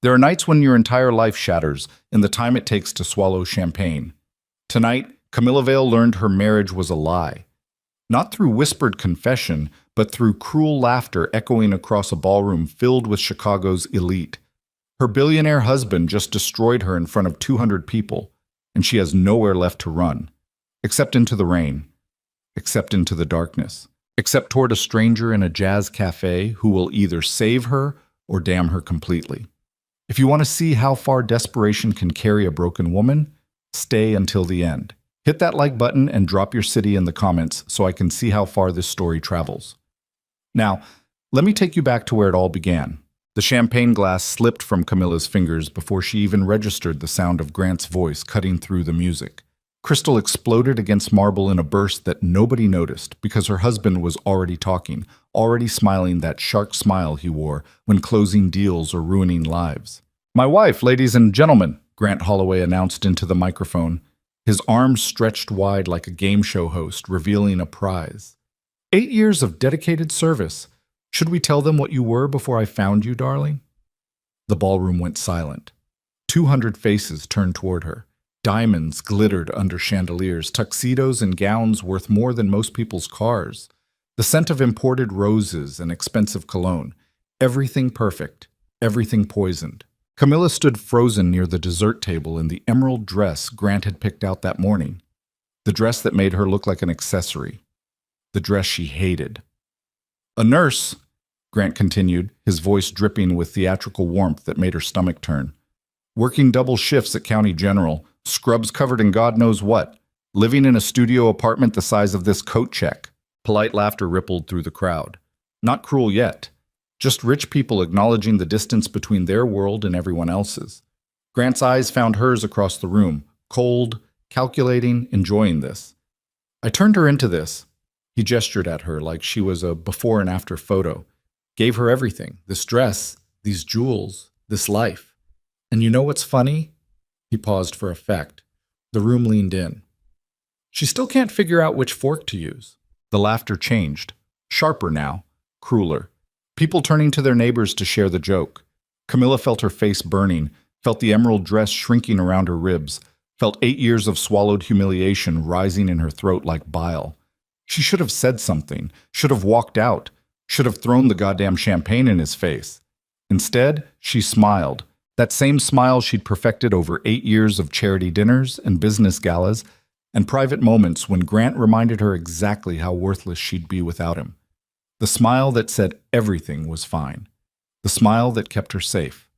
There are nights when your entire life shatters in the time it takes to swallow champagne. Tonight, Camilla Vale learned her marriage was a lie. Not through whispered confession, but through cruel laughter echoing across a ballroom filled with Chicago's elite. Her billionaire husband just destroyed her in front of 200 people, and she has nowhere left to run. Except into the rain. Except into the darkness. Except toward a stranger in a jazz cafe who will either save her or damn her completely. If you want to see how far desperation can carry a broken woman, stay until the end. Hit that like button and drop your city in the comments so I can see how far this story travels. Now, let me take you back to where it all began. The champagne glass slipped from Camilla's fingers before she even registered the sound of Grant's voice cutting through the music. Crystal exploded against marble in a burst that nobody noticed because her husband was already talking, already smiling that shark smile he wore when closing deals or ruining lives. "My wife, ladies and gentlemen," Grant Holloway announced into the microphone, his arms stretched wide like a game show host revealing a prize. 8 years of dedicated service. Should we tell them what you were before I found you, darling? The ballroom went silent. 200 faces turned toward her. Diamonds glittered under chandeliers, tuxedos and gowns worth more than most people's cars. The scent of imported roses and expensive cologne. Everything perfect, everything poisoned. Camilla stood frozen near the dessert table in the emerald dress Grant had picked out that morning. The dress that made her look like an accessory. The dress she hated. "A nurse," Grant continued, his voice dripping with theatrical warmth that made her stomach turn. "Working double shifts at County General, scrubs covered in God knows what, living in a studio apartment the size of this coat check." Polite laughter rippled through the crowd. Not cruel yet. Just rich people acknowledging the distance between their world and everyone else's. Grant's eyes found hers across the room, cold, calculating, enjoying this. "I turned her into this." He gestured at her like she was a before and after photo. "Gave her everything. This dress, these jewels, this life. And you know what's funny?" He paused for effect. The room leaned in. "She still can't figure out which fork to use." The laughter changed. Sharper now. Crueler. People turning to their neighbors to share the joke. Camilla felt her face burning, felt the emerald dress shrinking around her ribs, felt 8 years of swallowed humiliation rising in her throat like bile. She should have said something, should have walked out, should have thrown the goddamn champagne in his face. Instead, she smiled. That same smile she'd perfected over 8 years of charity dinners and business galas and private moments when Grant reminded her exactly how worthless she'd be without him. The smile that said everything was fine. The smile that kept her safe.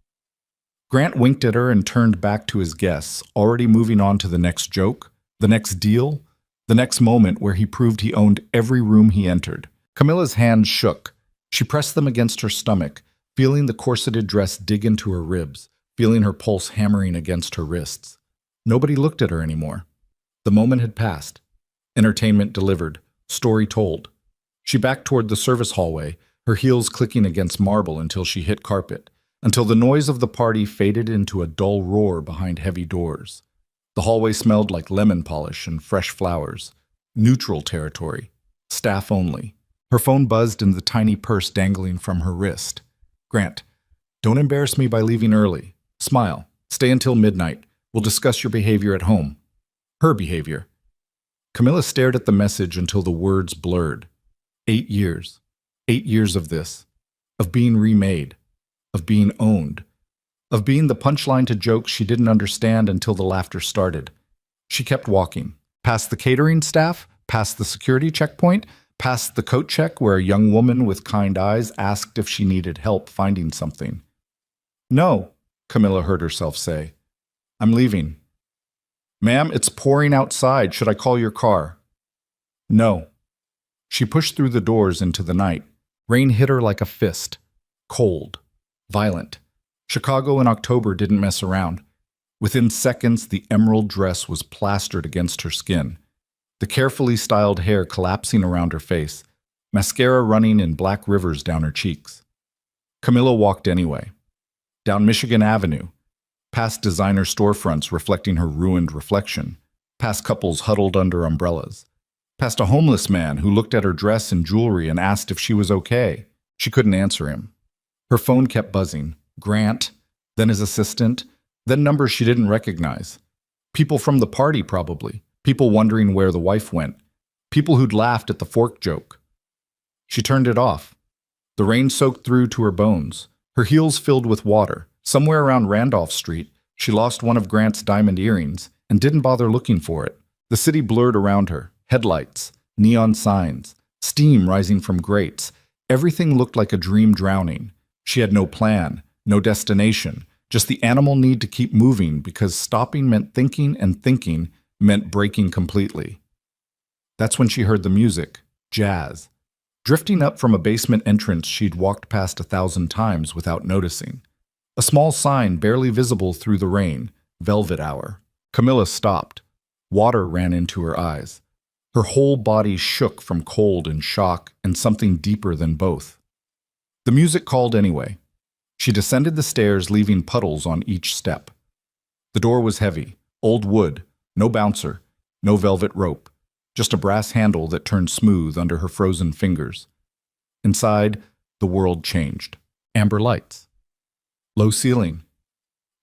Grant winked at her and turned back to his guests, already moving on to the next joke, the next deal, the next moment where he proved he owned every room he entered. Camilla's hands shook. She pressed them against her stomach, feeling the corseted dress dig into her ribs, feeling her pulse hammering against her wrists. Nobody looked at her anymore. The moment had passed. Entertainment delivered. Story told. She backed toward the service hallway, her heels clicking against marble until she hit carpet, until the noise of the party faded into a dull roar behind heavy doors. The hallway smelled like lemon polish and fresh flowers. Neutral territory. Staff only. Her phone buzzed in the tiny purse dangling from her wrist. "Grant, don't embarrass me by leaving early. Smile. Stay until midnight. We'll discuss your behavior at home." Her behavior. Camilla stared at the message until the words blurred. 8 years. 8 years of this. Of being remade. Of being owned. Of being the punchline to jokes she didn't understand until the laughter started. She kept walking. Past the catering staff, past the security checkpoint, past the coat check where a young woman with kind eyes asked if she needed help finding something. "No," Camilla heard herself say. "I'm leaving." "Ma'am, it's pouring outside. Should I call your car?" "No." She pushed through the doors into the night. Rain hit her like a fist. Cold. Violent. Chicago in October didn't mess around. Within seconds, the emerald dress was plastered against her skin. The carefully styled hair collapsing around her face. Mascara running in black rivers down her cheeks. Camilla walked anyway. Down Michigan Avenue. Past designer storefronts reflecting her ruined reflection. Past couples huddled under umbrellas. Past a homeless man who looked at her dress and jewelry and asked if she was okay. She couldn't answer him. Her phone kept buzzing. Grant. then his assistant, then numbers she didn't recognize. People from the party, probably. People wondering where the wife went. People who'd laughed at the fork joke. She turned it off. The rain soaked through to her bones. Her heels filled with water. Somewhere around Randolph Street, she lost one of Grant's diamond earrings and didn't bother looking for it. The city blurred around her. Headlights, neon signs, steam rising from grates. Everything looked like a dream drowning. She had no plan, no destination, just the animal need to keep moving because stopping meant thinking and thinking meant breaking completely. That's when she heard the music, jazz, drifting up from a basement entrance she'd walked past 1,000 times without noticing. A small sign barely visible through the rain, Velvet Hour. Camilla stopped. Water ran into her eyes. Her whole body shook from cold and shock and something deeper than both. The music called anyway. She descended the stairs, leaving puddles on each step. The door was heavy, old wood, no bouncer, no velvet rope, just a brass handle that turned smooth under her frozen fingers. Inside, the world changed. Amber lights. Low ceiling.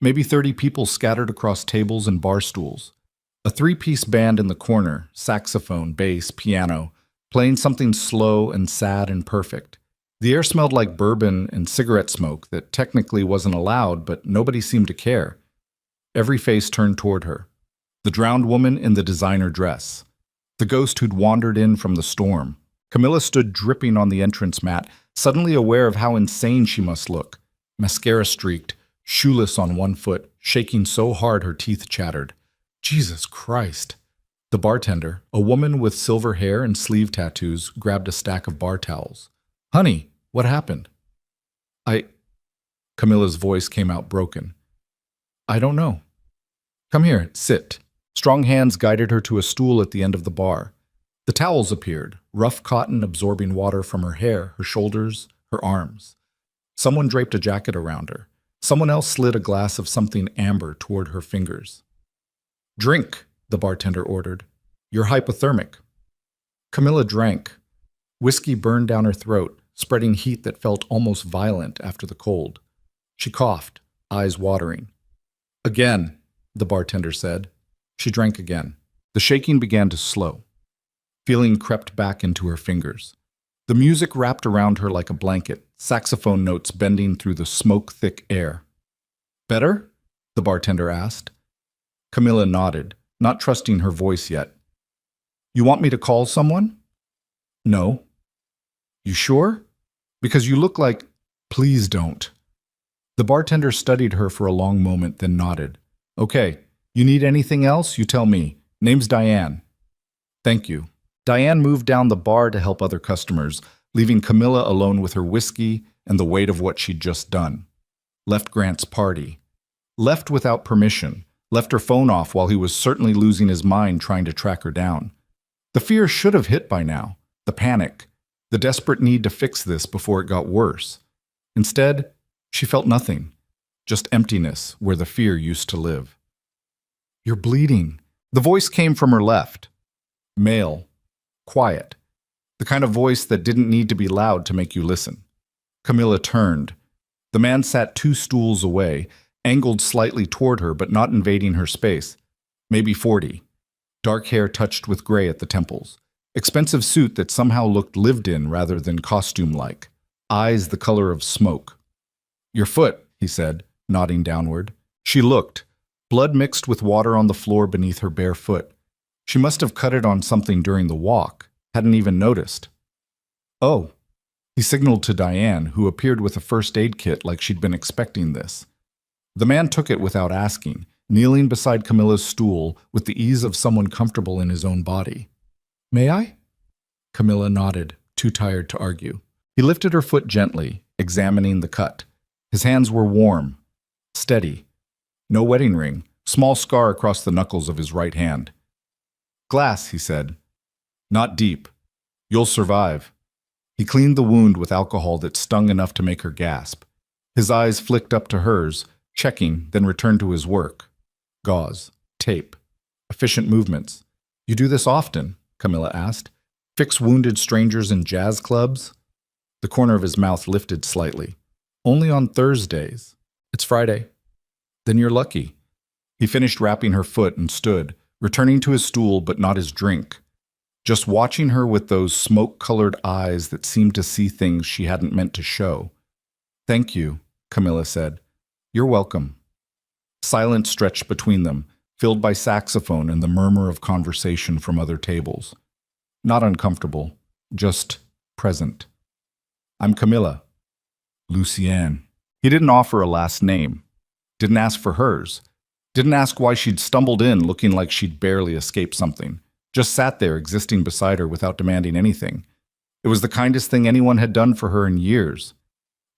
Maybe 30 people scattered across tables and bar stools. A three-piece band in the corner, saxophone, bass, piano, playing something slow and sad and perfect. The air smelled like bourbon and cigarette smoke that technically wasn't allowed, but nobody seemed to care. Every face turned toward her. The drowned woman in the designer dress. The ghost who'd wandered in from the storm. Camilla stood dripping on the entrance mat, suddenly aware of how insane she must look. Mascara streaked, shoeless on one foot, shaking so hard her teeth chattered. Jesus Christ. The bartender, a woman with silver hair and sleeve tattoos, grabbed a stack of bar towels. Honey, what happened? Camilla's voice came out broken. I don't know. Come here, sit. Strong hands guided her to a stool at the end of the bar. The towels appeared, rough cotton absorbing water from her hair, her shoulders, her arms. Someone draped a jacket around her. Someone else slid a glass of something amber toward her fingers. Drink, the bartender ordered. You're hypothermic. Camilla drank. Whiskey burned down her throat, spreading heat that felt almost violent after the cold. She coughed, eyes watering. Again, the bartender said. She drank again. The shaking began to slow. Feeling crept back into her fingers. The music wrapped around her like a blanket, saxophone notes bending through the smoke-thick air. Better? The bartender asked. Camilla nodded, not trusting her voice yet. You want me to call someone? No. You sure? Because you look like... Please don't. The bartender studied her for a long moment, then nodded. Okay, you need anything else? You tell me. Name's Diane. Thank you. Diane moved down the bar to help other customers, leaving Camilla alone with her whiskey and the weight of what she'd just done. Left Grant's party. Left without permission. Left her phone off while he was certainly losing his mind trying to track her down. The fear should have hit by now. The panic. The desperate need to fix this before it got worse. Instead, she felt nothing. Just emptiness where the fear used to live. You're bleeding. The voice came from her left. Male. Quiet. The kind of voice that didn't need to be loud to make you listen. Camilla turned. The man sat 2 stools away, angled slightly toward her but not invading her space. Maybe 40. Dark hair touched with gray at the temples. Expensive suit that somehow looked lived in rather than costume-like. Eyes the color of smoke. Your foot, he said, nodding downward. She looked. Blood mixed with water on the floor beneath her bare foot. She must have cut it on something during the walk. Hadn't even noticed. Oh. He signaled to Diane, who appeared with a first aid kit like she'd been expecting this. The man took it without asking, kneeling beside Camilla's stool with the ease of someone comfortable in his own body. May I? Camilla nodded, too tired to argue. He lifted her foot gently, examining the cut. His hands were warm, steady. No wedding ring, small scar across the knuckles of his right hand. Glass, he said. Not deep. You'll survive. He cleaned the wound with alcohol that stung enough to make her gasp. His eyes flicked up to hers, checking, then returned to his work. Gauze, tape, efficient movements. You do this often? Camilla asked. Fix wounded strangers in jazz clubs? The corner of his mouth lifted slightly. Only on Thursdays. It's Friday. Then you're lucky. He finished wrapping her foot and stood, returning to his stool but not his drink, just watching her with those smoke-colored eyes that seemed to see things she hadn't meant to show. Thank you, Camilla said. You're welcome. Silence stretched between them, filled by saxophone and the murmur of conversation from other tables. Not uncomfortable, just present. I'm Camilla. Lucienne. He didn't offer a last name. Didn't ask for hers. Didn't ask why she'd stumbled in looking like she'd barely escaped something. Just sat there existing beside her without demanding anything. It was the kindest thing anyone had done for her in years.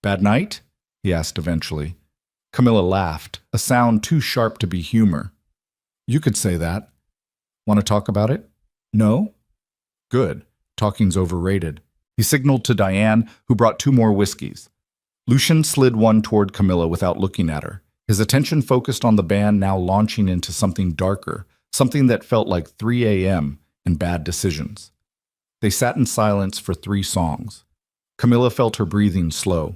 Bad night? He asked eventually. Camilla laughed, a sound too sharp to be humor. You could say that. Want to talk about it? No? Good. Talking's overrated. He signaled to Diane, who brought 2 more whiskeys. Lucien slid one toward Camilla without looking at her, his attention focused on the band now launching into something darker, something that felt like 3 a.m. and bad decisions. They sat in silence for 3 songs. Camilla felt her breathing slow,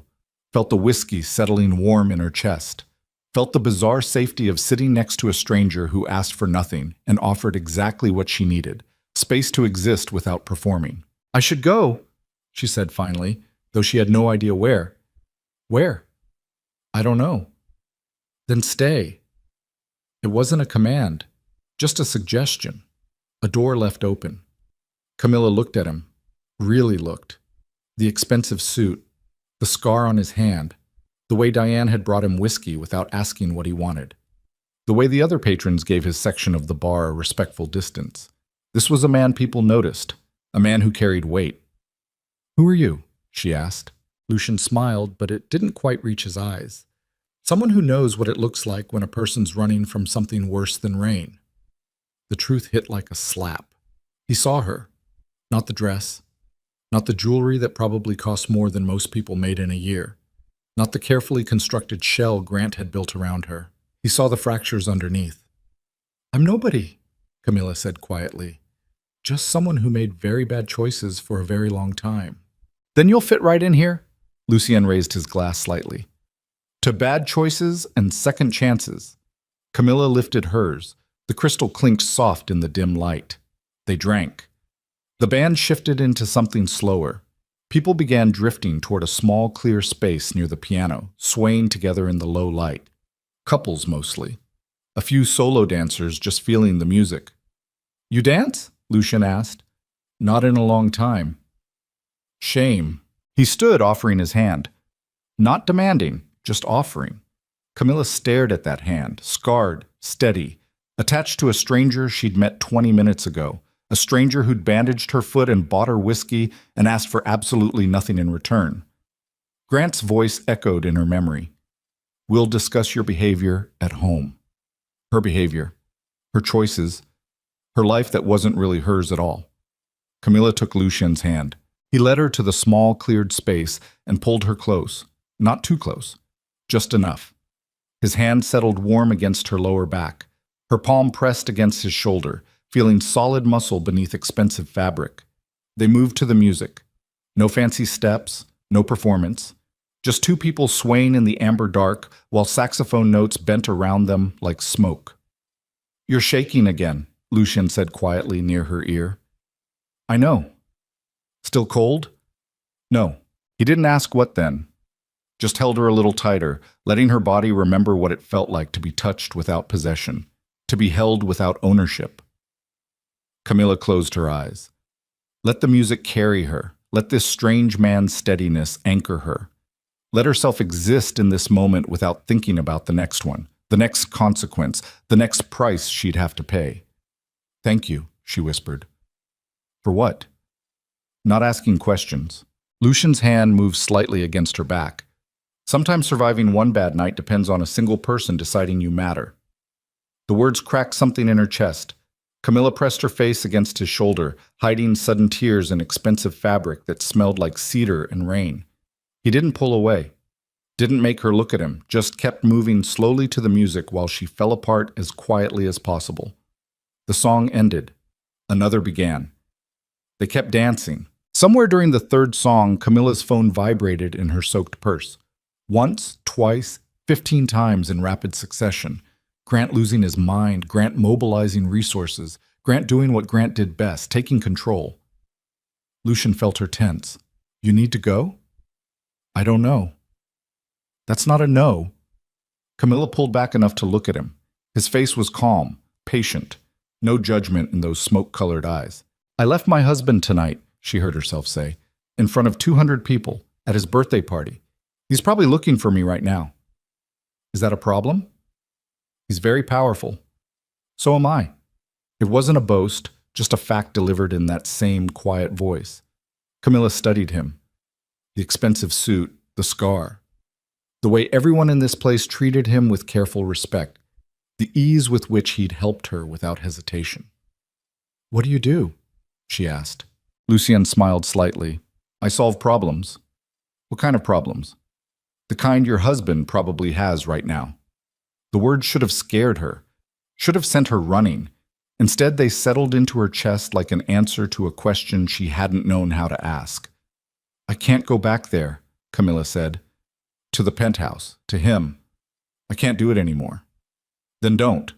felt the whiskey settling warm in her chest, felt the bizarre safety of sitting next to a stranger who asked for nothing and offered exactly what she needed, space to exist without performing. I should go, she said finally, though she had no idea where. Where? I don't know. Then stay. It wasn't a command, just a suggestion. A door left open. Camilla looked at him, really looked. The expensive suit, the scar on his hand, the way Diane had brought him whiskey without asking what he wanted, the way the other patrons gave his section of the bar a respectful distance. This was a man people noticed, a man who carried weight. Who are you? She asked. Lucien smiled, but it didn't quite reach his eyes. Someone who knows what it looks like when a person's running from something worse than rain. The truth hit like a slap. He saw her. Not the dress. Not the jewelry that probably cost more than most people made in a year. Not the carefully constructed shell Grant had built around her. He saw the fractures underneath. I'm nobody, Camilla said quietly. Just someone who made very bad choices for a very long time. Then you'll fit right in here? Lucien raised his glass slightly. To bad choices and second chances. Camilla lifted hers. The crystal clinked soft in the dim light. They drank. The band shifted into something slower. People began drifting toward a small, clear space near the piano, swaying together in the low light. Couples mostly. A few solo dancers just feeling the music. You dance? Lucien asked. Not in a long time. Shame. He stood, offering his hand. Not demanding, just offering. Camilla stared at that hand, scarred, steady, attached to a stranger she'd met 20 minutes ago, a stranger who'd bandaged her foot and bought her whiskey and asked for absolutely nothing in return. Grant's voice echoed in her memory. We'll discuss your behavior at home. Her behavior, her choices, her life that wasn't really hers at all. Camilla took Lucien's hand. He led her to the small, cleared space and pulled her close. Not too close. Just enough. His hand settled warm against her lower back. Her palm pressed against his shoulder, feeling solid muscle beneath expensive fabric. They moved to the music. No fancy steps, no performance. Just 2 people swaying in the amber dark while saxophone notes bent around them like smoke. You're shaking again, Lucien said quietly near her ear. I know. Still cold? No. He didn't ask what then. Just held her a little tighter, letting her body remember what it felt like to be touched without possession, to be held without ownership. Camilla closed her eyes. Let the music carry her. Let this strange man's steadiness anchor her. Let herself exist in this moment without thinking about the next one, the next consequence, the next price she'd have to pay. Thank you, she whispered. For what? Not asking questions. Lucien's hand moved slightly against her back. Sometimes surviving one bad night depends on a single person deciding you matter. The words cracked something in her chest. Camilla pressed her face against his shoulder, hiding sudden tears in expensive fabric that smelled like cedar and rain. He didn't pull away. Didn't make her look at him, just kept moving slowly to the music while she fell apart as quietly as possible. The song ended. Another began. They kept dancing. Somewhere during the 3rd song, Camilla's phone vibrated in her soaked purse. Once, twice, 15 times in rapid succession. Grant losing his mind, Grant mobilizing resources, Grant doing what Grant did best, taking control. Lucian felt her tense. You need to go? I don't know. That's not a no. Camilla pulled back enough to look at him. His face was calm, patient, no judgment in those smoke-colored eyes. I left my husband tonight, she heard herself say, in front of 200 people at his birthday party. He's probably looking for me right now. Is that a problem? He's very powerful. So am I. It wasn't a boast, just a fact delivered in that same quiet voice. Camilla studied him. The expensive suit, the scar. The way everyone in this place treated him with careful respect. The ease with which he'd helped her without hesitation. What do you do? She asked. Lucian smiled slightly. I solve problems. What kind of problems? The kind your husband probably has right now. The words should have scared her, should have sent her running. Instead, they settled into her chest like an answer to a question she hadn't known how to ask. I can't go back there, Camilla said. To the penthouse, to him. I can't do it anymore. Then don't.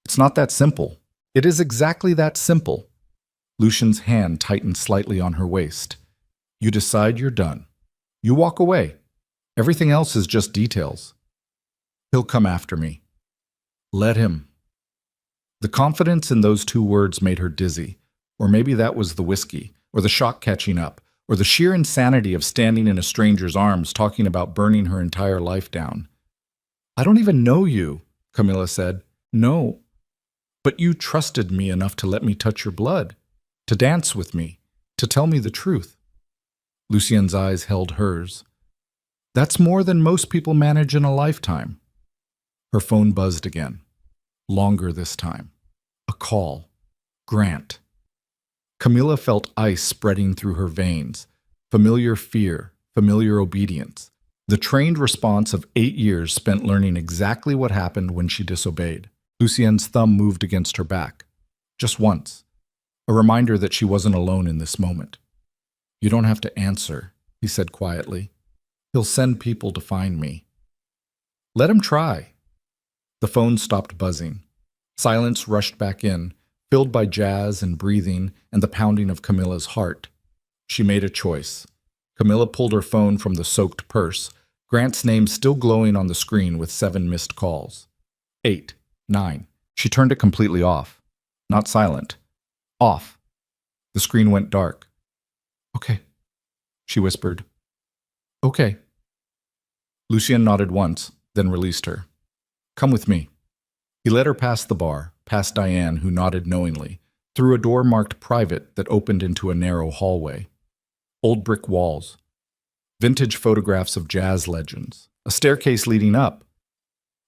It's not that simple. It is exactly that simple. Lucian's hand tightened slightly on her waist. You decide you're done. You walk away. Everything else is just details. He'll come after me. Let him. The confidence in those two words made her dizzy. Or maybe that was the whiskey, or the shock catching up, or the sheer insanity of standing in a stranger's arms talking about burning her entire life down. I don't even know you, Camilla said. No. But you trusted me enough to let me touch your blood, to dance with me, to tell me the truth. Lucian's eyes held hers. That's more than most people manage in a lifetime. Her phone buzzed again. Longer this time. A call. Grant. Camilla felt ice spreading through her veins. Familiar fear, familiar obedience. The trained response of 8 years spent learning exactly what happened when she disobeyed. Lucien's thumb moved against her back. Just once. A reminder that she wasn't alone in this moment. You don't have to answer, he said quietly. He'll send people to find me. Let him try. The phone stopped buzzing. Silence rushed back in, filled by jazz and breathing and the pounding of Camilla's heart. She made a choice. Camilla pulled her phone from the soaked purse, Grant's name still glowing on the screen with 7 missed calls. 8, 9. She turned it completely off. Not silent. Off. The screen went dark. Okay, she whispered. Okay. Lucian nodded once, then released her. Come with me. He led her past the bar, past Diane, who nodded knowingly, through a door marked private that opened into a narrow hallway. Old brick walls. Vintage photographs of jazz legends. A staircase leading up.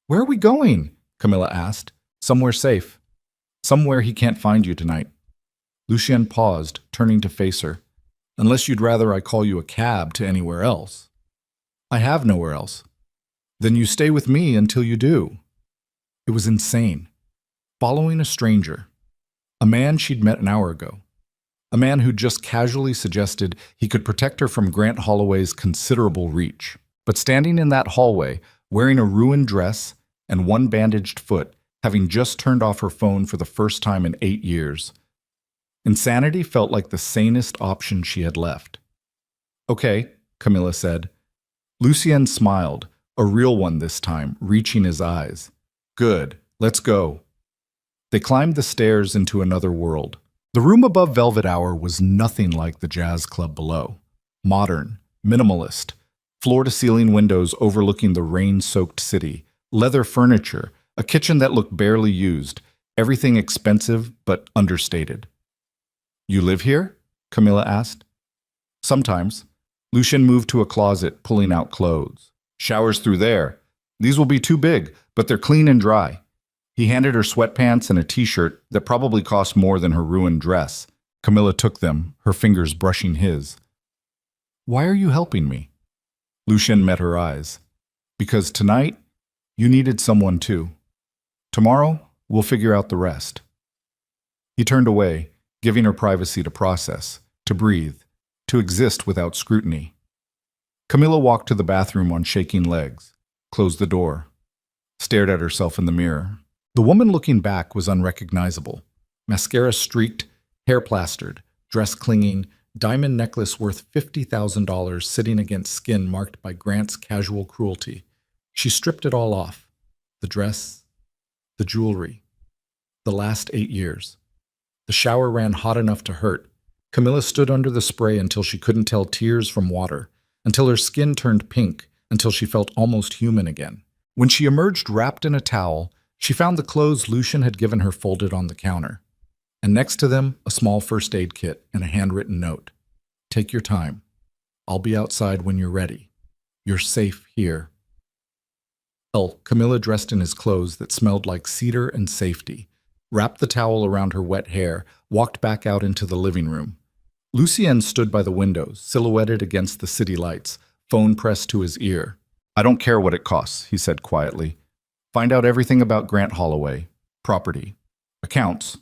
Where are we going? Camilla asked. Somewhere safe. Somewhere he can't find you tonight. Lucian paused, turning to face her. Unless you'd rather I call you a cab to anywhere else. I have nowhere else. Then you stay with me until you do. It was insane. Following a stranger. A man she'd met an hour ago. A man who just casually suggested he could protect her from Grant Holloway's considerable reach. But standing in that hallway, wearing a ruined dress and one bandaged foot, having just turned off her phone for the first time in 8 years. Insanity felt like the sanest option she had left. Okay, Camilla said. Lucien smiled, a real one this time, reaching his eyes. Good, let's go. They climbed the stairs into another world. The room above Velvet Hour was nothing like the jazz club below. Modern, minimalist, floor-to-ceiling windows overlooking the rain-soaked city, leather furniture, a kitchen that looked barely used, everything expensive but understated. You live here? Camilla asked. Sometimes. Lucien moved to a closet, pulling out clothes. Showers through there. These will be too big, but they're clean and dry. He handed her sweatpants and a t-shirt that probably cost more than her ruined dress. Camilla took them, her fingers brushing his. Why are you helping me? Lucien met her eyes. Because tonight, you needed someone too. Tomorrow, we'll figure out the rest. He turned away, giving her privacy to process, to breathe, to exist without scrutiny. Camilla walked to the bathroom on shaking legs, closed the door, stared at herself in the mirror. The woman looking back was unrecognizable. Mascara streaked, hair plastered, dress clinging, diamond necklace worth $50,000 sitting against skin marked by Grant's casual cruelty. She stripped it all off. The dress, the jewelry, the last 8 years. The shower ran hot enough to hurt. Camilla stood under the spray until she couldn't tell tears from water, until her skin turned pink, until she felt almost human again. When she emerged wrapped in a towel, she found the clothes Lucian had given her folded on the counter. And next to them, a small first aid kit and a handwritten note. Take your time. I'll be outside when you're ready. You're safe here. Camilla, dressed in his clothes that smelled like cedar and safety, wrapped the towel around her wet hair, walked back out into the living room. Lucien stood by the windows, silhouetted against the city lights, phone pressed to his ear. I don't care what it costs, he said quietly. Find out everything about Grant Holloway, property, accounts,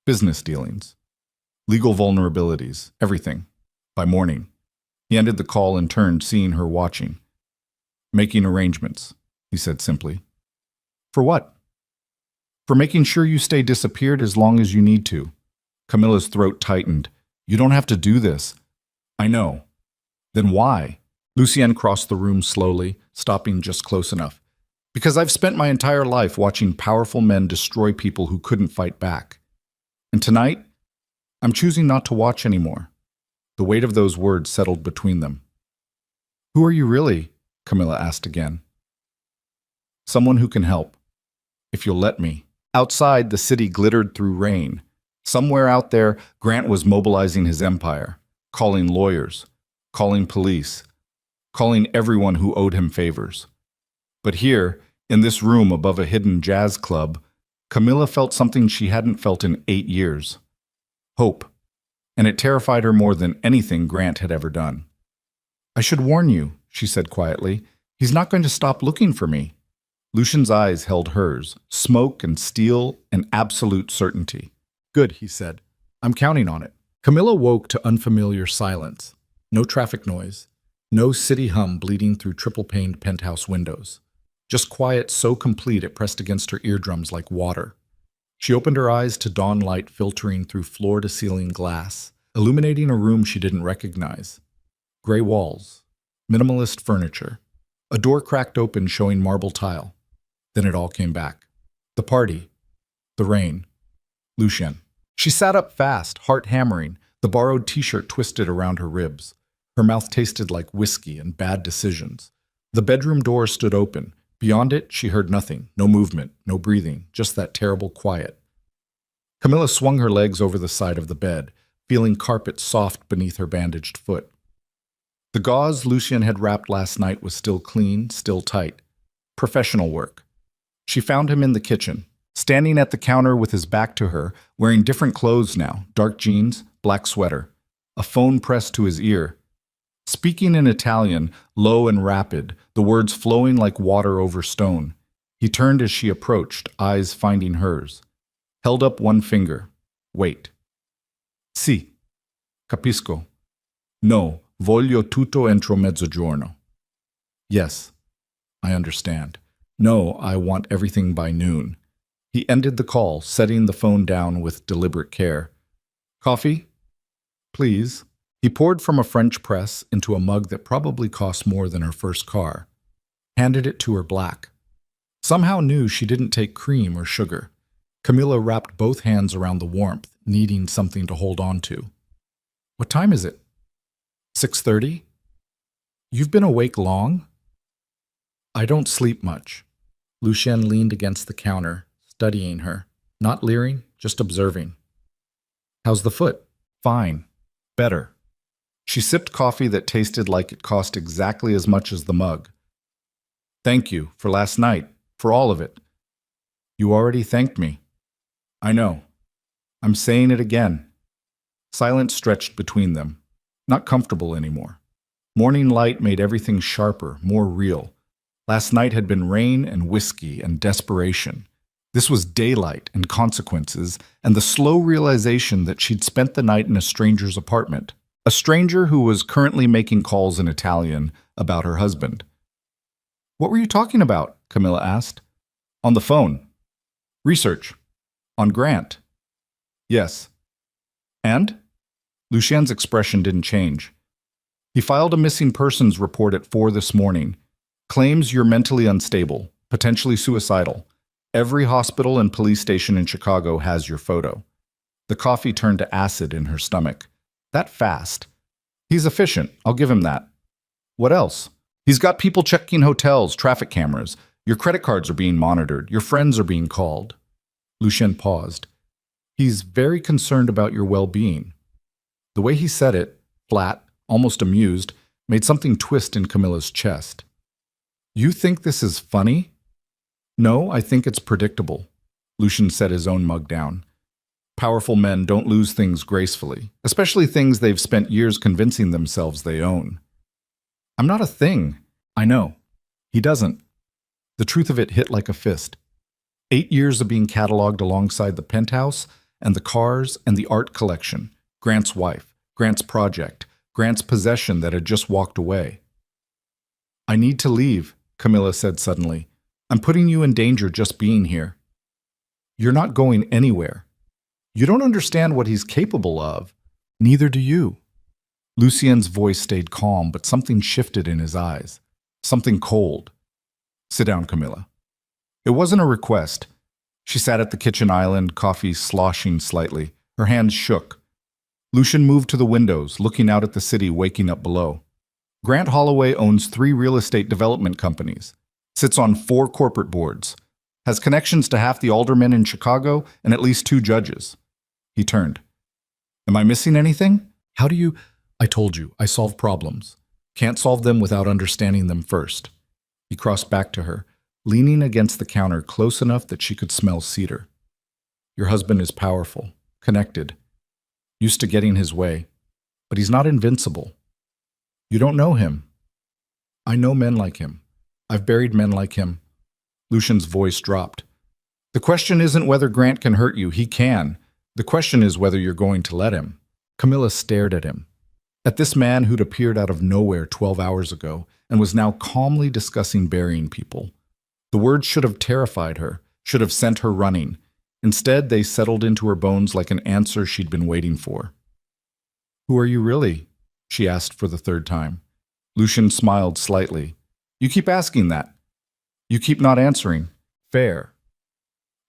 business dealings, legal vulnerabilities, everything. By morning. He ended the call and turned, seeing her watching. Making arrangements, he said simply. For what? For making sure you stay disappeared as long as you need to. Camilla's throat tightened. You don't have to do this. I know. Then why? Lucien crossed the room slowly, stopping just close enough. Because I've spent my entire life watching powerful men destroy people who couldn't fight back. And tonight, I'm choosing not to watch anymore. The weight of those words settled between them. Who are you really? Camilla asked again. Someone who can help. If you'll let me. Outside, the city glittered through rain. Somewhere out there, Grant was mobilizing his empire, calling lawyers, calling police, calling everyone who owed him favors. But here, in this room above a hidden jazz club, Camilla felt something she hadn't felt in 8 years. Hope. And it terrified her more than anything Grant had ever done. I should warn you, she said quietly. He's not going to stop looking for me. Lucian's eyes held hers, smoke and steel and absolute certainty. Good, he said. I'm counting on it. Camilla woke to unfamiliar silence. No traffic noise. No city hum bleeding through triple-paned penthouse windows. Just quiet so complete it pressed against her eardrums like water. She opened her eyes to dawn light filtering through floor-to-ceiling glass, illuminating a room she didn't recognize. Gray walls. Minimalist furniture. A door cracked open showing marble tile. Then it all came back. The party. The rain. Lucien. She sat up fast, heart hammering, the borrowed t-shirt twisted around her ribs. Her mouth tasted like whiskey and bad decisions. The bedroom door stood open. Beyond it, she heard nothing, no movement, no breathing, just that terrible quiet. Camilla swung her legs over the side of the bed, feeling carpet soft beneath her bandaged foot. The gauze Lucien had wrapped last night was still clean, still tight. Professional work. She found him in the kitchen, standing at the counter with his back to her, wearing different clothes now, dark jeans, black sweater, a phone pressed to his ear. Speaking in Italian, low and rapid, the words flowing like water over stone. He turned as she approached, eyes finding hers. Held up one finger. Wait. Sì. Capisco. No, voglio tutto entro mezzogiorno. Yes, I understand. No, I want everything by noon. He ended the call, setting the phone down with deliberate care. Coffee? Please. He poured from a French press into a mug that probably cost more than her first car. Handed it to her black. Somehow knew she didn't take cream or sugar. Camilla wrapped both hands around the warmth, needing something to hold on to. What time is it? 6:30? You've been awake long? I don't sleep much. Lucien leaned against the counter, studying her, not leering, just observing. How's the foot? Fine. Better. She sipped coffee that tasted like it cost exactly as much as the mug. Thank you for last night, for all of it. You already thanked me. I know. I'm saying it again. Silence stretched between them, not comfortable anymore. Morning light made everything sharper, more real. Last night had been rain and whiskey and desperation. This was daylight and consequences, and the slow realization that she'd spent the night in a stranger's apartment. A stranger who was currently making calls in Italian about her husband. What were you talking about? Camilla asked. On the phone. Research. On Grant. Yes. And? Lucien's expression didn't change. He filed a missing persons report at 4 this morning. Claims you're mentally unstable, potentially suicidal. Every hospital and police station in Chicago has your photo. The coffee turned to acid in her stomach. That fast. He's efficient, I'll give him that. What else? He's got people checking hotels, traffic cameras. Your credit cards are being monitored. Your friends are being called. Lucien paused. He's very concerned about your well-being. The way he said it, flat, almost amused, made something twist in Camilla's chest. You think this is funny? No, I think it's predictable. Lucien set his own mug down. Powerful men don't lose things gracefully, especially things they've spent years convincing themselves they own. I'm not a thing. I know. He doesn't. The truth of it hit like a fist. 8 years of being cataloged alongside the penthouse and the cars and the art collection, Grant's wife, Grant's project, Grant's possession that had just walked away. I need to leave, Camilla said suddenly. I'm putting you in danger just being here. You're not going anywhere. You don't understand what he's capable of. Neither do you. Lucien's voice stayed calm, but something shifted in his eyes. Something cold. Sit down, Camilla. It wasn't a request. She sat at the kitchen island, coffee sloshing slightly. Her hands shook. Lucien moved to the windows, looking out at the city waking up below. Grant Holloway owns 3 real estate development companies, sits on 4 corporate boards, has connections to half the aldermen in Chicago and at least 2 judges. He turned. Am I missing anything? How do you... I told you, I solve problems. Can't solve them without understanding them first. He crossed back to her, leaning against the counter close enough that she could smell cedar. Your husband is powerful, connected, used to getting his way, but he's not invincible. You don't know him. I know men like him. I've buried men like him. Lucien's voice dropped. The question isn't whether Grant can hurt you. He can. The question is whether you're going to let him. Camilla stared at him. At this man who'd appeared out of nowhere 12 hours ago and was now calmly discussing burying people. The words should have terrified her, should have sent her running. Instead, they settled into her bones like an answer she'd been waiting for. Who are you really? She asked for the 3rd time. Lucien smiled slightly. You keep asking that. You keep not answering. Fair.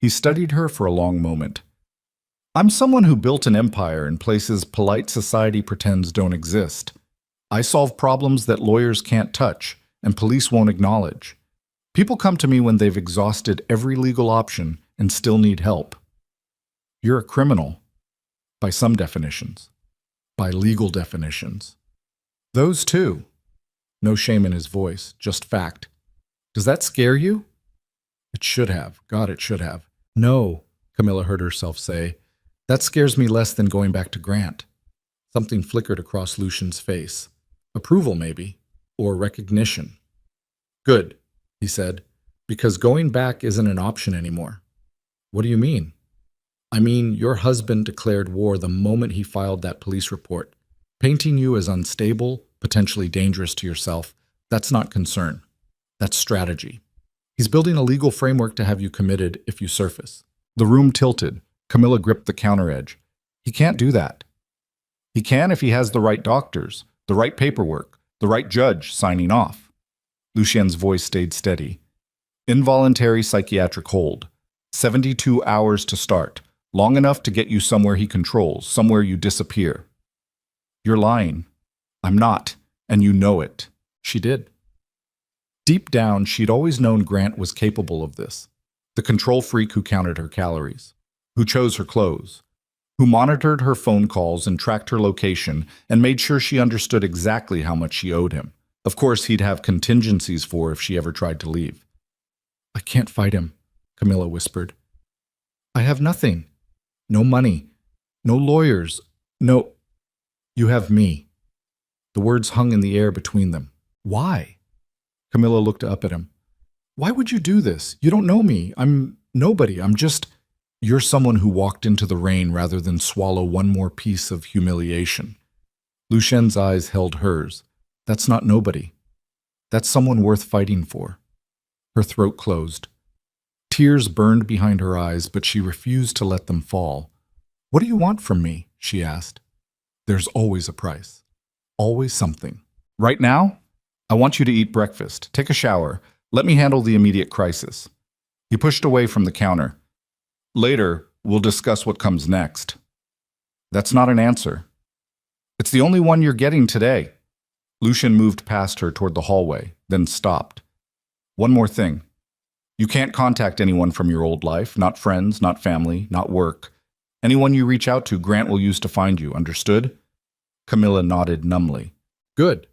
He studied her for a long moment. I'm someone who built an empire in places polite society pretends don't exist. I solve problems that lawyers can't touch and police won't acknowledge. People come to me when they've exhausted every legal option and still need help. You're a criminal, by some definitions, by legal definitions. Those too. No shame in his voice, just fact. Does that scare you? It should have. God, it should have. No, Camilla heard herself say. That scares me less than going back to Grant. Something flickered across Lucien's face. Approval, maybe, or recognition. Good, he said, because going back isn't an option anymore. What do you mean? I mean, your husband declared war the moment he filed that police report. Painting you as unstable, potentially dangerous to yourself, that's not concern. That's strategy. He's building a legal framework to have you committed if you surface. The room tilted. Camilla gripped the counter edge. He can't do that. He can if he has the right doctors, the right paperwork, the right judge signing off. Lucien's voice stayed steady. Involuntary psychiatric hold. 72 hours to start. Long enough to get you somewhere he controls, somewhere you disappear. You're lying. I'm not, and you know it. She did. Deep down, she'd always known Grant was capable of this. The control freak who counted her calories, who chose her clothes, who monitored her phone calls and tracked her location and made sure she understood exactly how much she owed him. Of course, he'd have contingencies for her if she ever tried to leave. I can't fight him, Camilla whispered. I have nothing. No money. No lawyers. No... You have me. The words hung in the air between them. Why? Camilla looked up at him. Why would you do this? You don't know me. I'm nobody. I'm just... You're someone who walked into the rain rather than swallow one more piece of humiliation. Lucien's eyes held hers. That's not nobody. That's someone worth fighting for. Her throat closed. Tears burned behind her eyes, but she refused to let them fall. "What do you want from me?" she asked. "There's always a price. Always something. Right now, I want you to eat breakfast, take a shower. Let me handle the immediate crisis." He pushed away from the counter. "Later, we'll discuss what comes next." "That's not an answer." "It's the only one you're getting today." Lucian moved past her toward the hallway, then stopped. "One more thing. You can't contact anyone from your old life, not friends, not family, not work. Anyone you reach out to, Grant will use to find you, understood?" Camilla nodded numbly. "Good.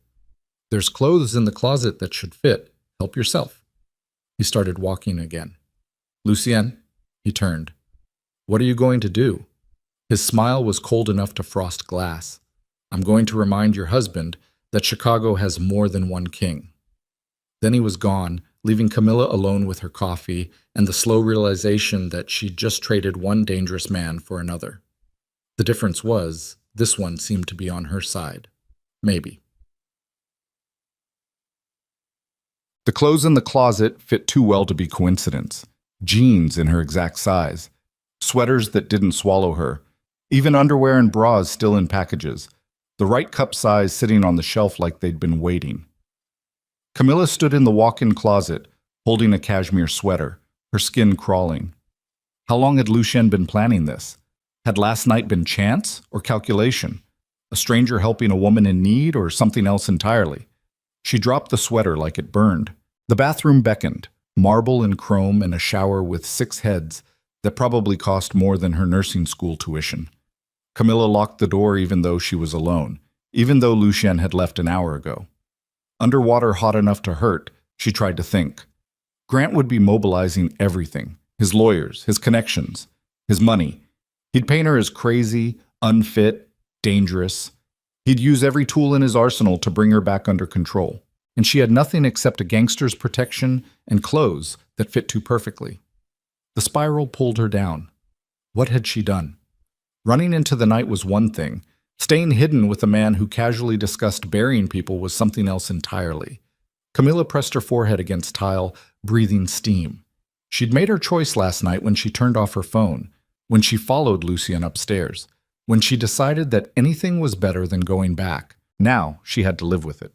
There's clothes in the closet that should fit. Help yourself." He started walking again. "Lucien," he turned. "What are you going to do?" His smile was cold enough to frost glass. "I'm going to remind your husband that Chicago has more than one king." Then he was gone, leaving Camilla alone with her coffee and the slow realization that she'd just traded one dangerous man for another. The difference was, this one seemed to be on her side. Maybe. The clothes in the closet fit too well to be coincidence. Jeans in her exact size. Sweaters that didn't swallow her. Even underwear and bras still in packages. The right cup size sitting on the shelf like they'd been waiting. Camilla stood in the walk-in closet, holding a cashmere sweater, her skin crawling. How long had Lucien been planning this? Had last night been chance or calculation? A stranger helping a woman in need or something else entirely? She dropped the sweater like it burned. The bathroom beckoned, marble and chrome and a shower with 6 heads that probably cost more than her nursing school tuition. Camilla locked the door even though she was alone, even though Lucien had left an hour ago. Underwater hot enough to hurt, she tried to think. Grant would be mobilizing everything, his lawyers, his connections, his money. He'd paint her as crazy, unfit, dangerous. He'd use every tool in his arsenal to bring her back under control. And she had nothing except a gangster's protection and clothes that fit too perfectly. The spiral pulled her down. What had she done? Running into the night was one thing. Staying hidden with a man who casually discussed burying people was something else entirely. Camilla pressed her forehead against tile, breathing steam. She'd made her choice last night when she turned off her phone, when she followed Lucien upstairs, when she decided that anything was better than going back. Now she had to live with it.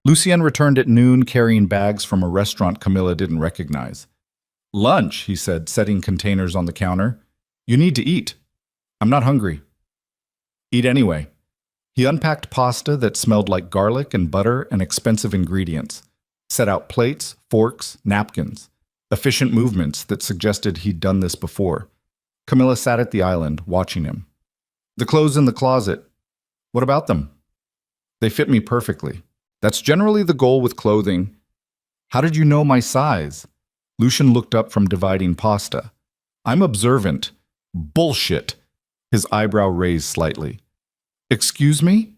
Lucien returned at noon carrying bags from a restaurant Camilla didn't recognize. "Lunch," he said, setting containers on the counter. "You need to eat." "I'm not hungry." "Eat anyway." He unpacked pasta that smelled like garlic and butter and expensive ingredients, set out plates, forks, napkins, efficient movements that suggested he'd done this before. Camilla sat at the island, watching him. "The clothes in the closet. What about them?" "They fit me perfectly. That's generally the goal with clothing." "How did you know my size?" Lucien looked up from dividing pasta. "I'm observant." "Bullshit." His eyebrow raised slightly. "Excuse me?"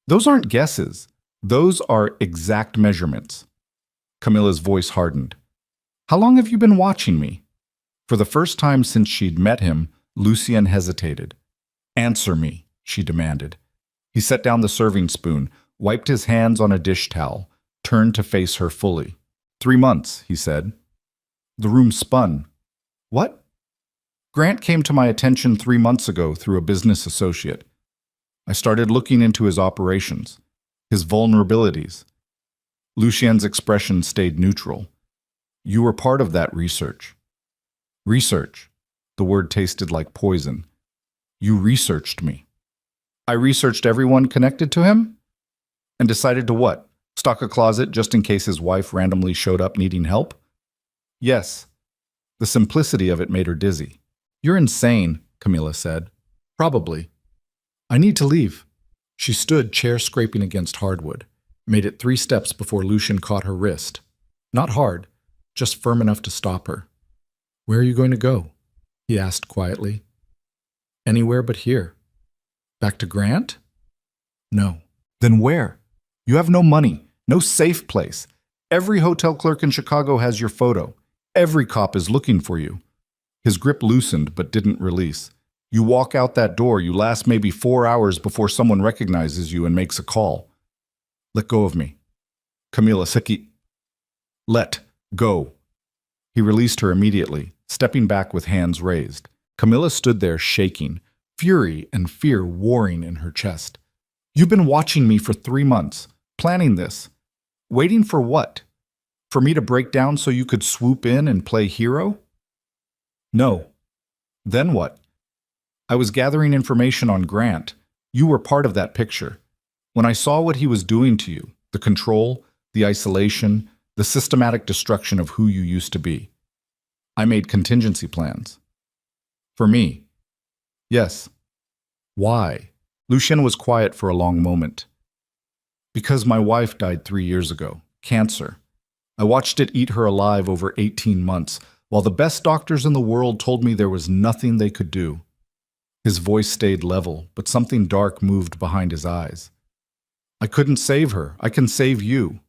"Those aren't guesses. Those are exact measurements." Camilla's voice hardened. "How long have you been watching me?" For the first time since she'd met him, Lucien hesitated. "Answer me," she demanded. He set down the serving spoon, wiped his hands on a dish towel, turned to face her fully. 3 months, he said. The room spun. "What?" "Grant came to my attention 3 months ago through a business associate. I started looking into his operations, his vulnerabilities." Lucien's expression stayed neutral. "You were part of that research." "Research." The word tasted like poison. "You researched me." "I researched everyone connected to him?" "And decided to what? Stock a closet just in case his wife randomly showed up needing help?" "Yes." The simplicity of it made her dizzy. "You're insane," Camilla said. "Probably." "I need to leave." She stood chair scraping against hardwood, made it 3 steps before Lucien caught her wrist. Not hard, just firm enough to stop her. "Where are you going to go?" he asked quietly. "Anywhere but here." "Back to Grant?" "No." "Then where? You have no money, no safe place. Every hotel clerk in Chicago has your photo. Every cop is looking for you." His grip loosened but didn't release. "You walk out that door, you last maybe 4 hours before someone recognizes you and makes a call." "Let go of me." Camilla Seki. "Let." Go. He released her immediately, stepping back with hands raised. Camilla stood there shaking, fury and fear warring in her chest. You've been watching me for 3 months, planning this. Waiting for what? For me to break down so you could swoop in and play hero? No. Then what? I was gathering information on Grant. You were part of that picture. When I saw what he was doing to you, the control, the isolation, the systematic destruction of who you used to be, I made contingency plans. For me. Yes. Why? Lucien was quiet for a long moment. Because my wife died 3 years ago. Cancer. I watched it eat her alive over 18 months, while the best doctors in the world told me there was nothing they could do. His voice stayed level, but something dark moved behind his eyes. I couldn't save her. I can save you.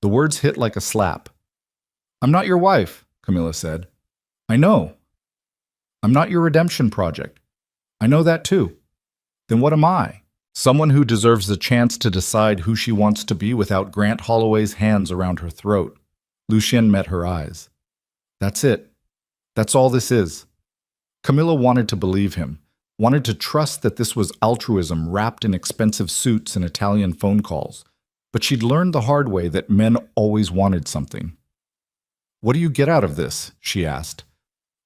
The words hit like a slap. I'm not your wife, Camilla said. I know. I'm not your redemption project. I know that too. Then what am I? Someone who deserves the chance to decide who she wants to be without Grant Holloway's hands around her throat. Lucien met her eyes. That's it. That's all this is. Camilla wanted to believe him, wanted to trust that this was altruism wrapped in expensive suits and Italian phone calls. But she'd learned the hard way that men always wanted something. What do you get out of this? She asked.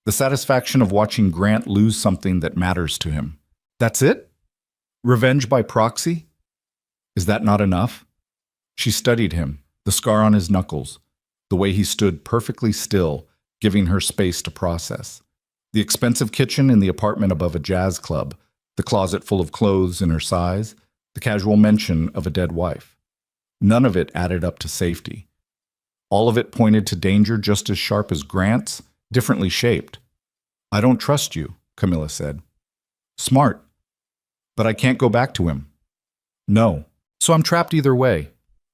The satisfaction of watching Grant lose something that matters to him. That's it? Revenge by proxy? Is that not enough? She studied him, the scar on his knuckles, the way he stood perfectly still, giving her space to process. The expensive kitchen in the apartment above a jazz club, the closet full of clothes in her size, the casual mention of a dead wife. None of it added up to safety. All of it pointed to danger just as sharp as Grant's, differently shaped. I don't trust you, Camilla said. Smart. But I can't go back to him. No. So I'm trapped either way.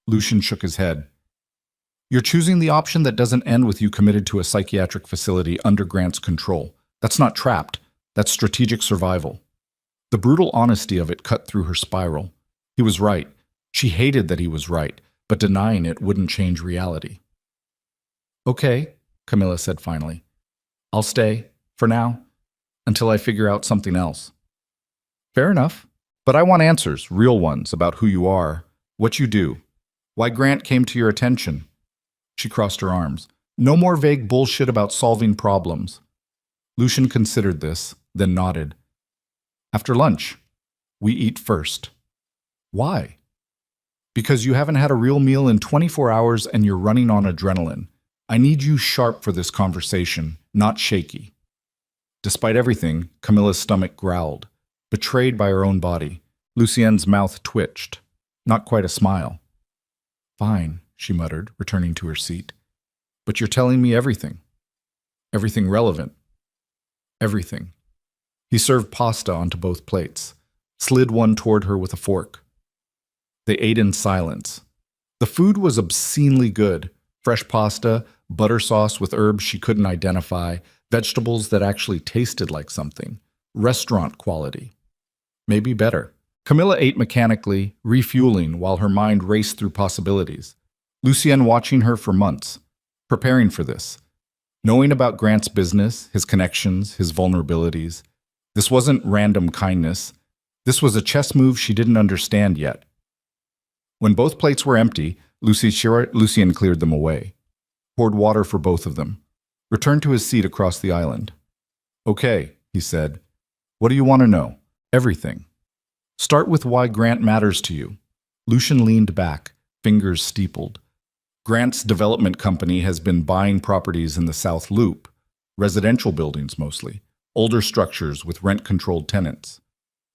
Lucien shook his head. You're choosing the option that doesn't end with you committed to a psychiatric facility under Grant's control. That's not trapped. That's strategic survival. The brutal honesty of it cut through her spiral. He was right. She hated that he was right, but denying it wouldn't change reality. Okay, Camilla said finally. I'll stay, for now, until I figure out something else. Fair enough. But I want answers, real ones, about who you are, what you do, why Grant came to your attention. She crossed her arms. No more vague bullshit about solving problems. Lucien considered this, then nodded. After lunch, we eat first. Why? Because you haven't had a real meal in 24 hours and you're running on adrenaline. I need you sharp for this conversation, not shaky. Despite everything, Camilla's stomach growled. Betrayed by her own body, Lucien's mouth twitched. Not quite a smile. Fine, she muttered, returning to her seat. But you're telling me everything. Everything relevant. Everything. He served pasta onto both plates, slid one toward her with a fork. They ate in silence. The food was obscenely good. Fresh pasta, butter sauce with herbs she couldn't identify, vegetables that actually tasted like something. Restaurant quality. Maybe better. Camilla ate mechanically, refueling while her mind raced through possibilities. Lucien watching her for months, preparing for this. Knowing about Grant's business, his connections, his vulnerabilities. This wasn't random kindness. This was a chess move she didn't understand yet. When both plates were empty, Lucien cleared them away. Poured water for both of them. Returned to his seat across the island. Okay, he said. What do you want to know? Everything. Start with why Grant matters to you. Lucien leaned back, fingers steepled. Grant's development company has been buying properties in the South Loop, residential buildings mostly, older structures with rent-controlled tenants.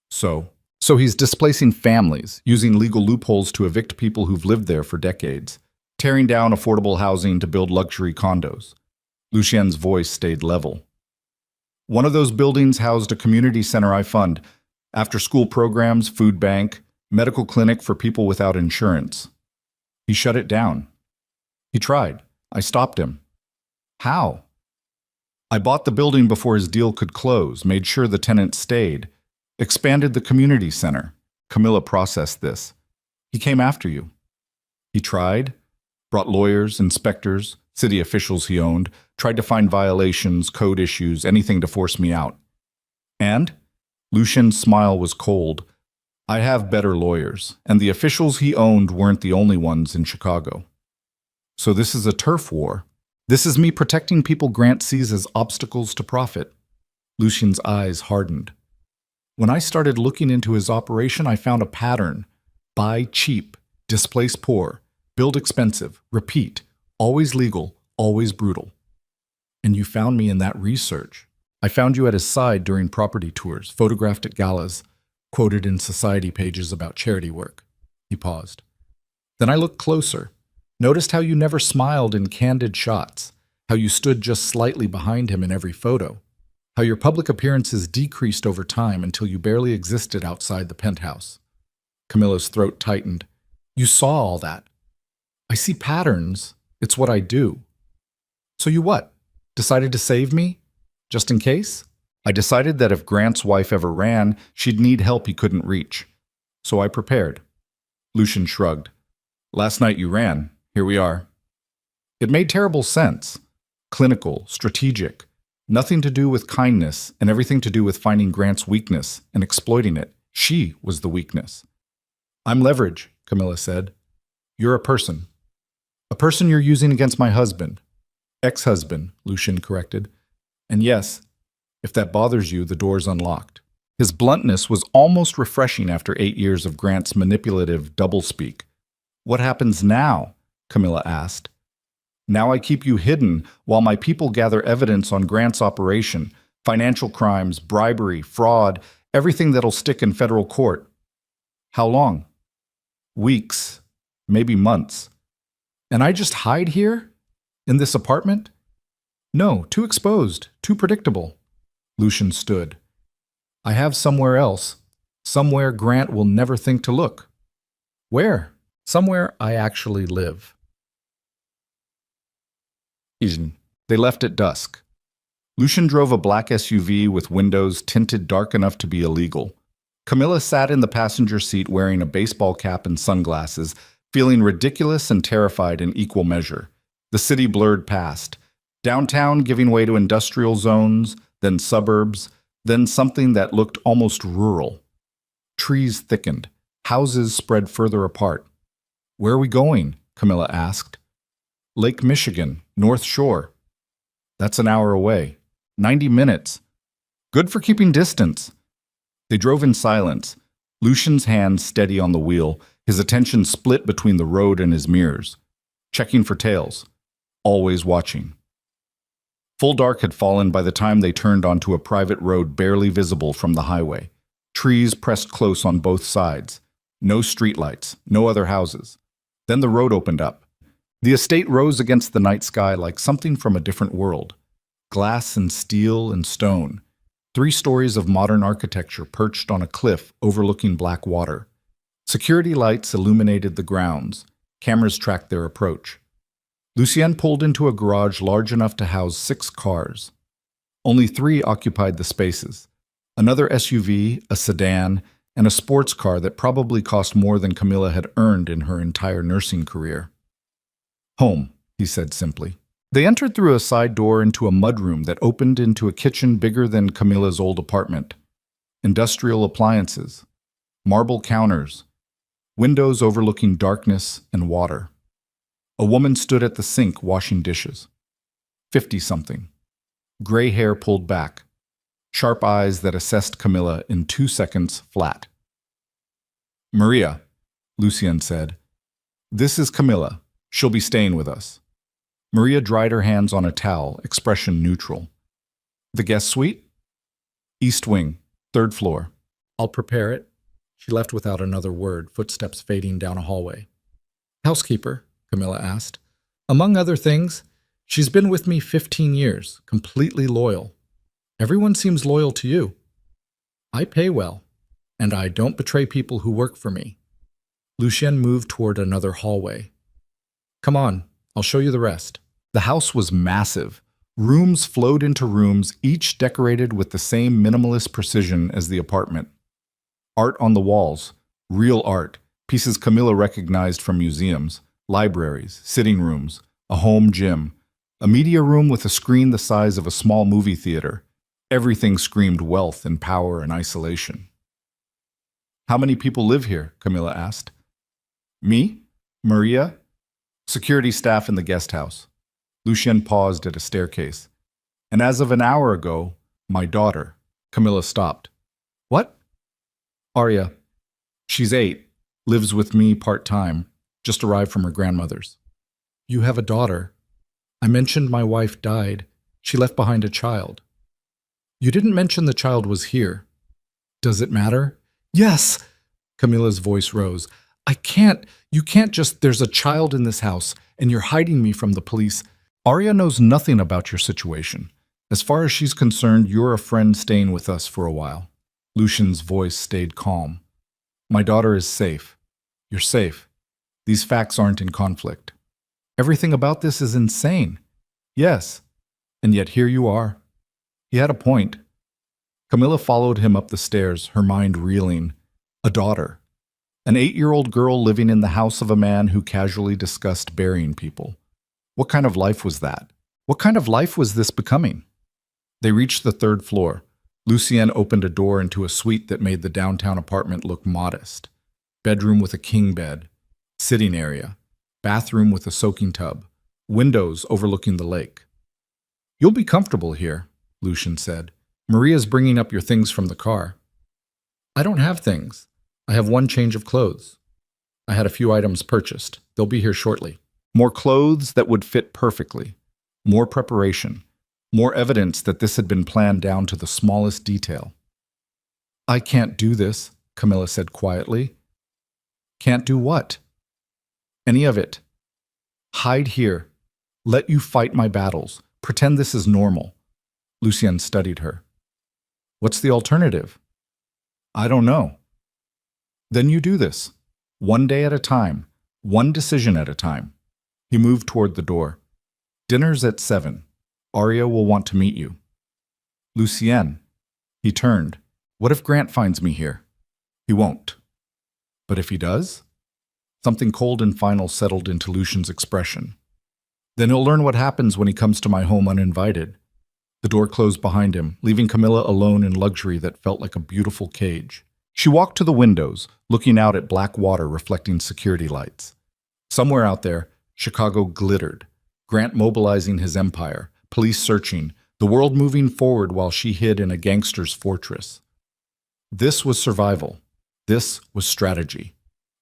So he's displacing families, using legal loopholes to evict people who've lived there for decades, tearing down affordable housing to build luxury condos. Lucien's voice stayed level. One of those buildings housed a community center I fund, after-school programs, food bank, medical clinic for people without insurance. He shut it down. He tried. I stopped him. How? I bought the building before his deal could close, made sure the tenant stayed, expanded the community center. Camilla processed this. He came after you. He tried, brought lawyers, inspectors, City officials he owned, tried to find violations, code issues, anything to force me out. And? Lucien's smile was cold. I have better lawyers, and the officials he owned weren't the only ones in Chicago. So this is a turf war. This is me protecting people Grant sees as obstacles to profit. Lucien's eyes hardened. When I started looking into his operation, I found a pattern. Buy cheap, displace poor, build expensive, repeat, always legal, always brutal. And you found me in that research. I found you at his side during property tours, photographed at galas, quoted in society pages about charity work. He paused. Then I looked closer, noticed how you never smiled in candid shots, how you stood just slightly behind him in every photo, how your public appearances decreased over time until you barely existed outside the penthouse. Camilla's throat tightened. You saw all that. I see patterns. It's what I do. So you what? Decided to save me? Just in case? I decided that if Grant's wife ever ran, she'd need help he couldn't reach. So I prepared. Lucien shrugged. Last night you ran. Here we are. It made terrible sense. Clinical, strategic. Nothing to do with kindness and everything to do with finding Grant's weakness and exploiting it. She was the weakness. I'm leverage, Camilla said. You're a person. A person you're using against my husband. Ex-husband, Lucien corrected. And yes, if that bothers you, the door's unlocked. His bluntness was almost refreshing after 8 years of Grant's manipulative doublespeak. What happens now? Camilla asked. Now I keep you hidden while my people gather evidence on Grant's operation, financial crimes, bribery, fraud, everything that'll stick in federal court. How long? Weeks, maybe months. And I just hide here? In this apartment? No, too exposed, too predictable. Lucien stood. I have somewhere else. Somewhere Grant will never think to look. Where? Somewhere I actually live. They left at dusk. Lucien drove a black SUV with windows tinted dark enough to be illegal. Camilla sat in the passenger seat wearing a baseball cap and sunglasses, feeling ridiculous and terrified in equal measure. The city blurred past. Downtown giving way to industrial zones, then suburbs, then something that looked almost rural. Trees thickened. Houses spread further apart. Where are we going? Camilla asked. Lake Michigan, North Shore. That's an hour away. 90 minutes. Good for keeping distance. They drove in silence, Lucien's hands steady on the wheel, his attention split between the road and his mirrors. Checking for tails. Always watching. Full dark had fallen by the time they turned onto a private road barely visible from the highway. Trees pressed close on both sides. No streetlights, no other houses. Then the road opened up. The estate rose against the night sky like something from a different world. Glass and steel and stone. 3 stories of modern architecture perched on a cliff overlooking black water. Security lights illuminated the grounds. Cameras tracked their approach. Lucien pulled into a garage large enough to house 6 cars. Only 3 occupied the spaces. Another SUV, a sedan, and a sports car that probably cost more than Camilla had earned in her entire nursing career. Home, he said simply. They entered through a side door into a mudroom that opened into a kitchen bigger than Camilla's old apartment. Industrial appliances, marble counters, windows overlooking darkness and water. A woman stood at the sink washing dishes. 50-something. Gray hair pulled back. Sharp eyes that assessed Camilla in 2 seconds flat. Maria, Lucien said. This is Camilla. She'll be staying with us. Maria dried her hands on a towel, expression neutral. The guest suite? East wing, 3rd floor. I'll prepare it. She left without another word, footsteps fading down a hallway. Housekeeper, Camilla asked. Among other things, she's been with me 15 years, completely loyal. Everyone seems loyal to you. I pay well, and I don't betray people who work for me. Lucien moved toward another hallway. Come on, I'll show you the rest. The house was massive. Rooms flowed into rooms, each decorated with the same minimalist precision as the apartment. Art on the walls, real art, pieces Camilla recognized from museums, libraries, sitting rooms, a home gym, A media room with a screen the size of a small movie theater. Everything screamed wealth and power and isolation. How many people live here? Camilla asked. Me? Maria? Security staff in the guest house. Lucien paused at a staircase. And as of an hour ago, my daughter. Camilla stopped. What? Arya. She's 8, lives with me part-time, just arrived from her grandmother's. You have a daughter. I mentioned my wife died. She left behind a child. You didn't mention the child was here. Does it matter? Yes! Camilla's voice rose. You can't just, there's a child in this house, and you're hiding me from the police. Arya knows nothing about your situation. As far as she's concerned, you're a friend staying with us for a while. Lucien's voice stayed calm. My daughter is safe. You're safe. These facts aren't in conflict. Everything about this is insane. Yes. And yet here you are. He had a point. Camilla followed him up the stairs, her mind reeling. A daughter. An 8-year-old girl living in the house of a man who casually discussed burying people. What kind of life was that? What kind of life was this becoming? They reached the 3rd floor. Lucien opened a door into a suite that made the downtown apartment look modest. Bedroom with a king bed. Sitting area. Bathroom with a soaking tub. Windows overlooking the lake. You'll be comfortable here, Lucien said. Maria's bringing up your things from the car. I don't have things. I have one change of clothes. I had a few items purchased. They'll be here shortly. More clothes that would fit perfectly. More preparation. More evidence that this had been planned down to the smallest detail. I can't do this, Camilla said quietly. Can't do what? Any of it. Hide here. Let you fight my battles. Pretend this is normal. Lucien studied her. What's the alternative? I don't know. Then you do this. One day at a time. One decision at a time. He moved toward the door. Dinner's at 7. Arya will want to meet you. Lucien. He turned. What if Grant finds me here? He won't. But if he does? Something cold and final settled into Lucien's expression. Then he'll learn what happens when he comes to my home uninvited. The door closed behind him, leaving Camilla alone in luxury that felt like a beautiful cage. She walked to the windows, looking out at black water reflecting security lights. Somewhere out there, Chicago glittered. Grant mobilizing his empire, police searching, the world moving forward while she hid in a gangster's fortress. This was survival. This was strategy.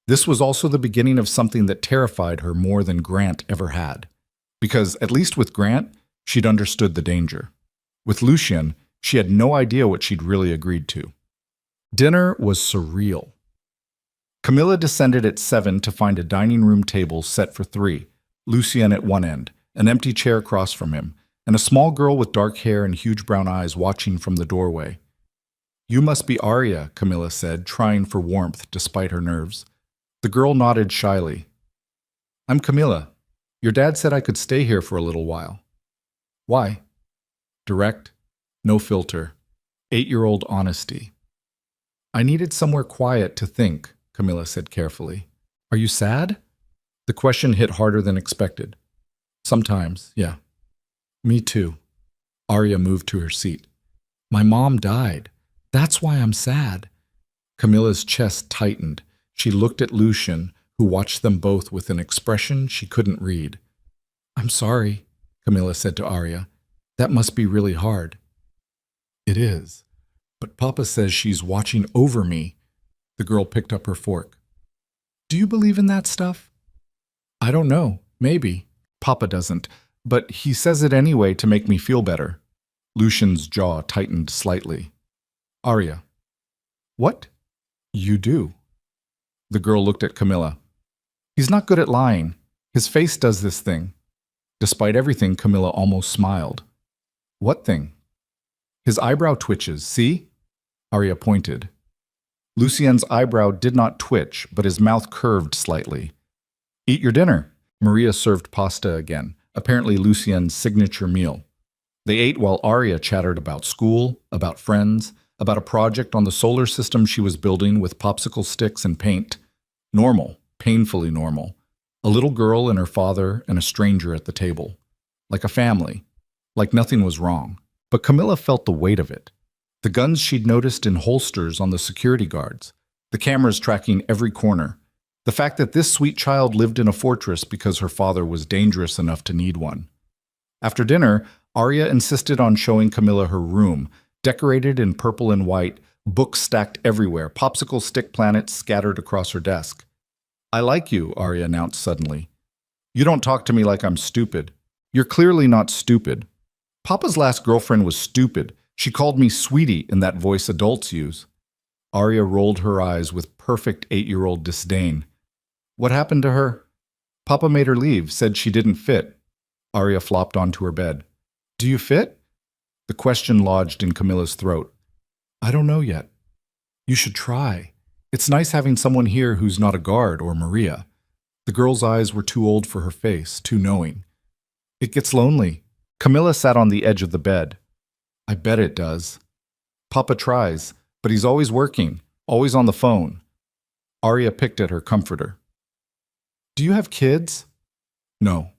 This was also the beginning of something that terrified her more than Grant ever had. Because, at least with Grant, she'd understood the danger. With Lucien, she had no idea what she'd really agreed to. Dinner was surreal. Camilla descended at 7 to find a dining room table set for 3, Lucien at one end, an empty chair across from him, and a small girl with dark hair and huge brown eyes watching from the doorway. You must be Arya, Camilla said, trying for warmth despite her nerves. The girl nodded shyly. I'm Camilla. Your dad said I could stay here for a little while. Why? Direct, no filter, 8-year-old honesty. I needed somewhere quiet to think, Camilla said carefully. Are you sad? The question hit harder than expected. Sometimes, yeah. Me too. Arya moved to her seat. My mom died. That's why I'm sad. Camilla's chest tightened. She looked at Lucien, who watched them both with an expression she couldn't read. I'm sorry, Camilla said to Arya. That must be really hard. It is. But Papa says she's watching over me. The girl picked up her fork. Do you believe in that stuff? I don't know. Maybe. Papa doesn't. But he says it anyway to make me feel better. Lucien's jaw tightened slightly. Arya. What? You do. The girl looked at Camilla. He's not good at lying. His face does this thing. Despite everything, Camilla almost smiled. What thing? His eyebrow twitches, see? Arya pointed. Lucien's eyebrow did not twitch, but his mouth curved slightly. Eat your dinner. Maria served pasta again, apparently Lucien's signature meal. They ate while Arya chattered about school, about friends, about a project on the solar system she was building with popsicle sticks and paint. Normal, painfully normal. A little girl and her father and a stranger at the table. like a family, like nothing was wrong. But Camilla felt the weight of it. The guns she'd noticed in holsters on the security guards, the cameras tracking every corner, the fact that this sweet child lived in a fortress because her father was dangerous enough to need one. After dinner, Arya insisted on showing Camilla her room, decorated in purple and white, books stacked everywhere, popsicle stick planets scattered across her desk. "I like you," Arya announced suddenly. "You don't talk to me like I'm stupid. You're clearly not stupid. Papa's last girlfriend was stupid. She called me sweetie in that voice adults use." Arya rolled her eyes with perfect 8-year-old disdain. "What happened to her?" "Papa made her leave, said she didn't fit." Arya flopped onto her bed. "Do you fit?" The question lodged in Camilla's throat. "I don't know yet." "You should try. It's nice having someone here who's not a guard or Maria." The girl's eyes were too old for her face, too knowing. "It gets lonely." Camilla sat on the edge of the bed. "I bet it does." "Papa tries, but he's always working, always on the phone." Arya picked at her comforter. "Do you have kids?" "No."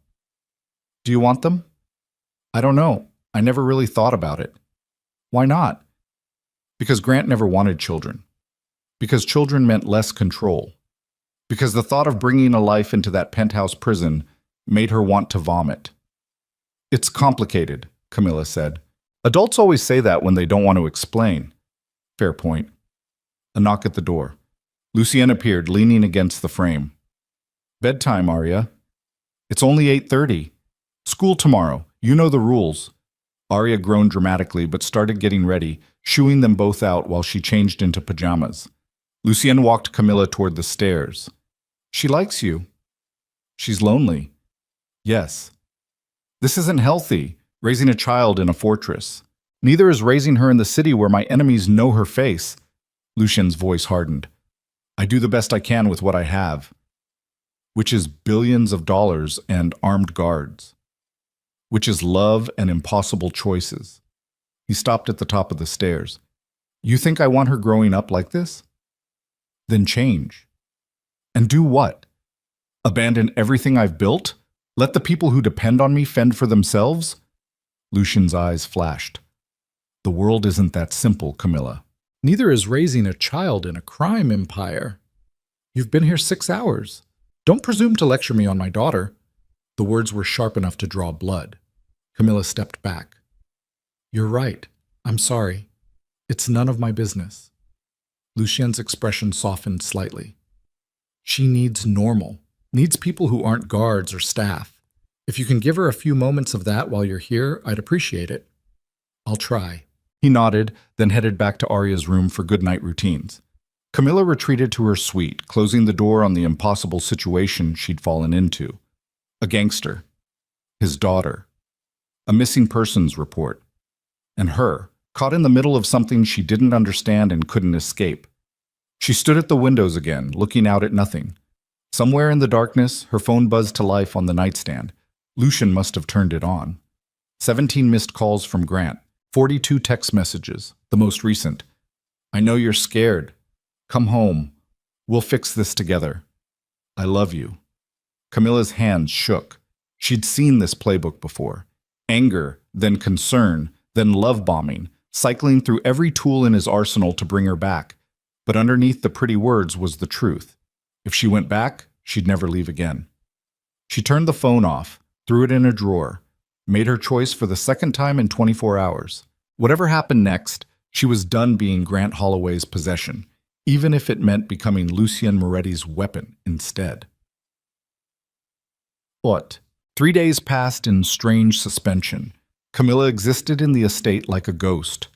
"Do you want them?" "I don't know. I never really thought about it." "Why not?" "Because Grant never wanted children. Because children meant less control. Because the thought of bringing a life into that penthouse prison made her want to vomit." "It's complicated," Camilla said. "Adults always say that when they don't want to explain." "Fair point." A knock at the door. Lucien appeared, leaning against the frame. "Bedtime, Arya." "It's only 8:30. School tomorrow. You know the rules." Arya groaned dramatically but started getting ready, shooing them both out while she changed into pajamas. Lucien walked Camilla toward the stairs. "She likes you." "She's lonely." "Yes." "This isn't healthy, raising a child in a fortress. Neither is raising her in the city where my enemies know her face." Lucien's voice hardened. "I do the best I can with what I have." "Which is billions of dollars and armed guards." "Which is love and impossible choices." He stopped at the top of the stairs. "You think I want her growing up like this?" "Then change." "And do what? Abandon everything I've built? Let the people who depend on me fend for themselves?" Lucien's eyes flashed. "The world isn't that simple, Camilla. Neither is raising a child in a crime empire. You've been here 6 hours. Don't presume to lecture me on my daughter." The words were sharp enough to draw blood. Camilla stepped back. "You're right. I'm sorry. It's none of my business." Lucien's expression softened slightly. "She needs normal. Needs people who aren't guards or staff. If you can give her a few moments of that while you're here, I'd appreciate it." "I'll try." He nodded, then headed back to Arya's room for good-night routines. Camilla retreated to her suite, closing the door on the impossible situation she'd fallen into. A gangster. His daughter. A missing persons report. And her, caught in the middle of something she didn't understand and couldn't escape. She stood at the windows again, looking out at nothing. Somewhere in the darkness, her phone buzzed to life on the nightstand. Lucien must have turned it on. 17 missed calls from Grant. 42 text messages, the most recent. "I know you're scared. Come home. We'll fix this together. I love you." Camilla's hands shook. She'd seen this playbook before. Anger, then concern, then love bombing, cycling through every tool in his arsenal to bring her back. But underneath the pretty words was the truth. If she went back, she'd never leave again. She turned the phone off, threw it in a drawer, made her choice for the second time in 24 hours. Whatever happened next, she was done being Grant Holloway's possession, even if it meant becoming Lucien Moretti's weapon instead. But 3 days passed in strange suspension. Camilla existed in the estate like a ghost.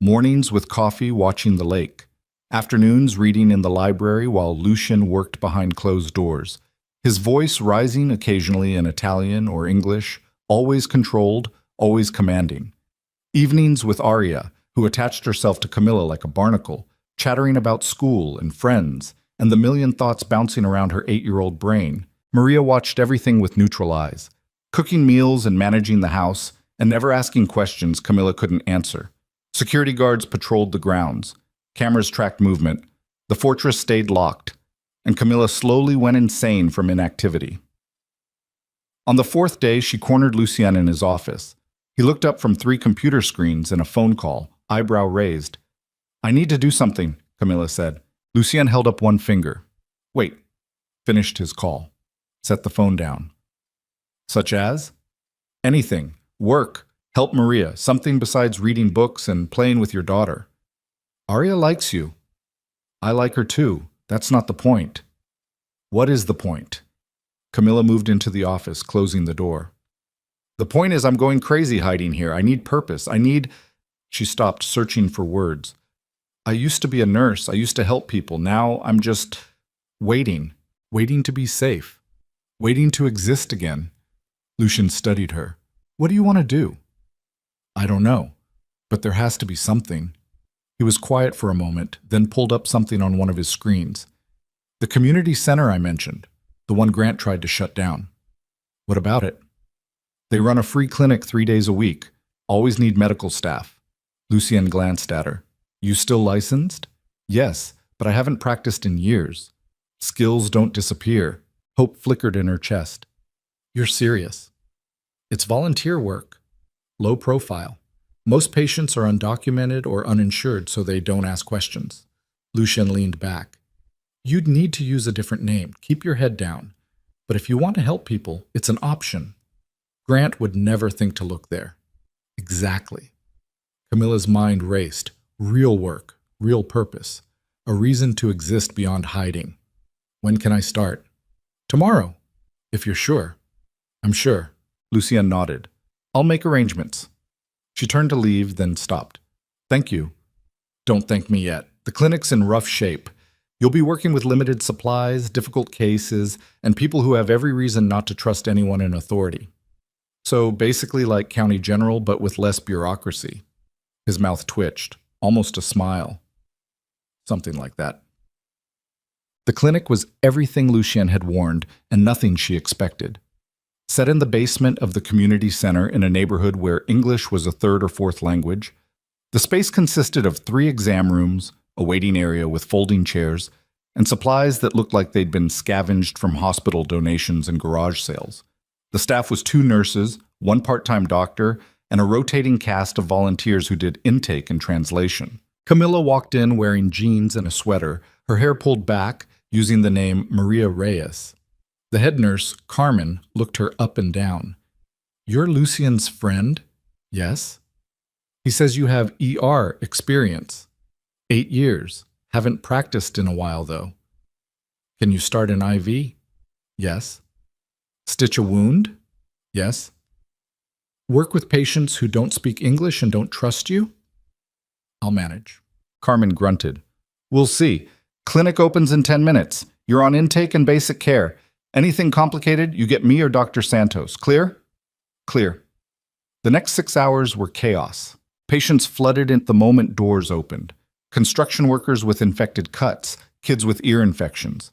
Mornings with coffee watching the lake. Afternoons reading in the library while Lucien worked behind closed doors. His voice rising occasionally in Italian or English, always controlled, always commanding. Evenings with Arya, who attached herself to Camilla like a barnacle, chattering about school and friends, and the million thoughts bouncing around her 8-year-old brain. Maria watched everything with neutral eyes, cooking meals and managing the house, and never asking questions Camilla couldn't answer. Security guards patrolled the grounds. Cameras tracked movement. The fortress stayed locked, and Camilla slowly went insane from inactivity. On the fourth day, she cornered Lucien in his office. He looked up from 3 computer screens and a phone call, eyebrow raised. I need to do something, Camilla said. Lucien held up one finger. Wait. Finished his call. Set the phone down. Such as? Anything. Work. Help Maria. Something besides reading books and playing with your daughter. Aria likes you. I like her too. That's not the point. What is the point? Camilla moved into the office, closing the door. The point is I'm going crazy hiding here. I need purpose. She stopped, searching for words. I used to be a nurse. I used to help people. Now I'm just waiting to be safe, waiting to exist again. Lucien studied her. What do you want to do? I don't know, but there has to be something. He was quiet for a moment, then pulled up something on one of his screens. The community center I mentioned, the one Grant tried to shut down. What about it? They run a free clinic 3 days a week. Always need medical staff. Lucien glanced at her. You still licensed? Yes, but I haven't practiced in years. Skills don't disappear. Hope flickered in her chest. You're serious. It's volunteer work. Low profile. Most patients are undocumented or uninsured, so they don't ask questions. Lucien leaned back. You'd need to use a different name. Keep your head down. But if you want to help people, it's an option. Grant would never think to look there. Exactly. Camilla's mind raced. Real work, real purpose, a reason to exist beyond hiding. When can I start? Tomorrow, if you're sure. I'm sure. Lucien nodded. I'll make arrangements. She turned to leave, then stopped. Thank you. Don't thank me yet. The clinic's in rough shape. You'll be working with limited supplies, difficult cases, and people who have every reason not to trust anyone in authority. So basically like County General, but with less bureaucracy. His mouth twitched, almost a smile. Something like that. The clinic was everything Lucien had warned and nothing she expected. Set in the basement of the community center in a neighborhood where English was a 3rd or 4th language, the space consisted of 3 exam rooms, a waiting area with folding chairs, and supplies that looked like they'd been scavenged from hospital donations and garage sales. The staff was 2 nurses, 1 part-time doctor, and a rotating cast of volunteers who did intake and translation. Camilla walked in wearing jeans and a sweater, her hair pulled back, using the name Maria Reyes. The head nurse, Carmen, looked her up and down. You're Lucien's friend? Yes. He says you have ER experience. 8 years. Haven't practiced in a while, though. Can you start an IV? Yes. Stitch a wound? Yes. Work with patients who don't speak English and don't trust you? I'll manage. Carmen grunted. We'll see. Clinic opens in 10 minutes. You're on intake and basic care. Anything complicated, you get me or Dr. Santos. Clear? Clear. The next 6 hours were chaos. Patients flooded in the moment doors opened. Construction workers with infected cuts, kids with ear infections.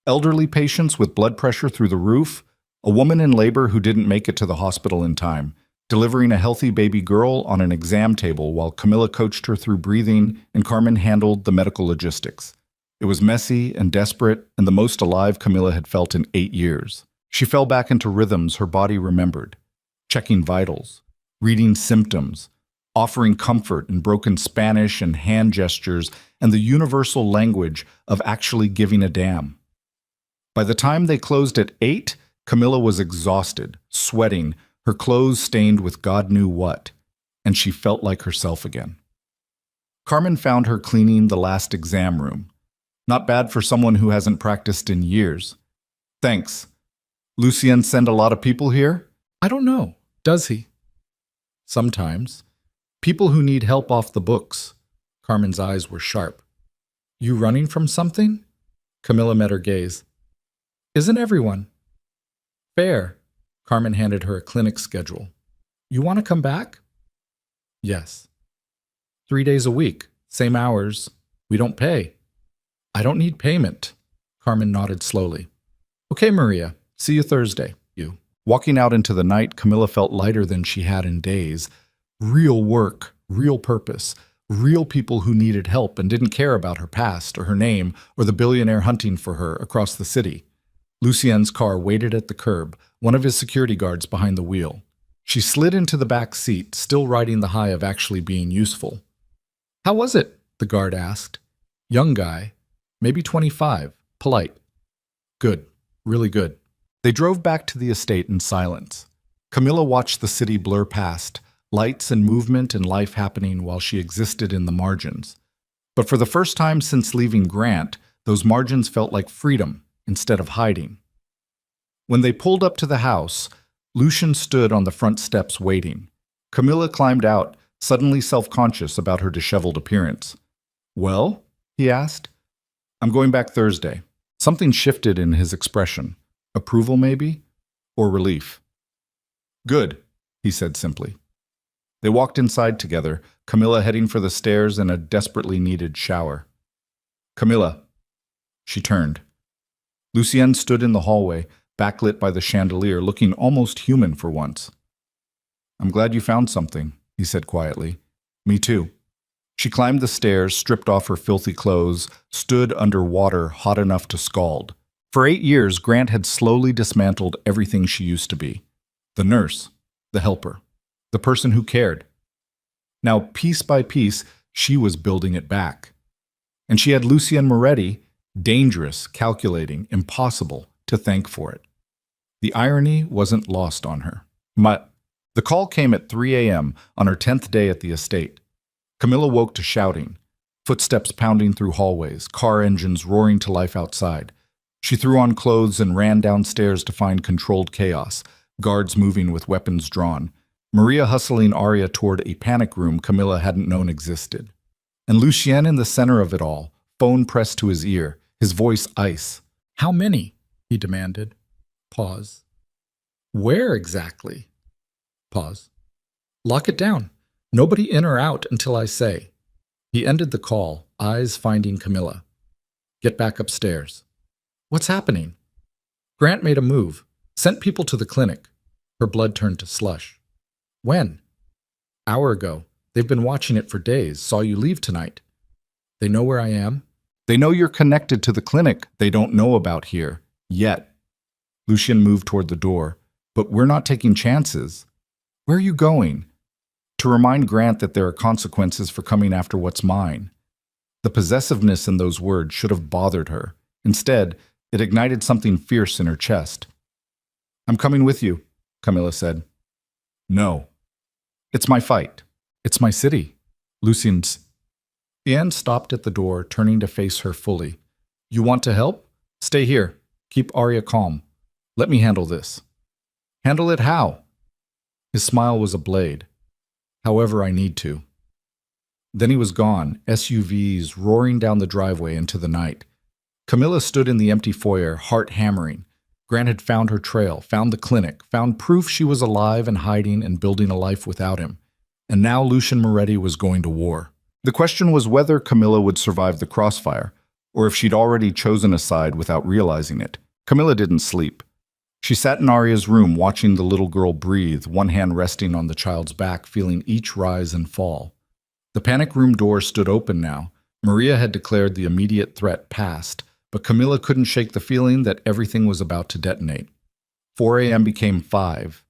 Elderly patients with blood pressure through the roof. A woman in labor who didn't make it to the hospital in time. Delivering a healthy baby girl on an exam table while Camilla coached her through breathing and Carmen handled the medical logistics. It was messy and desperate and the most alive Camilla had felt in 8 years. She fell back into rhythms her body remembered. Checking vitals, reading symptoms, offering comfort in broken Spanish and hand gestures and the universal language of actually giving a damn. By the time they closed at 8, Camilla was exhausted, sweating, her clothes stained with God knew what, and she felt like herself again. Carmen found her cleaning the last exam room. Not bad for someone who hasn't practiced in years. Thanks. Lucien send a lot of people here? I don't know. Does he? Sometimes. People who need help off the books. Carmen's eyes were sharp. You running from something? Camilla met her gaze. Isn't everyone? Fair. Carmen handed her a clinic schedule. You want to come back? Yes. 3 days a week, same hours. We don't pay. I don't need payment. Carmen nodded slowly. Okay, Maria. See you Thursday. You. Walking out into the night, Camilla felt lighter than she had in days. Real work, real purpose, real people who needed help and didn't care about her past or her name or the billionaire hunting for her across the city. Lucien's car waited at the curb, one of his security guards behind the wheel. She slid into the back seat, still riding the high of actually being useful. "How was it?" the guard asked. Young guy, maybe 25, polite. "Good, really good." They drove back to the estate in silence. Camilla watched the city blur past, lights and movement and life happening while she existed in the margins. But for the first time since leaving Grant, those margins felt like freedom instead of hiding. When they pulled up to the house, Lucien stood on the front steps waiting. Camilla climbed out, suddenly self-conscious about her disheveled appearance. "Well?" he asked. "I'm going back Thursday." Something shifted in his expression. Approval, maybe? Or relief? "Good," he said simply. They walked inside together, Camilla heading for the stairs and a desperately needed shower. "Camilla." She turned. Lucien stood in the hallway, backlit by the chandelier, looking almost human for once. "I'm glad you found something," he said quietly. "Me too." She climbed the stairs, stripped off her filthy clothes, stood under water hot enough to scald. For 8 years, Grant had slowly dismantled everything she used to be. The nurse, the helper, the person who cared. Now, piece by piece, she was building it back. And she had Lucien Moretti, dangerous, calculating, impossible, to thank for it. The irony wasn't lost on her. The call came at 3 a.m. on her 10th day at the estate. Camilla woke to shouting, footsteps pounding through hallways, car engines roaring to life outside. She threw on clothes and ran downstairs to find controlled chaos, guards moving with weapons drawn, Maria hustling Aria toward a panic room Camilla hadn't known existed. And Lucien in the center of it all, phone pressed to his ear, his voice ice. "How many?" he demanded. Pause. "Where exactly?" Pause. "Lock it down. Nobody in or out until I say." He ended the call, eyes finding Camilla. "Get back upstairs." "What's happening?" Grant made a move, sent people to the clinic. Her blood turned to slush. "When?" "Hour ago. They've been watching it for days. Saw you leave tonight." "They know where I am?" "They know you're connected to the clinic. They don't know about here. Yet." Lucien moved toward the door. "But we're not taking chances." "Where are you going?" "To remind Grant that there are consequences for coming after what's mine." The possessiveness in those words should have bothered her. Instead, it ignited something fierce in her chest. "I'm coming with you," Camilla said. "No." "It's my fight. It's my city." Lucien's. Ian stopped at the door, turning to face her fully. "You want to help? Stay here. Keep Aria calm. Let me handle this." "Handle it how?" His smile was a blade. "However I need to." Then he was gone, SUVs roaring down the driveway into the night. Camilla stood in the empty foyer, heart hammering. Grant had found her trail, found the clinic, found proof she was alive and hiding and building a life without him. And now Lucien Moretti was going to war. The question was whether Camilla would survive the crossfire, or if she'd already chosen a side without realizing it. Camilla didn't sleep. She sat in Aria's room watching the little girl breathe, one hand resting on the child's back, feeling each rise and fall. The panic room door stood open now. Maria had declared the immediate threat past, but Camilla couldn't shake the feeling that everything was about to detonate. 4 a.m. became 5.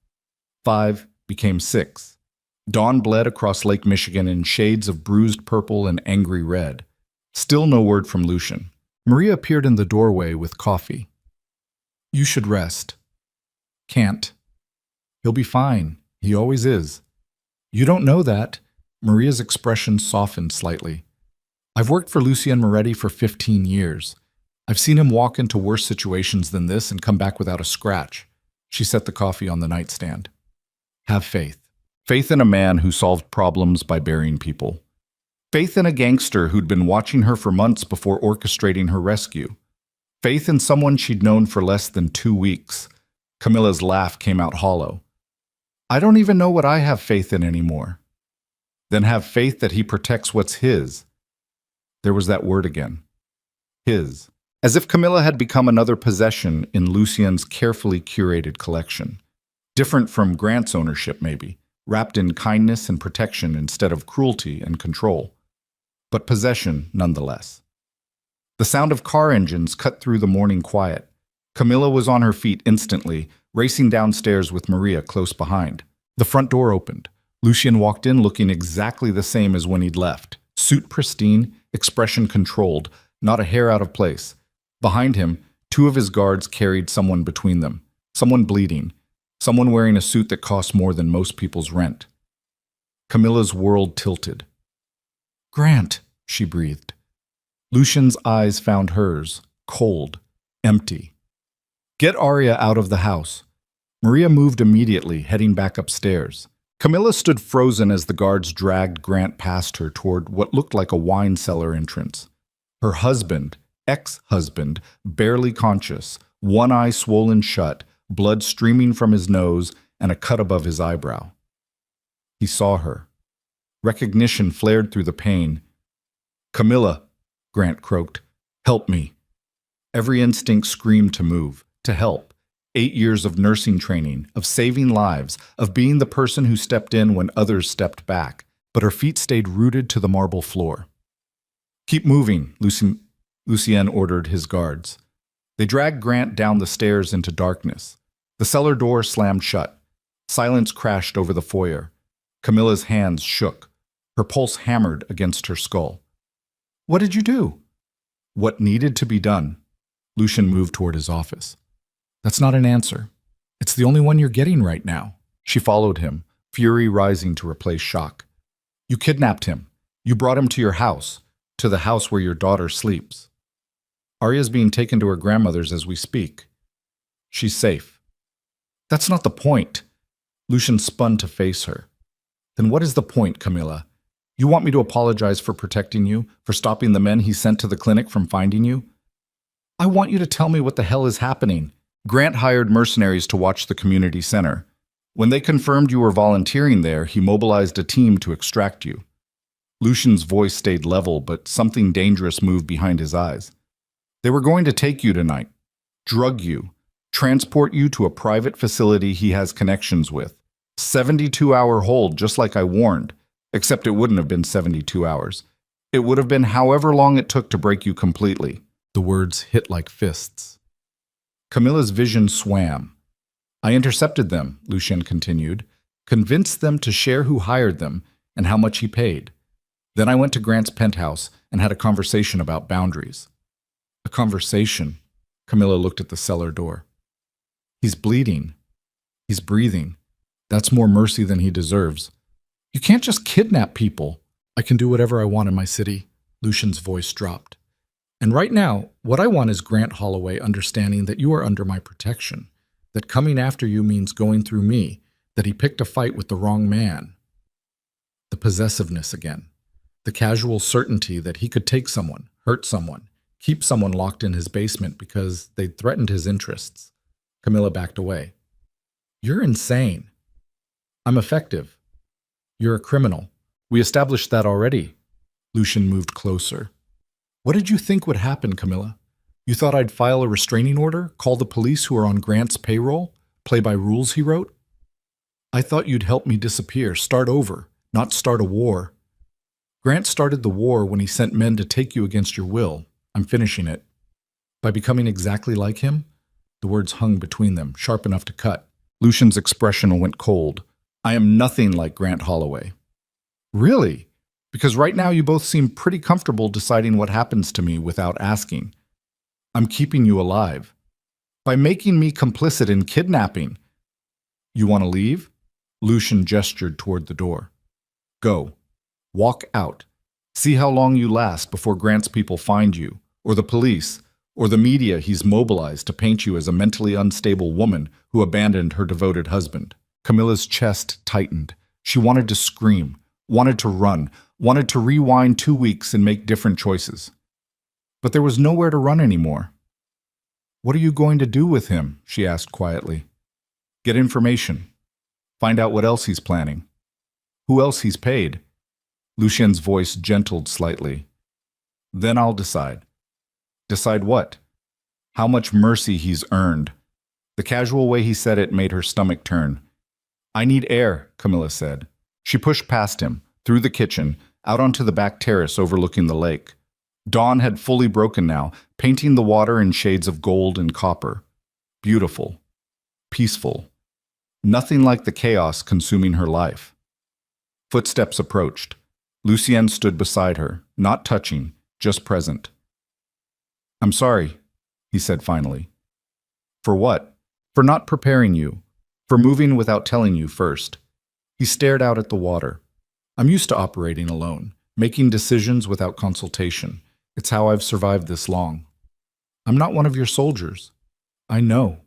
5 became 6. Dawn bled across Lake Michigan in shades of bruised purple and angry red. Still no word from Lucien. Maria appeared in the doorway with coffee. "You should rest." "Can't." "He'll be fine. He always is." "You don't know that." Maria's expression softened slightly. "I've worked for Lucien Moretti for 15 years. I've seen him walk into worse situations than this and come back without a scratch." She set the coffee on the nightstand. "Have faith. Faith in a man who solved problems by burying people. Faith in a gangster who'd been watching her for months before orchestrating her rescue. Faith in someone she'd known for less than 2 weeks. Camilla's laugh came out hollow. "I don't even know what I have faith in anymore." "Then have faith that he protects what's his." There was that word again. His. As if Camilla had become another possession in Lucien's carefully curated collection. Different from Grant's ownership, maybe, wrapped in kindness and protection instead of cruelty and control. But possession nonetheless. The sound of car engines cut through the morning quiet. Camilla was on her feet instantly, racing downstairs with Maria close behind. The front door opened. Lucien walked in looking exactly the same as when he'd left. Suit pristine, expression controlled, not a hair out of place. Behind him, two of his guards carried someone between them. Someone bleeding. Someone wearing a suit that costs more than most people's rent. Camilla's world tilted. "Grant," she breathed. Lucien's eyes found hers, cold, empty. "Get Arya out of the house." Maria moved immediately, heading back upstairs. Camilla stood frozen as the guards dragged Grant past her toward what looked like a wine cellar entrance. Her husband, ex-husband, barely conscious, one eye swollen shut, blood streaming from his nose, and a cut above his eyebrow. He saw her. Recognition flared through the pain. "Camilla," Grant croaked, "help me." Every instinct screamed to move, to help. 8 years of nursing training, of saving lives, of being the person who stepped in when others stepped back. But her feet stayed rooted to the marble floor. "Keep moving," Lucien ordered his guards. They dragged Grant down the stairs into darkness. The cellar door slammed shut. Silence crashed over the foyer. Camilla's hands shook. Her pulse hammered against her skull. "What did you do?" "What needed to be done." Lucien moved toward his office. "That's not an answer. It's the only one you're getting right now." She followed him, fury rising to replace shock. "You kidnapped him. You brought him to your house, to the house where your daughter sleeps. Arya's being taken to her grandmother's as we speak. She's safe." "That's not the point." Lucien spun to face her. "Then what is the point, Camilla? You want me to apologize for protecting you, for stopping the men he sent to the clinic from finding you? I want you to tell me what the hell is happening." Grant hired mercenaries to watch the community center. When they confirmed you were volunteering there, he mobilized a team to extract you. Lucien's voice stayed level, but something dangerous moved behind his eyes. "They were going to take you tonight, drug you, transport you to a private facility he has connections with. 72-hour hold, just like I warned, except it wouldn't have been 72 hours. It would have been however long it took to break you completely." The words hit like fists. Camilla's vision swam. "I intercepted them," Lucien continued, "convinced them to share who hired them and how much he paid. Then I went to Grant's penthouse and had a conversation about boundaries." "A conversation?" Camilla looked at the cellar door. "He's bleeding. He's breathing. That's more mercy than he deserves. You can't just kidnap people." "I can do whatever I want in my city," Lucien's voice dropped. "And right now, what I want is Grant Holloway understanding that you are under my protection, that coming after you means going through me, that he picked a fight with the wrong man." The possessiveness again. The casual certainty that he could take someone, hurt someone, keep someone locked in his basement because they'd threatened his interests. Camilla backed away. "You're insane." "I'm effective. You're a criminal. We established that already." Lucien moved closer. "What did you think would happen, Camilla? You thought I'd file a restraining order, call the police who are on Grant's payroll, play by rules he wrote? I thought you'd help me disappear, start over, not start a war. Grant started the war when he sent men to take you against your will. I'm finishing it. By becoming exactly like him?" The words hung between them, sharp enough to cut. Lucien's expression went cold. "I am nothing like Grant Holloway." "Really? Because right now you both seem pretty comfortable deciding what happens to me without asking. I'm keeping you alive. By making me complicit in kidnapping." "You want to leave?" Lucien gestured toward the door. "Go. Walk out. See how long you last before Grant's people find you, or the police, or the media he's mobilized to paint you as a mentally unstable woman who abandoned her devoted husband." Camilla's chest tightened. She wanted to scream, wanted to run, wanted to rewind 2 weeks and make different choices. But there was nowhere to run anymore. "What are you going to do with him?" she asked quietly. "Get information. Find out what else he's planning. Who else he's paid." Lucien's voice gentled slightly. "Then I'll decide." "Decide what?" "How much mercy he's earned." The casual way he said it made her stomach turn. "I need air," Camilla said. She pushed past him, through the kitchen, out onto the back terrace overlooking the lake. Dawn had fully broken now, painting the water in shades of gold and copper. beautiful, peaceful, nothing like the chaos consuming her life. Footsteps approached. Lucien stood beside her, not touching, just present. "I'm sorry," he said finally. "For what?" "For not preparing you. For moving without telling you first." He stared out at the water. "I'm used to operating alone, making decisions without consultation. It's how I've survived this long." "I'm not one of your soldiers." "I know."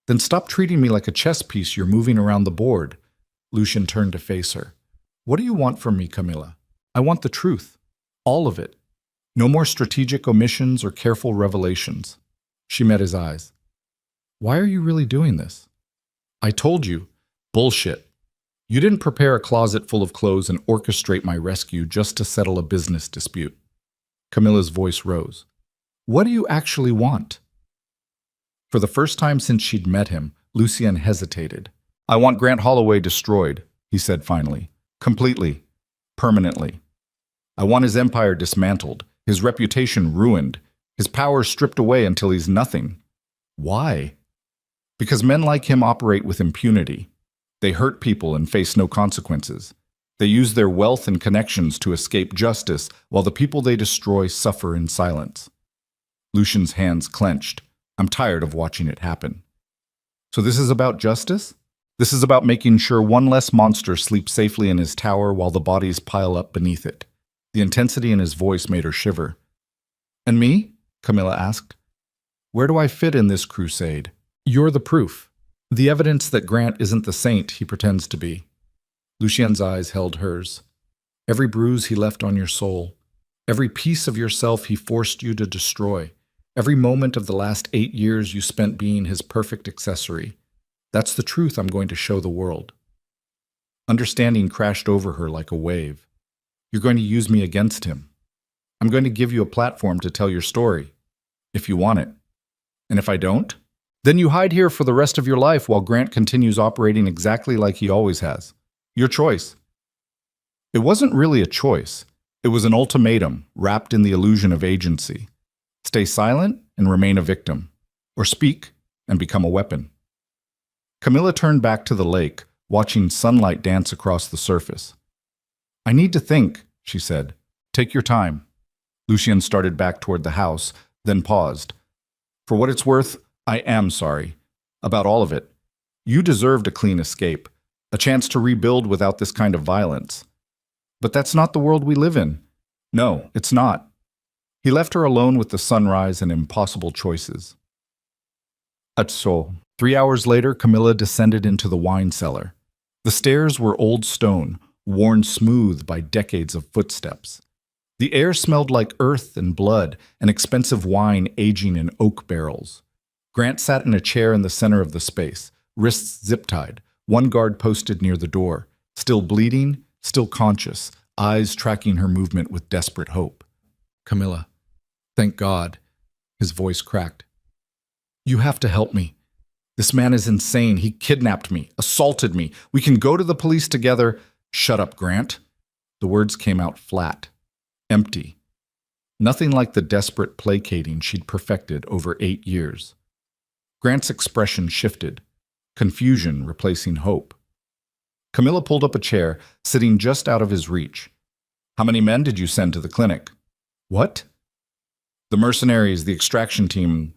"Then stop treating me like a chess piece you're moving around the board." Lucien turned to face her. "What do you want from me, Camilla?" "I want the truth. All of it. No more strategic omissions or careful revelations." She met his eyes. "Why are you really doing this?" "I told you." "Bullshit. You didn't prepare a closet full of clothes and orchestrate my rescue just to settle a business dispute." Camilla's voice rose. "What do you actually want?" For the first time since she'd met him, Lucien hesitated. "I want Grant Holloway destroyed," he said finally. "Completely. Permanently. I want his empire dismantled, his reputation ruined, his power stripped away until he's nothing." "Why?" "Because men like him operate with impunity. They hurt people and face no consequences. They use their wealth and connections to escape justice, while the people they destroy suffer in silence." Lucien's hands clenched. "I'm tired of watching it happen." "So this is about justice? This is about making sure one less monster sleeps safely in his tower while the bodies pile up beneath it." The intensity in his voice made her shiver. "And me?" Camilla asked. "Where do I fit in this crusade?" "You're the proof. The evidence that Grant isn't the saint he pretends to be." Lucien's eyes held hers. "Every bruise he left on your soul, every piece of yourself he forced you to destroy, every moment of the last 8 years you spent being his perfect accessory. That's the truth I'm going to show the world." Understanding crashed over her like a wave. "You're going to use me against him. I'm going to give you a platform to tell your story, if you want it. And if I don't, then you hide here for the rest of your life while Grant continues operating exactly like he always has. Your choice." It wasn't really a choice. It was an ultimatum wrapped in the illusion of agency. Stay silent and remain a victim, or speak and become a weapon. Camilla turned back to the lake, watching sunlight dance across the surface. "I need to think," she said. "Take your time." Lucien started back toward the house, then paused. "For what it's worth, I am sorry. About all of it. You deserved a clean escape, a chance to rebuild without this kind of violence. But that's not the world we live in. No, it's not." He left her alone with the sunrise and impossible choices. So, 3 hours later, Camilla descended into the wine cellar. The stairs were old stone, worn smooth by decades of footsteps. The air smelled like earth and blood, and expensive wine aging in oak barrels. Grant sat in a chair in the center of the space, wrists zip-tied, one guard posted near the door, still bleeding, still conscious, eyes tracking her movement with desperate hope. "Camilla, thank God," his voice cracked. "You have to help me. This man is insane. He kidnapped me, assaulted me. We can go to the police together." "Shut up, Grant." The words came out flat, empty. Nothing like the desperate placating she'd perfected over 8 years. Grant's expression shifted, confusion replacing hope. Camilla pulled up a chair, sitting just out of his reach. "How many men did you send to the clinic?" "What?" "The mercenaries, the extraction team.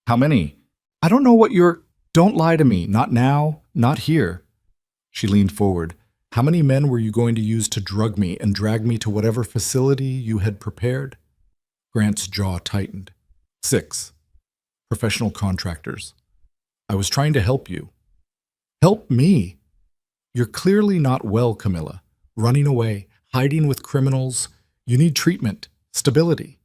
How many?" "I don't know what you're—" "Don't lie to me. Not now. Not here." She leaned forward. "How many men were you going to use to drug me and drag me to whatever facility you had prepared?" Grant's jaw tightened. 6. Professional contractors. "I was trying to help you." "Help me?" "You're clearly not well, Camilla. Running away, hiding with criminals. You need treatment, stability."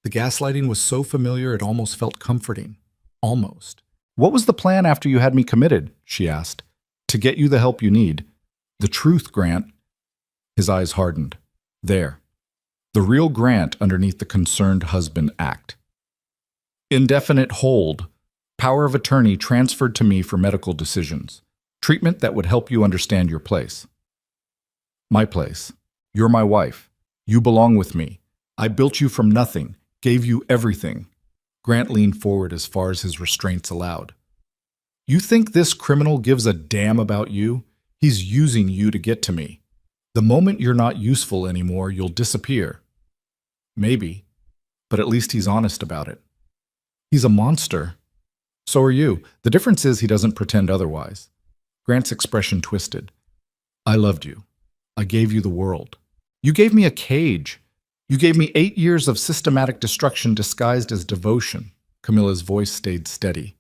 The gaslighting was so familiar it almost felt comforting. Almost. "What was the plan after you had me committed?" she asked. "To get you the help you need." "The truth, Grant." His eyes hardened. There. The real Grant underneath the concerned husband act. "Indefinite hold. Power of attorney transferred to me for medical decisions. Treatment that would help you understand your place." "My place. You're my wife. You belong with me. I built you from nothing, gave you everything." Grant leaned forward as far as his restraints allowed. You think this criminal gives a damn about you? He's using you to get to me. The moment you're not useful anymore, you'll disappear. Maybe, but at least he's honest about it. He's a monster. So are you. The difference is he doesn't pretend otherwise. Grant's expression twisted. I loved you. I gave you the world. You gave me a cage. You gave me 8 years of systematic destruction disguised as devotion. Camilla's voice stayed steady.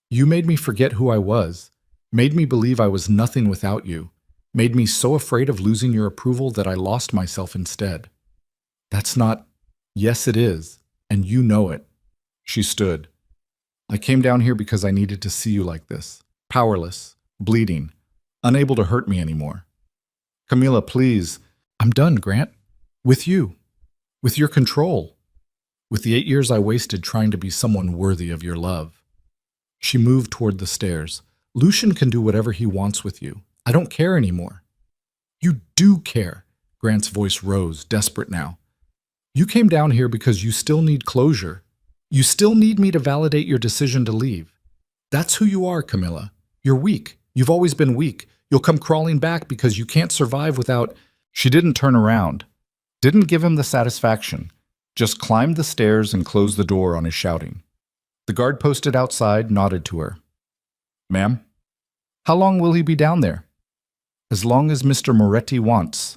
You made me forget who I was, made me believe I was nothing without you, made me so afraid of losing your approval that I lost myself instead. That's not... Yes, it is, and you know it. She stood. I came down here because I needed to see you like this, powerless, bleeding, unable to hurt me anymore. Camilla, please. I'm done, Grant. With you. With your control. With the 8 years I wasted trying to be someone worthy of your love. She moved toward the stairs. Lucian can do whatever he wants with you. I don't care anymore. You do care. Grant's voice rose, desperate now. You came down here because you still need closure. You still need me to validate your decision to leave. That's who you are, Camilla. You're weak. You've always been weak. You'll come crawling back because you can't survive without... She didn't turn around. Didn't give him the satisfaction. Just climbed the stairs and closed the door on his shouting. The guard posted outside nodded to her. Ma'am? How long will he be down there? As long as Mr. Moretti wants.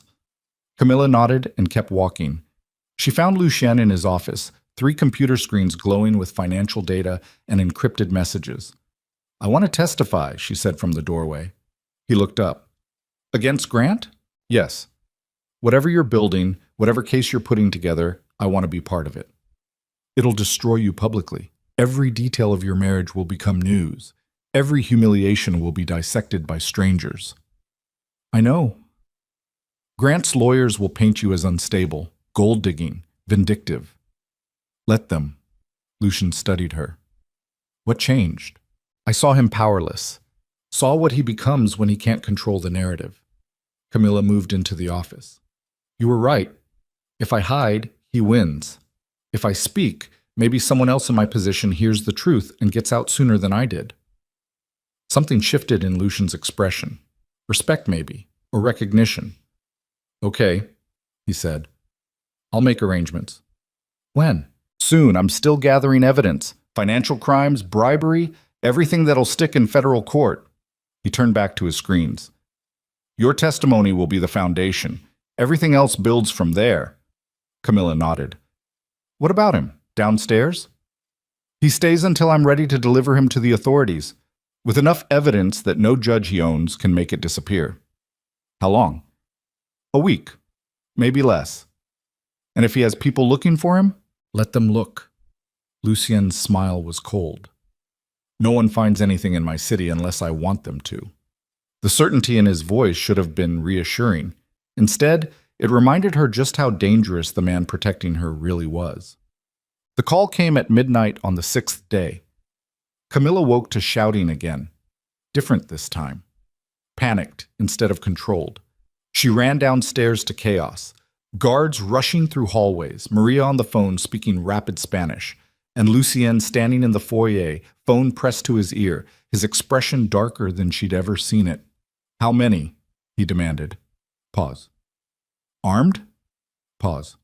Camilla nodded and kept walking. She found Lucien in his office, 3 computer screens glowing with financial data and encrypted messages. I want to testify, she said from the doorway. He looked up. Against Grant? Yes. Whatever you're building, whatever case you're putting together, I want to be part of it. It'll destroy you publicly. Every detail of your marriage will become news. Every humiliation will be dissected by strangers. I know. Grant's lawyers will paint you as unstable, gold-digging, vindictive. Let them. Lucian studied her. What changed? I saw him powerless. Saw what he becomes when he can't control the narrative. Camilla moved into the office. You were right. If I hide, he wins. If I speak, maybe someone else in my position hears the truth and gets out sooner than I did. Something shifted in Lucian's expression. Respect, maybe, or recognition. Okay, he said. I'll make arrangements. When? Soon. I'm still gathering evidence. Financial crimes, bribery, everything that'll stick in federal court. He turned back to his screens. Your testimony will be the foundation. Everything else builds from there. Camilla nodded. What about him? Downstairs? He stays until I'm ready to deliver him to the authorities, with enough evidence that no judge he owns can make it disappear. How long? A week. Maybe less. And if he has people looking for him, let them look. Lucien's smile was cold. No one finds anything in my city unless I want them to. The certainty in his voice should have been reassuring. Instead, it reminded her just how dangerous the man protecting her really was. The call came at midnight on the 6th day. Camilla woke to shouting again. Different this time. Panicked instead of controlled. She ran downstairs to chaos. Guards rushing through hallways, Maria on the phone speaking rapid Spanish, and Lucien standing in the foyer, phone pressed to his ear, his expression darker than she'd ever seen it. How many? He demanded. Pause. Armed? Pause.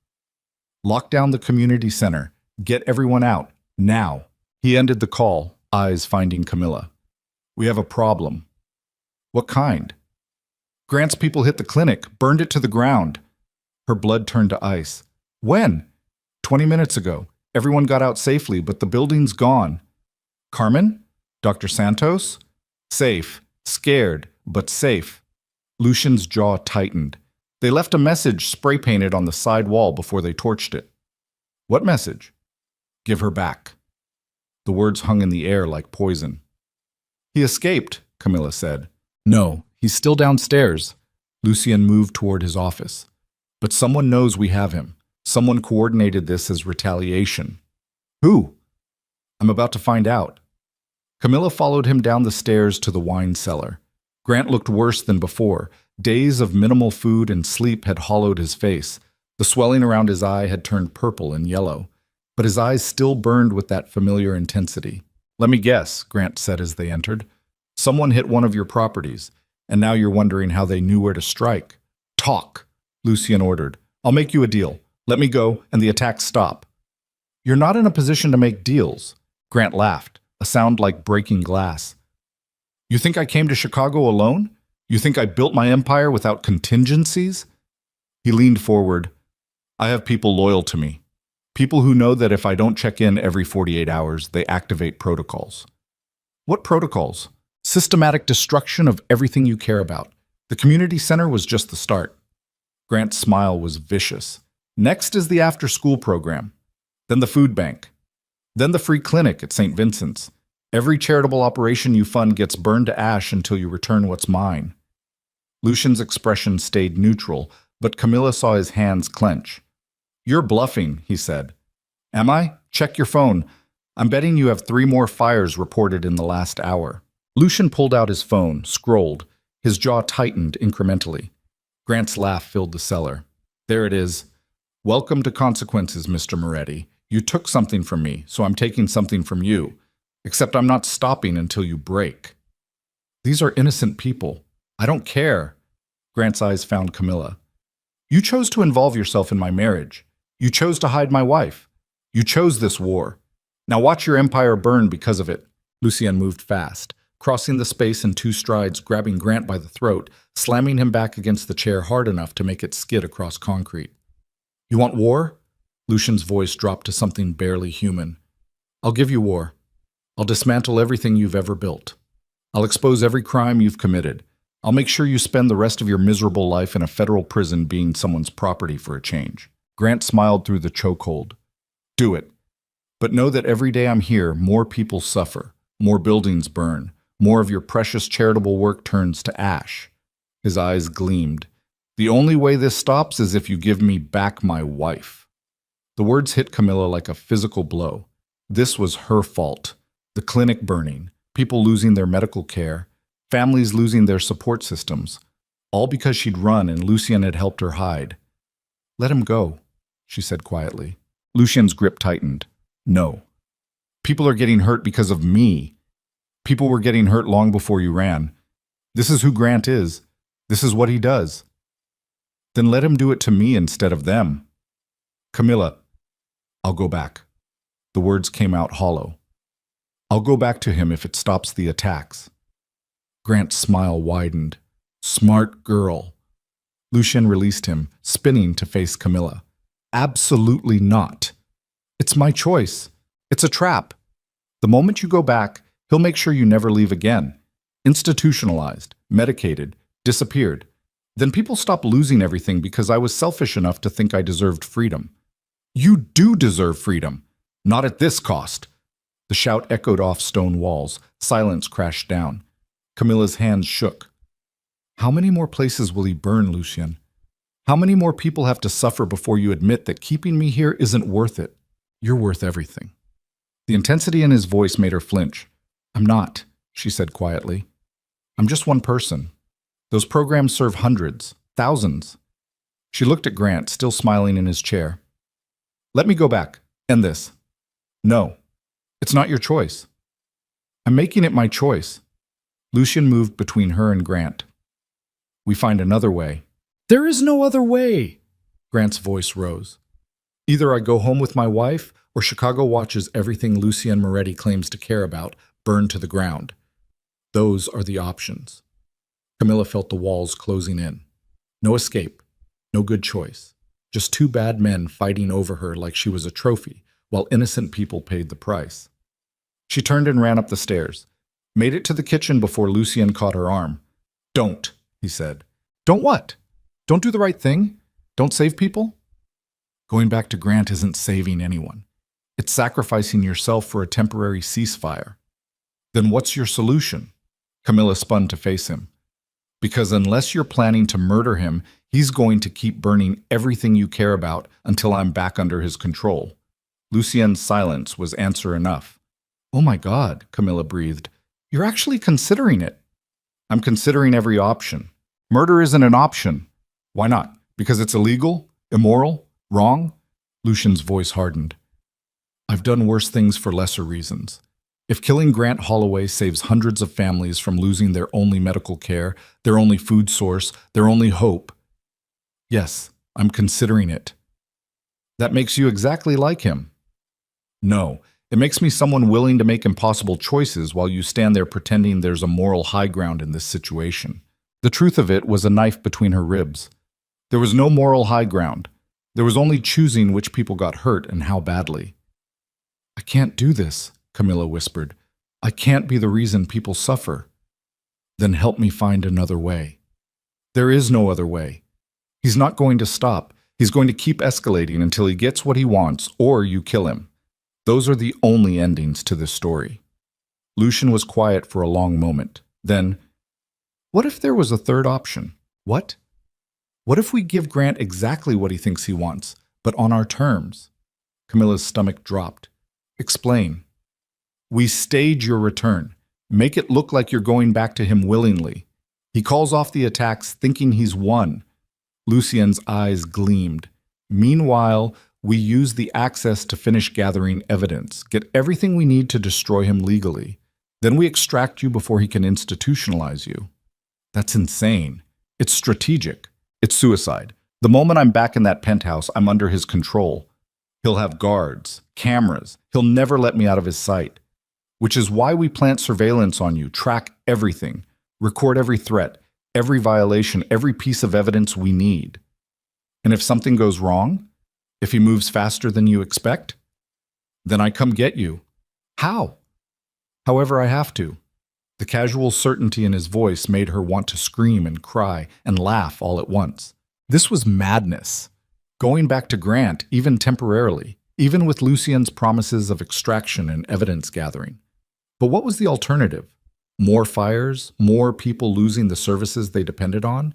Lock down the community center. Get everyone out. Now. He ended the call, eyes finding Camilla. We have a problem. What kind? Grant's people hit the clinic, burned it to the ground. Her blood turned to ice. When? 20 minutes ago. Everyone got out safely, but the building's gone. Carmen? Dr. Santos? Safe. Scared, but safe. Lucian's jaw tightened. They left a message spray-painted on the side wall before they torched it. What message? Give her back. The words hung in the air like poison. He escaped, Camilla said. No, he's still downstairs. Lucien moved toward his office. But someone knows we have him. Someone coordinated this as retaliation. Who? I'm about to find out. Camilla followed him down the stairs to the wine cellar. Grant looked worse than before. Days of minimal food and sleep had hollowed his face. The swelling around his eye had turned purple and yellow. but his eyes still burned with that familiar intensity. "Let me guess," Grant said as they entered. "Someone hit one of your properties, and now you're wondering how they knew where to strike." "Talk," Lucien ordered. "I'll make you a deal. Let me go, and the attacks stop." "You're not in a position to make deals," Grant laughed, a sound like breaking glass. "You think I came to Chicago alone? You think I built my empire without contingencies?" He leaned forward. "I have people loyal to me. People who know that if I don't check in every 48 hours, they activate protocols." "What protocols?" "Systematic destruction of everything you care about. The community center was just the start." Grant's smile was vicious. "Next is the after-school program, then the food bank, then the free clinic at St. Vincent's. Every charitable operation you fund gets burned to ash until you return what's mine." Lucian's expression stayed neutral, but Camilla saw his hands clench. "You're bluffing," he said. "Am I? Check your phone. I'm betting you have 3 more fires reported in the last hour." Lucian pulled out his phone, scrolled. His jaw tightened incrementally. Grant's laugh filled the cellar. "There it is. Welcome to consequences, Mr. Moretti. You took something from me, so I'm taking something from you. Except I'm not stopping until you break." "These are innocent people. I don't care." Grant's eyes found Camilla. "You chose to involve yourself in my marriage. You chose to hide my wife. You chose this war. Now watch your empire burn because of it." Lucien moved fast, crossing the space in 2 strides, grabbing Grant by the throat, slamming him back against the chair hard enough to make it skid across concrete. "You want war?" Lucian's voice dropped to something barely human. "I'll give you war. I'll dismantle everything you've ever built. I'll expose every crime you've committed. I'll make sure you spend the rest of your miserable life in a federal prison being someone's property for a change." Grant smiled through the chokehold. "Do it. But know that every day I'm here, more people suffer, more buildings burn, more of your precious charitable work turns to ash." His eyes gleamed. "The only way this stops is if you give me back my wife." The words hit Camilla like a physical blow. This was her fault. The clinic burning, people losing their medical care, families losing their support systems, all because she'd run and Lucien had helped her hide. "Let him go," she said quietly. Lucien's grip tightened. "No. People are getting hurt because of me. People were getting hurt long before you ran. This is who Grant is. This is what he does. Then let him do it to me instead of them." "Camilla, I'll go back." The words came out hollow. "I'll go back to him if it stops the attacks." Grant's smile widened. "Smart girl." Lucien released him, spinning to face Camilla. "Absolutely not. It's my choice. It's a trap. The moment you go back, he'll make sure you never leave again. Institutionalized, medicated, disappeared. Then people stop losing everything because I was selfish enough to think I deserved freedom." "You do deserve freedom. Not at this cost." The shout echoed off stone walls. Silence crashed down. Camilla's hands shook. "How many more places will he burn, Lucien? How many more people have to suffer before you admit that keeping me here isn't worth it? You're worth everything." The intensity in his voice made her flinch. "I'm not," she said quietly. "I'm just one person. Those programs serve hundreds, thousands." She looked at Grant, still smiling in his chair. "Let me go back. End this." "No. It's not your choice." "I'm making it my choice." Lucien moved between her and Grant. "We find another way." "There is no other way." Grant's voice rose. "Either I go home with my wife, or Chicago watches everything Lucien Moretti claims to care about burn to the ground. Those are the options." Camilla felt the walls closing in. No escape, no good choice. Just 2 bad men fighting over her like she was a trophy, while innocent people paid the price. She turned and ran up the stairs, made it to the kitchen before Lucien caught her arm. "Don't," he said. "Don't what? Don't do the right thing? Don't save people?" "Going back to Grant isn't saving anyone. It's sacrificing yourself for a temporary ceasefire." "Then what's your solution?" Camilla spun to face him. "Because unless you're planning to murder him, he's going to keep burning everything you care about until I'm back under his control." Lucien's silence was answer enough. "Oh my God," Camilla breathed. "You're actually considering it." "I'm considering every option. Murder isn't an option." "Why not? Because it's illegal? Immoral? Wrong?" Lucien's voice hardened. I've done worse things for lesser reasons. If killing Grant Holloway saves hundreds of families from losing their only medical care, their only food source, their only hope, yes, I'm considering it. That makes you exactly like him. No, it makes me someone willing to make impossible choices while you stand there pretending there's a moral high ground in this situation. The truth of it was a knife between her ribs. There was no moral high ground. There was only choosing which people got hurt and how badly. I can't do this, Camilla whispered. I can't be the reason people suffer. Then help me find another way. There is no other way. He's not going to stop. He's going to keep escalating until he gets what he wants, or you kill him. Those are the only endings to this story. Lucian was quiet for a long moment. Then, what if there was a third option? What? What if we give Grant exactly what he thinks he wants, but on our terms? Camilla's stomach dropped. Explain. We stage your return. Make it look like you're going back to him willingly. He calls off the attacks thinking he's won. Lucien's eyes gleamed. Meanwhile, we use the access to finish gathering evidence, get everything we need to destroy him legally. Then we extract you before he can institutionalize you. That's insane. It's strategic. It's suicide. The moment I'm back in that penthouse, I'm under his control. He'll have guards, cameras. He'll never let me out of his sight. Which is why we plant surveillance on you, track everything, record every threat, every violation, every piece of evidence we need. And if something goes wrong, if he moves faster than you expect, then I come get you. How? However I have to. The casual certainty in his voice made her want to scream and cry and laugh all at once. This was madness. Going back to Grant, even temporarily, even with Lucien's promises of extraction and evidence gathering. But what was the alternative? More fires? More people losing the services they depended on?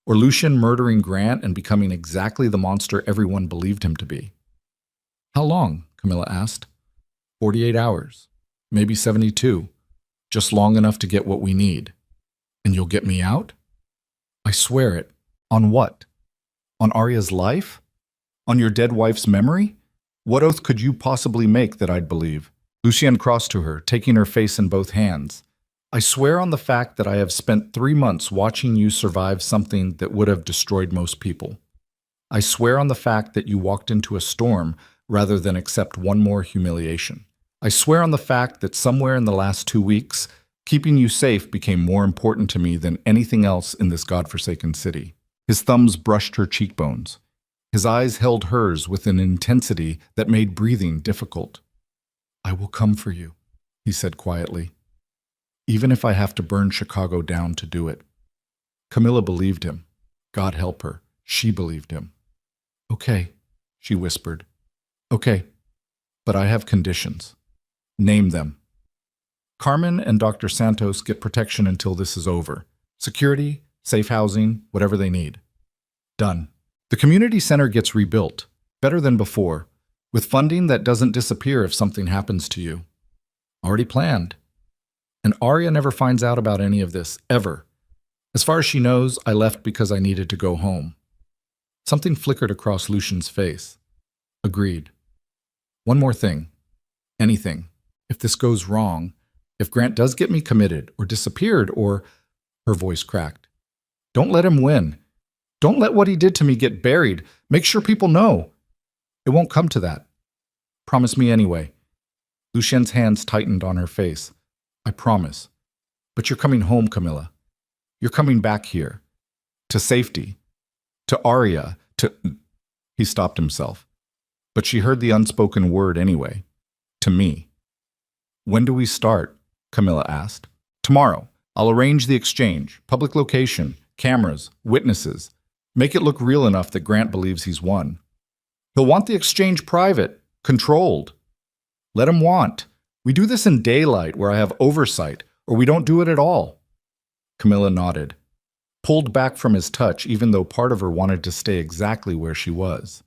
Or Lucian murdering Grant and becoming exactly the monster everyone believed him to be? How long? Camilla asked. 48 hours. Maybe 72. Just long enough to get what we need. And you'll get me out? I swear it. On what? On Arya's life? On your dead wife's memory? What oath could you possibly make that I'd believe? Lucien crossed to her, taking her face in both hands. I swear on the fact that I have spent 3 months watching you survive something that would have destroyed most people. I swear on the fact that you walked into a storm rather than accept one more humiliation. I swear on the fact that somewhere in the last 2 weeks, keeping you safe became more important to me than anything else in this godforsaken city. His thumbs brushed her cheekbones. His eyes held hers with an intensity that made breathing difficult. I will come for you, he said quietly, even if I have to burn Chicago down to do it. Camilla believed him. God help her. She believed him. Okay, she whispered. Okay, but I have conditions. Name them. Carmen and Dr. Santos get protection until this is over. Security, safe housing, whatever they need. Done. The community center gets rebuilt, better than before, with funding that doesn't disappear if something happens to you. Already planned. And Arya never finds out about any of this, ever. As far as she knows, I left because I needed to go home. Something flickered across Lucian's face. Agreed. One more thing. Anything. If this goes wrong, if Grant does get me committed or disappeared or... Her voice cracked. Don't let him win. Don't let what he did to me get buried. Make sure people know. It won't come to that. Promise me anyway. Lucien's hands tightened on her face. I promise. But you're coming home, Camilla. You're coming back here. To safety. To Arya. To... He stopped himself. But she heard the unspoken word anyway. To me. When do we start? Camilla asked. Tomorrow. I'll arrange the exchange. Public location. Cameras. Witnesses. Make it look real enough that Grant believes he's won. He'll want the exchange private. Controlled. Let him want. We do this in daylight where I have oversight, or we don't do it at all. Camilla nodded, pulled back from his touch even though part of her wanted to stay exactly where she was.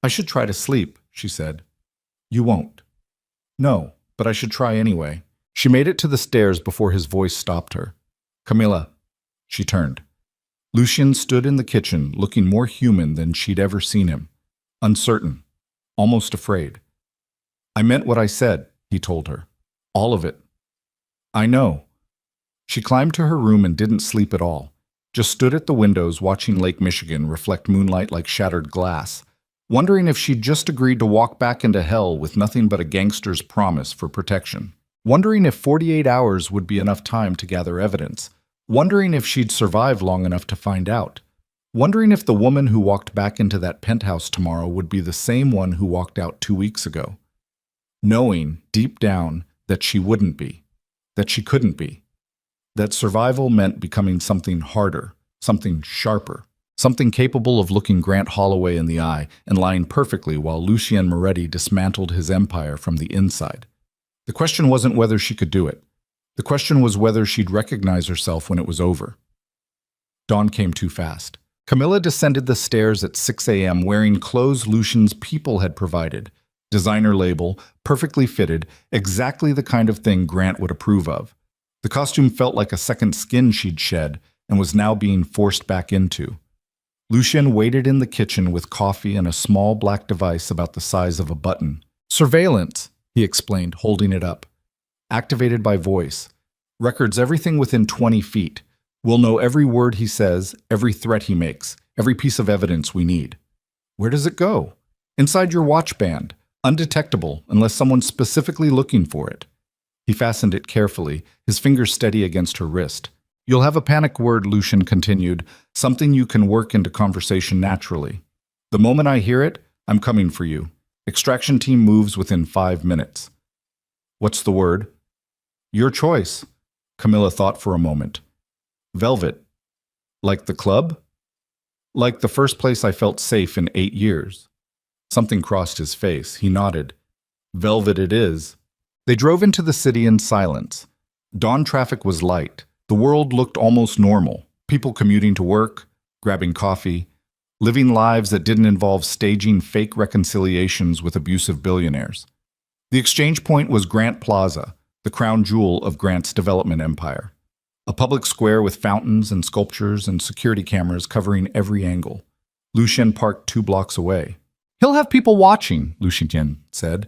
I should try to sleep, she said. You won't. No, but I should try anyway. She made it to the stairs before his voice stopped her. Camilla. She turned. Lucian stood in the kitchen, looking more human than she'd ever seen him. Uncertain. Almost afraid. I meant what I said, he told her. All of it. I know. She climbed to her room and didn't sleep at all. Just stood at the windows watching Lake Michigan reflect moonlight like shattered glass, wondering if she'd just agreed to walk back into hell with nothing but a gangster's promise for protection. Wondering if 48 hours would be enough time to gather evidence. Wondering if she'd survive long enough to find out. Wondering if the woman who walked back into that penthouse tomorrow would be the same one who walked out 2 weeks ago. Knowing, deep down, that she wouldn't be. That she couldn't be. That survival meant becoming something harder, something sharper, something capable of looking Grant Holloway in the eye and lying perfectly while Lucien Moretti dismantled his empire from the inside. The question wasn't whether she could do it. The question was whether she'd recognize herself when it was over. Dawn came too fast. Camilla descended the stairs at 6 a.m. wearing clothes Lucien's people had provided. Designer label, perfectly fitted, exactly the kind of thing Grant would approve of. The costume felt like a second skin she'd shed and was now being forced back into. Lucien waited in the kitchen with coffee and a small black device about the size of a button. Surveillance, he explained, holding it up. Activated by voice. Records everything within 20 feet. We'll know every word he says, every threat he makes, every piece of evidence we need. Where does it go? Inside your watch band. Undetectable unless someone's specifically looking for it. He fastened it carefully, his fingers steady against her wrist. You'll have a panic word, Lucien continued, something you can work into conversation naturally. The moment I hear it, I'm coming for you. Extraction team moves within 5 minutes. What's the word? Your choice. Camilla thought for a moment. Velvet. Like the club? Like the first place I felt safe in 8 years. Something crossed his face. He nodded. Velvet it is. They drove into the city in silence. Dawn traffic was light. The world looked almost normal. People commuting to work, grabbing coffee, living lives that didn't involve staging fake reconciliations with abusive billionaires. The exchange point was Grant Plaza, the crown jewel of Grant's development empire. A public square with fountains and sculptures and security cameras covering every angle. Lucien parked 2 blocks away. He'll have people watching, Lucien said,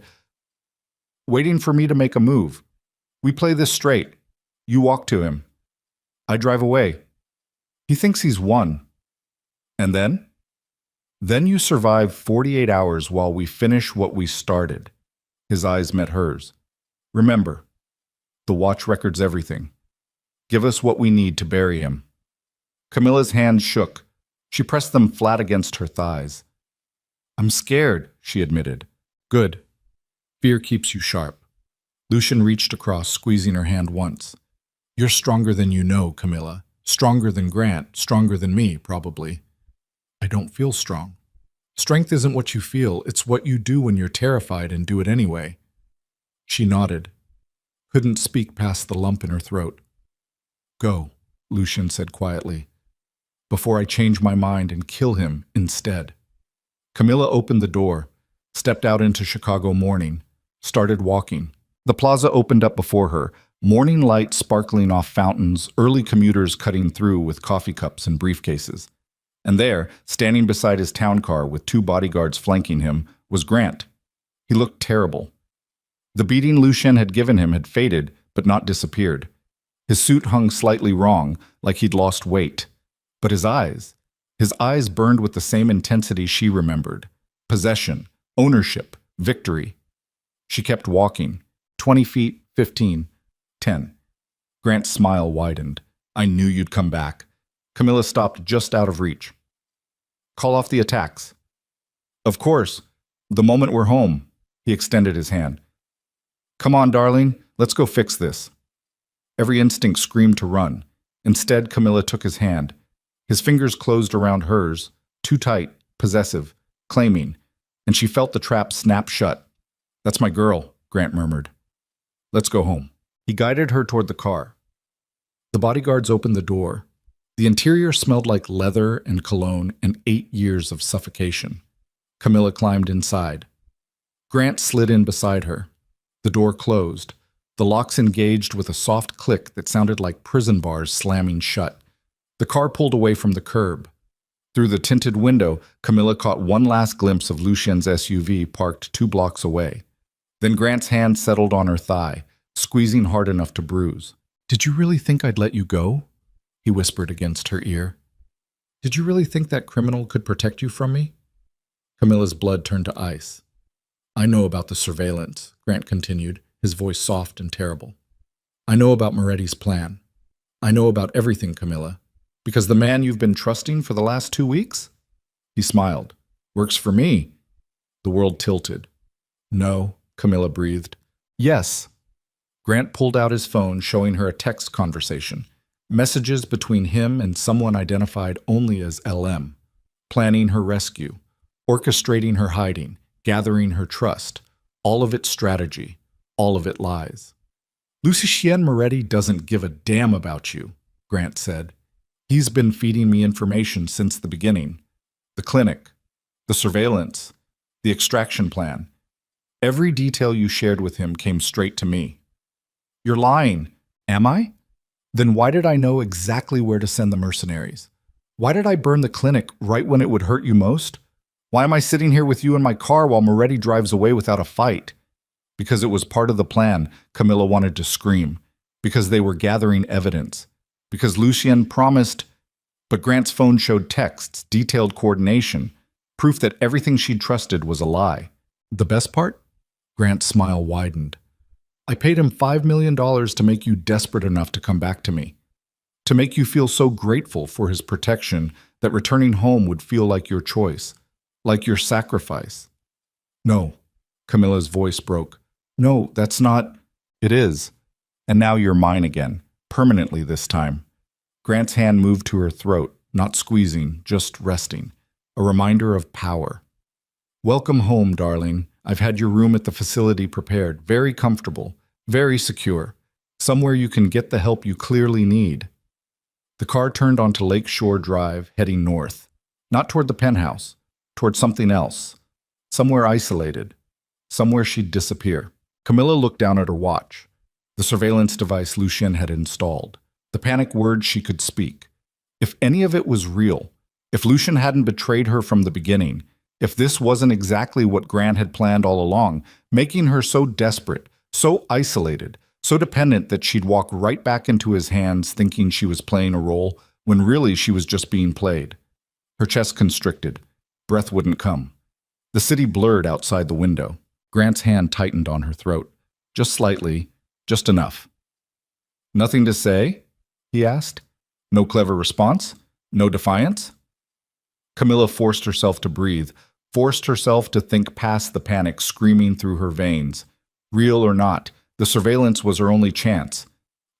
waiting for me to make a move. We play this straight. You walk to him. I drive away. He thinks he's won. And then? Then you survive 48 hours while we finish what we started. His eyes met hers. Remember, the watch records everything. Give us what we need to bury him. Camilla's hands shook. She pressed them flat against her thighs. I'm scared, she admitted. Good. Fear keeps you sharp. Lucien reached across, squeezing her hand once. You're stronger than you know, Camilla. Stronger than Grant, stronger than me, probably. I don't feel strong. Strength isn't what you feel, it's what you do when you're terrified and do it anyway. She nodded. Couldn't speak past the lump in her throat. Go, Lucien said quietly, before I change my mind and kill him instead. Camilla opened the door, stepped out into Chicago morning, started walking. The plaza opened up before her, morning light sparkling off fountains, early commuters cutting through with coffee cups and briefcases. And there, standing beside his town car with 2 bodyguards flanking him, was Grant. He looked terrible. The beating Lucien had given him had faded, but not disappeared. His suit hung slightly wrong, like he'd lost weight. But his eyes burned with the same intensity she remembered. Possession, ownership, victory. She kept walking. 20 feet, 15, 10. Grant's smile widened. I knew you'd come back. Camilla stopped just out of reach. Call off the attacks. Of course. The moment we're home. He extended his hand. Come on, darling. Let's go fix this. Every instinct screamed to run. Instead, Camilla took his hand. His fingers closed around hers, too tight, possessive, claiming, and she felt the trap snap shut. That's my girl, Grant murmured. Let's go home. He guided her toward the car. The bodyguards opened the door. The interior smelled like leather and cologne and 8 years of suffocation. Camilla climbed inside. Grant slid in beside her. The door closed. The locks engaged with a soft click that sounded like prison bars slamming shut. The car pulled away from the curb. Through the tinted window, Camilla caught one last glimpse of Lucien's SUV parked 2 blocks away. Then Grant's hand settled on her thigh, squeezing hard enough to bruise. "Did you really think I'd let you go?" he whispered against her ear. "Did you really think that criminal could protect you from me?" Camilla's blood turned to ice. "I know about the surveillance," Grant continued, his voice soft and terrible. "I know about Moretti's plan. I know about everything, Camilla. Because the man you've been trusting for the last 2 weeks?" He smiled. "Works for me." The world tilted. "No," Camilla breathed. "Yes." Grant pulled out his phone, showing her a text conversation. Messages between him and someone identified only as LM. Planning her rescue, orchestrating her hiding, gathering her trust. All of it strategy. All of it lies. "Lucien Moretti doesn't give a damn about you," Grant said. "He's been feeding me information since the beginning. The clinic, the surveillance, the extraction plan. Every detail you shared with him came straight to me." "You're lying." "Am I? Then why did I know exactly where to send the mercenaries? Why did I burn the clinic right when it would hurt you most? Why am I sitting here with you in my car while Moretti drives away without a fight?" Because it was part of the plan, Camilla wanted to scream. Because they were gathering evidence. Because Lucien promised. But Grant's phone showed texts, detailed coordination, proof that everything she'd trusted was a lie. The best part? Grant's smile widened. "I paid him $5 million to make you desperate enough to come back to me. To make you feel so grateful for his protection that returning home would feel like your choice, like your sacrifice." "No," Camilla's voice broke. "No, that's not—" "It is. And now you're mine again, permanently this time." Grant's hand moved to her throat, not squeezing, just resting. A reminder of power. "Welcome home, darling. I've had your room at the facility prepared, very comfortable, very secure. Somewhere you can get the help you clearly need." The car turned onto Lakeshore Drive, heading north. Not toward the penthouse, toward something else. Somewhere isolated. Somewhere she'd disappear. Camilla looked down at her watch. The surveillance device Lucien had installed. The panic words she could speak. If any of it was real, if Lucien hadn't betrayed her from the beginning, if this wasn't exactly what Grant had planned all along, making her so desperate, so isolated, so dependent that she'd walk right back into his hands thinking she was playing a role, when really she was just being played. Her chest constricted. Breath wouldn't come. The city blurred outside the window. Grant's hand tightened on her throat. Just slightly, just enough. "Nothing to say?" he asked. "No clever response? No defiance?" Camilla forced herself to breathe, forced herself to think past the panic screaming through her veins. Real or not, the surveillance was her only chance.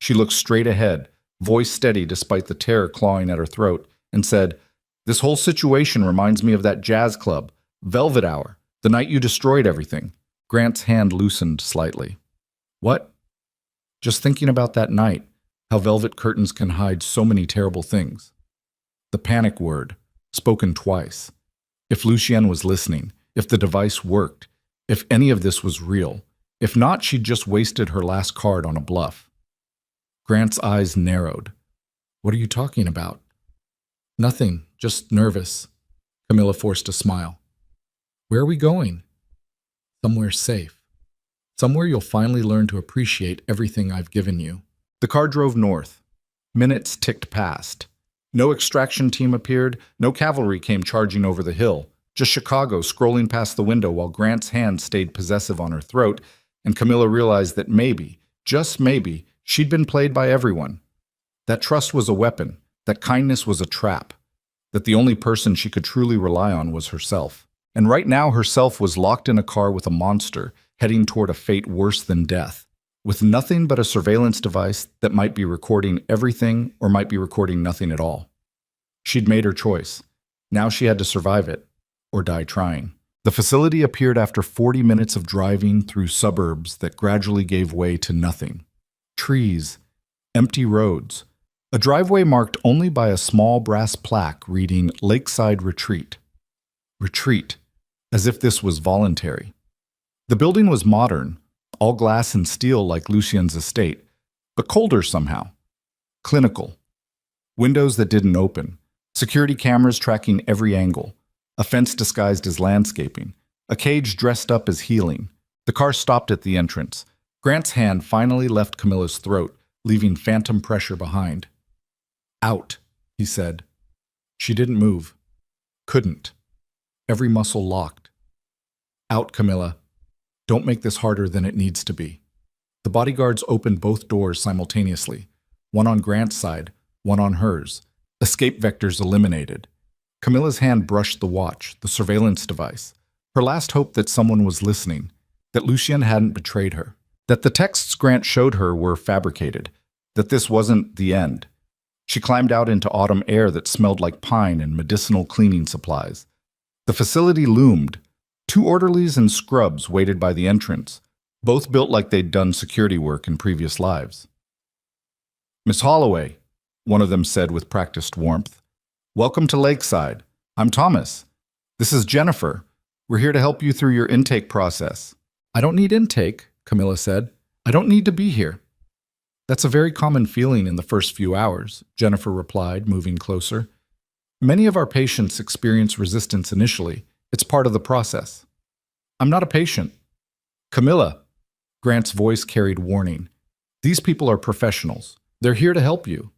She looked straight ahead, voice steady despite the terror clawing at her throat, and said, "This whole situation reminds me of that jazz club, Velvet Hour, the night you destroyed everything." Grant's hand loosened slightly. "What?" "Just thinking about that night, how velvet curtains can hide so many terrible things." The panic word, spoken twice. If Lucien was listening, if the device worked, if any of this was real. If not, she'd just wasted her last card on a bluff. Grant's eyes narrowed. "What are you talking about?" "Nothing, just nervous." Camilla forced a smile. "Where are we going?" "Somewhere safe. Somewhere you'll finally learn to appreciate everything I've given you." The car drove north. Minutes ticked past. No extraction team appeared, no cavalry came charging over the hill. Just Chicago scrolling past the window while Grant's hand stayed possessive on her throat, and Camilla realized that maybe, just maybe, she'd been played by everyone. That trust was a weapon, that kindness was a trap, that the only person she could truly rely on was herself. And right now herself was locked in a car with a monster, heading toward a fate worse than death, with nothing but a surveillance device that might be recording everything or might be recording nothing at all. She'd made her choice. Now she had to survive it, or die trying. The facility appeared after 40 minutes of driving through suburbs that gradually gave way to nothing. Trees, empty roads, a driveway marked only by a small brass plaque reading Lakeside Retreat. Retreat, as if this was voluntary. The building was modern, all glass and steel like Lucien's estate, but colder somehow. Clinical. Windows that didn't open, security cameras tracking every angle, a fence disguised as landscaping, a cage dressed up as healing, The car stopped at the entrance. Grant's hand finally left Camilla's throat, leaving phantom pressure behind. Out, he said. She didn't move. Couldn't. Every muscle locked. Out, Camilla. Don't make this harder than it needs to be. The bodyguards opened both doors simultaneously, one on Grant's side, one on hers. Escape vectors eliminated. Camilla's hand brushed the watch, the surveillance device. Her last hope that someone was listening, that Lucien hadn't betrayed her, that the texts Grant showed her were fabricated, that this wasn't the end. She climbed out into autumn air that smelled like pine and medicinal cleaning supplies. The facility loomed. 2 orderlies and scrubs waited by the entrance, both built like they'd done security work in previous lives. Miss Holloway, one of them said with practiced warmth, welcome to Lakeside. I'm Thomas. This is Jennifer. We're here to help you through your intake process. I don't need intake, Camilla said. I don't need to be here. That's a very common feeling in the first few hours, Jennifer replied, moving closer. Many of our patients experience resistance initially. It's part of the process. I'm not a patient. Camilla, Grant's voice carried warning. These people are professionals. They're here to help you.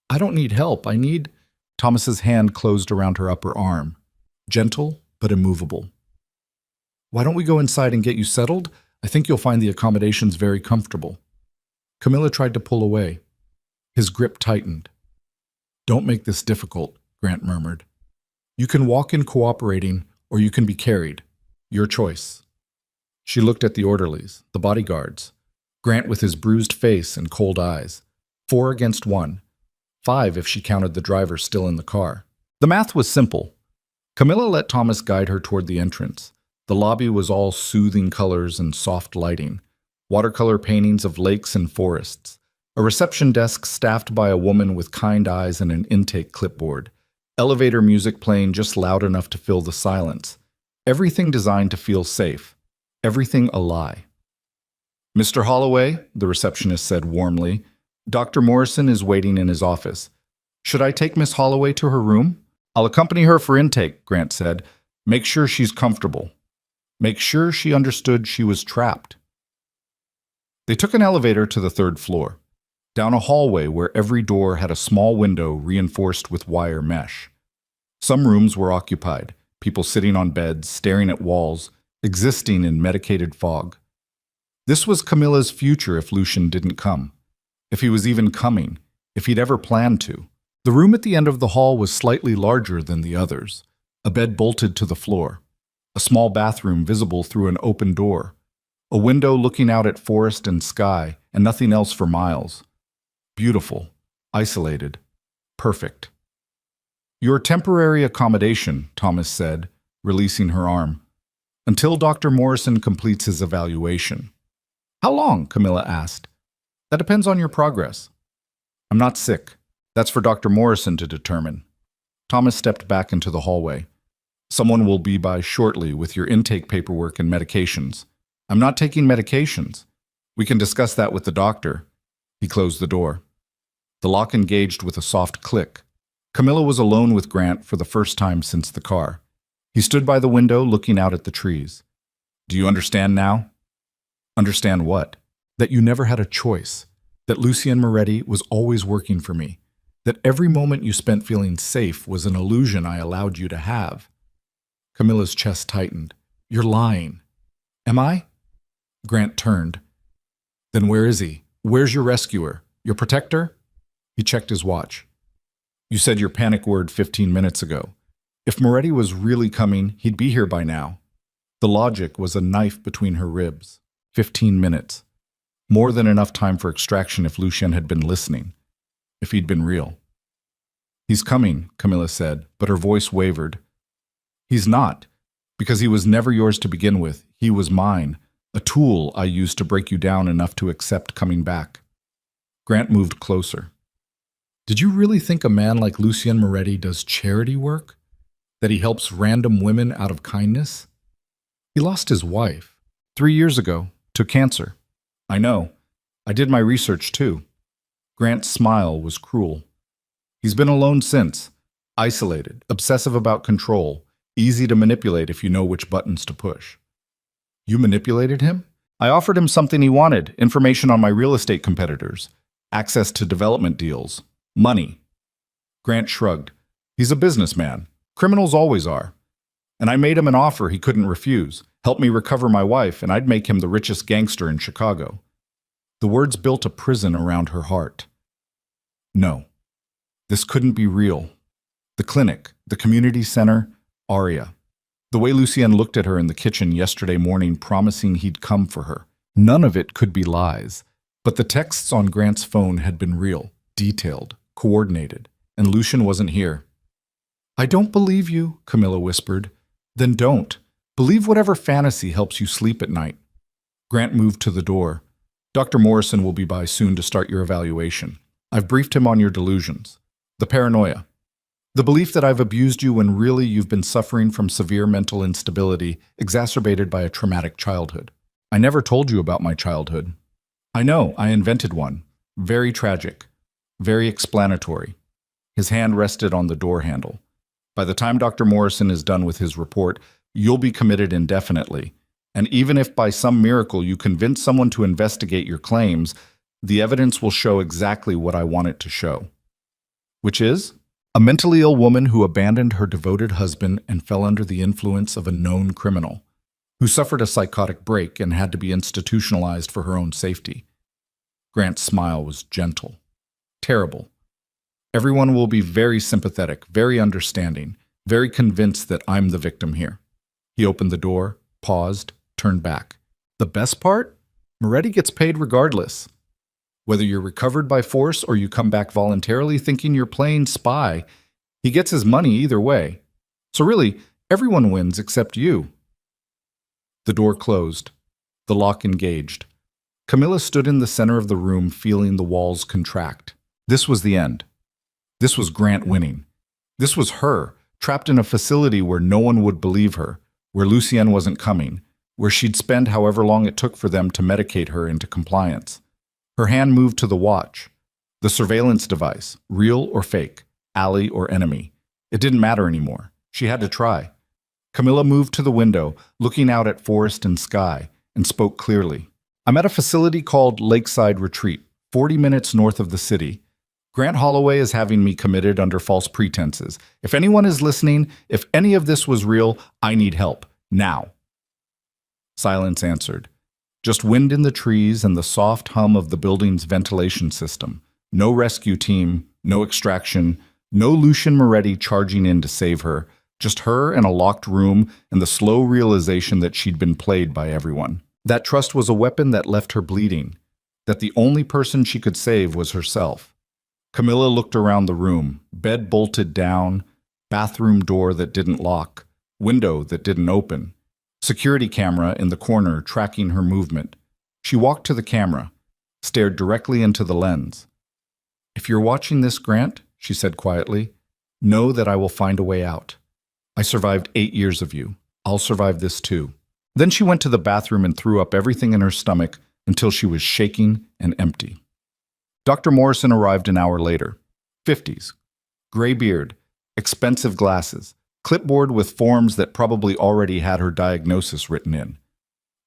I don't need help. I need... Thomas's hand closed around her upper arm, gentle but immovable. Why don't we go inside and get you settled? I think you'll find the accommodations very comfortable. Camilla tried to pull away. His grip tightened. Don't make this difficult, Grant murmured. You can walk in cooperating, or you can be carried. Your choice. She looked at the orderlies, the bodyguards. Grant with his bruised face and cold eyes. 4 against 1. 5 if she counted the driver still in the car. The math was simple. Camilla let Thomas guide her toward the entrance. The lobby was all soothing colors and soft lighting. Watercolor paintings of lakes and forests. A reception desk staffed by a woman with kind eyes and an intake clipboard. Elevator music playing just loud enough to fill the silence. Everything designed to feel safe. Everything a lie. Mr. Holloway, the receptionist said warmly, Dr. Morrison is waiting in his office. Should I take Miss Holloway to her room? I'll accompany her for intake, Grant said. Make sure she's comfortable. Make sure she understood she was trapped. They took an elevator to the 3rd floor, down a hallway where every door had a small window reinforced with wire mesh. Some rooms were occupied, people sitting on beds, staring at walls, existing in medicated fog. This was Camilla's future if Lucien didn't come. If he was even coming, if he'd ever planned to. The room at the end of the hall was slightly larger than the others, a bed bolted to the floor, a small bathroom visible through an open door, a window looking out at forest and sky, and nothing else for miles. Beautiful, isolated, perfect. Your temporary accommodation, Thomas said, releasing her arm, until Dr. Morrison completes his evaluation. How long? Camilla asked. That depends on your progress. I'm not sick. That's for Dr. Morrison to determine. Thomas stepped back into the hallway. Someone will be by shortly with your intake paperwork and medications. I'm not taking medications. We can discuss that with the doctor. He closed the door. The lock engaged with a soft click. Camilla was alone with Grant for the first time since the car. He stood by the window looking out at the trees. Do you understand now? Understand what? That you never had a choice. That Lucien Moretti was always working for me. That every moment you spent feeling safe was an illusion I allowed you to have. Camilla's chest tightened. You're lying. Am I? Grant turned. Then where is he? Where's your rescuer? Your protector? He checked his watch. You said your panic word 15 minutes ago. If Moretti was really coming, he'd be here by now. The logic was a knife between her ribs. 15 minutes. More than enough time for extraction if Lucien had been listening. If he'd been real. He's coming, Camilla said, but her voice wavered. He's not, because he was never yours to begin with. He was mine, a tool I used to break you down enough to accept coming back. Grant moved closer. Did you really think a man like Lucien Moretti does charity work? That he helps random women out of kindness? He lost his wife 3 years ago to cancer. I know. I did my research too. Grant's smile was cruel. He's been alone since, isolated, obsessive about control, easy to manipulate if you know which buttons to push. You manipulated him? I offered him something he wanted, information on my real estate competitors, access to development deals, money. Grant shrugged. He's a businessman. Criminals always are. And I made him an offer he couldn't refuse. Help me recover my wife, and I'd make him the richest gangster in Chicago. The words built a prison around her heart. No, this couldn't be real. The clinic, the community center, Aria. The way Lucien looked at her in the kitchen yesterday morning promising he'd come for her. None of it could be lies. But the texts on Grant's phone had been real, detailed, coordinated, and Lucien wasn't here. I don't believe you, Camilla whispered. Then don't. Believe whatever fantasy helps you sleep at night. Grant moved to the door. Dr. Morrison will be by soon to start your evaluation. I've briefed him on your delusions. The paranoia. The belief that I've abused you when really you've been suffering from severe mental instability exacerbated by a traumatic childhood. I never told you about my childhood. I know, I invented one. Very tragic. Very explanatory. His hand rested on the door handle. By the time Dr. Morrison is done with his report, you'll be committed indefinitely. And even if by some miracle you convince someone to investigate your claims, the evidence will show exactly what I want it to show. Which is? A mentally ill woman who abandoned her devoted husband and fell under the influence of a known criminal, who suffered a psychotic break and had to be institutionalized for her own safety. Grant's smile was gentle. Terrible. Everyone will be very sympathetic, very understanding, very convinced that I'm the victim here. He opened the door, paused, turned back. The best part? Moretti gets paid regardless. Whether you're recovered by force or you come back voluntarily thinking you're playing spy, he gets his money either way. So really, everyone wins except you. The door closed. The lock engaged. Camilla stood in the center of the room, feeling the walls contract. This was the end. This was Grant winning. This was her, trapped in a facility where no one would believe her, where Lucien wasn't coming, where she'd spend however long it took for them to medicate her into compliance. Her hand moved to the watch. The surveillance device, real or fake, ally or enemy. It didn't matter anymore. She had to try. Camilla moved to the window, looking out at forest and sky, and spoke clearly. I'm at a facility called Lakeside Retreat, 40 minutes north of the city. Grant Holloway is having me committed under false pretenses. If anyone is listening, if any of this was real, I need help. Now. Silence answered. Just wind in the trees and the soft hum of the building's ventilation system. No rescue team, no extraction, no Lucien Moretti charging in to save her. Just her in a locked room and the slow realization that she'd been played by everyone. That trust was a weapon that left her bleeding. That the only person she could save was herself. Camilla looked around the room. Bed bolted down, bathroom door that didn't lock, window that didn't open. Security camera in the corner tracking her movement. She walked to the camera, stared directly into the lens. If you're watching this, Grant, she said quietly, know that I will find a way out. I survived 8 years of you. I'll survive this too. Then she went to the bathroom and threw up everything in her stomach until she was shaking and empty. Dr. Morrison arrived an hour later. 50s. Gray beard, expensive glasses, clipboard with forms that probably already had her diagnosis written in.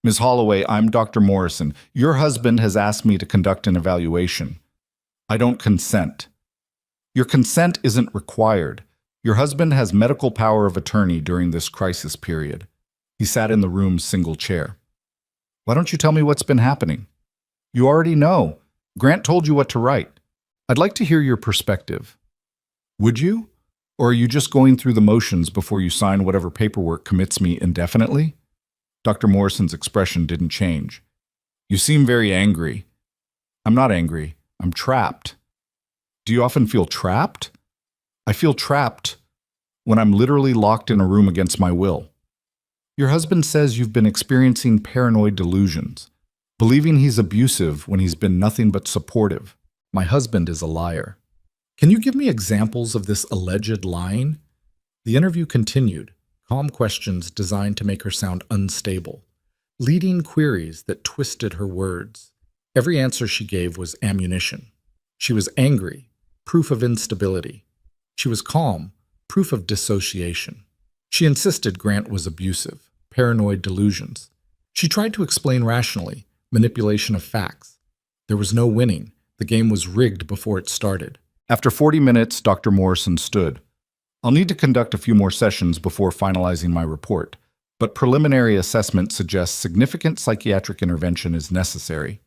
Ms. Holloway, I'm Dr. Morrison. Your husband has asked me to conduct an evaluation. I don't consent. Your consent isn't required. Your husband has medical power of attorney during this crisis period. He sat in the room's single chair. Why don't you tell me what's been happening? You already know. Grant told you what to write. I'd like to hear your perspective. Would you? Or are you just going through the motions before you sign whatever paperwork commits me indefinitely? Dr. Morrison's expression didn't change. You seem very angry. I'm not angry. I'm trapped. Do you often feel trapped? I feel trapped when I'm literally locked in a room against my will. Your husband says you've been experiencing paranoid delusions, believing he's abusive when he's been nothing but supportive. My husband is a liar. Can you give me examples of this alleged lying? The interview continued, calm questions designed to make her sound unstable, leading queries that twisted her words. Every answer she gave was ammunition. She was angry, proof of instability. She was calm, proof of dissociation. She insisted Grant was abusive, paranoid delusions. She tried to explain rationally, manipulation of facts. There was no winning. The game was rigged before it started. After 40 minutes, Dr. Morrison stood. I'll need to conduct a few more sessions before finalizing my report, but preliminary assessment suggests significant psychiatric intervention is necessary.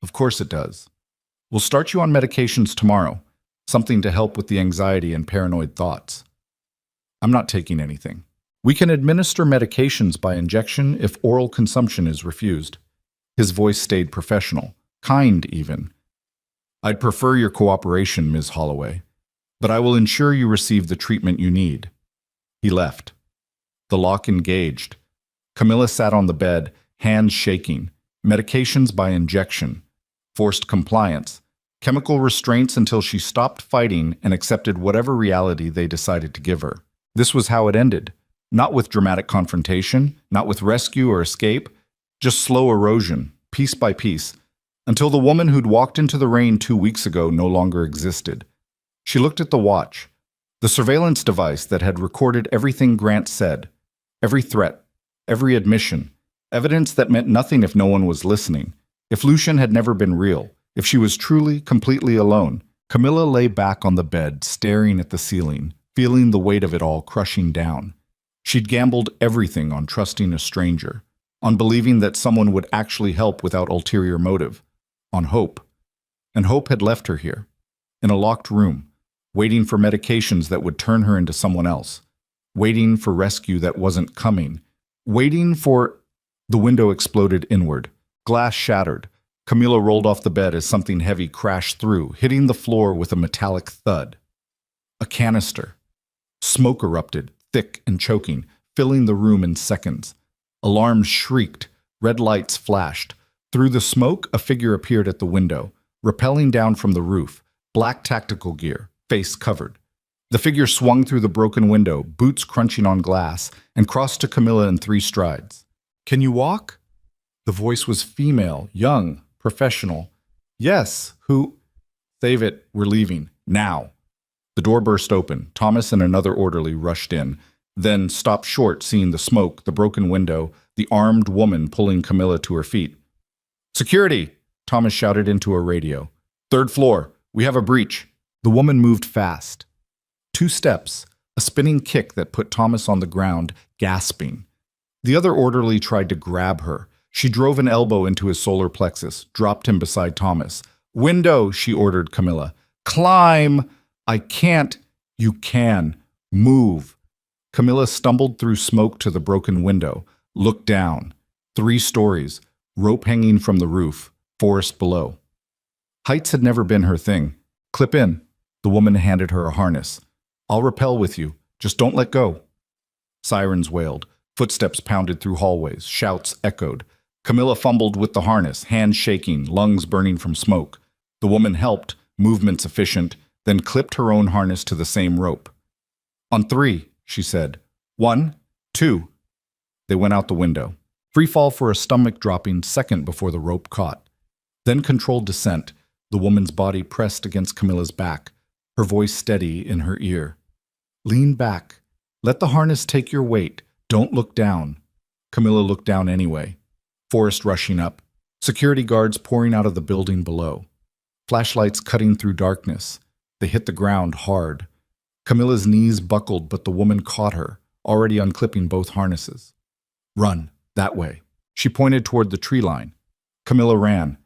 Of course it does. We'll start you on medications tomorrow, something to help with the anxiety and paranoid thoughts. I'm not taking anything. We can administer medications by injection if oral consumption is refused. His voice stayed professional, kind even. I'd prefer your cooperation, Ms. Holloway, but I will ensure you receive the treatment you need. He left. The lock engaged. Camilla sat on the bed, hands shaking. Medications by injection. Forced compliance. Chemical restraints until she stopped fighting and accepted whatever reality they decided to give her. This was how it ended. Not with dramatic confrontation, not with rescue or escape, just slow erosion, piece by piece, until the woman who'd walked into the rain 2 weeks ago no longer existed. She looked at the watch, the surveillance device that had recorded everything Grant said, every threat, every admission, evidence that meant nothing if no one was listening, if Lucian had never been real, if she was truly, completely alone. Camilla lay back on the bed, staring at the ceiling, feeling the weight of it all crushing down. She'd gambled everything on trusting a stranger, on believing that someone would actually help without ulterior motive, on hope. And hope had left her here, in a locked room, waiting for medications that would turn her into someone else, waiting for rescue that wasn't coming, waiting for... The window exploded inward. Glass shattered. Camilla rolled off the bed as something heavy crashed through, hitting the floor with a metallic thud. A canister. Smoke erupted, thick and choking, filling the room in seconds. Alarms shrieked. Red lights flashed. Through the smoke, a figure appeared at the window, rappelling down from the roof, black tactical gear, face covered. The figure swung through the broken window, boots crunching on glass, and crossed to Camilla in 3 strides. "Can you walk?" The voice was female, young, professional. "Yes, who?" "Save it, we're leaving. Now." The door burst open. Thomas and another orderly rushed in, then stopped short, seeing the smoke, the broken window, the armed woman pulling Camilla to her feet. "Security!" Thomas shouted into a radio. "3rd floor. We have a breach." The woman moved fast. 2 steps, a spinning kick that put Thomas on the ground, gasping. The other orderly tried to grab her. She drove an elbow into his solar plexus, dropped him beside Thomas. "Window," she ordered Camilla. "Climb!" "I can't." "You can. Move." Camilla stumbled through smoke to the broken window, looked down. 3 stories, rope hanging from the roof, forest below. Heights had never been her thing. "Clip in." The woman handed her a harness. "I'll rappel with you. Just don't let go." Sirens wailed. Footsteps pounded through hallways. Shouts echoed. Camilla fumbled with the harness, hands shaking, lungs burning from smoke. The woman helped, movements efficient, then clipped her own harness to the same rope. "On 3, she said. 1, 2. They went out the window. Free fall for a stomach-dropping second before the rope caught. Then controlled descent, the woman's body pressed against Camilla's back, her voice steady in her ear. "Lean back. Let the harness take your weight. Don't look down." Camilla looked down anyway. Forest rushing up. Security guards pouring out of the building below. Flashlights cutting through darkness. They hit the ground hard. Camilla's knees buckled, but the woman caught her, already unclipping both harnesses. "Run. That way." She pointed toward the tree line. Camilla ran.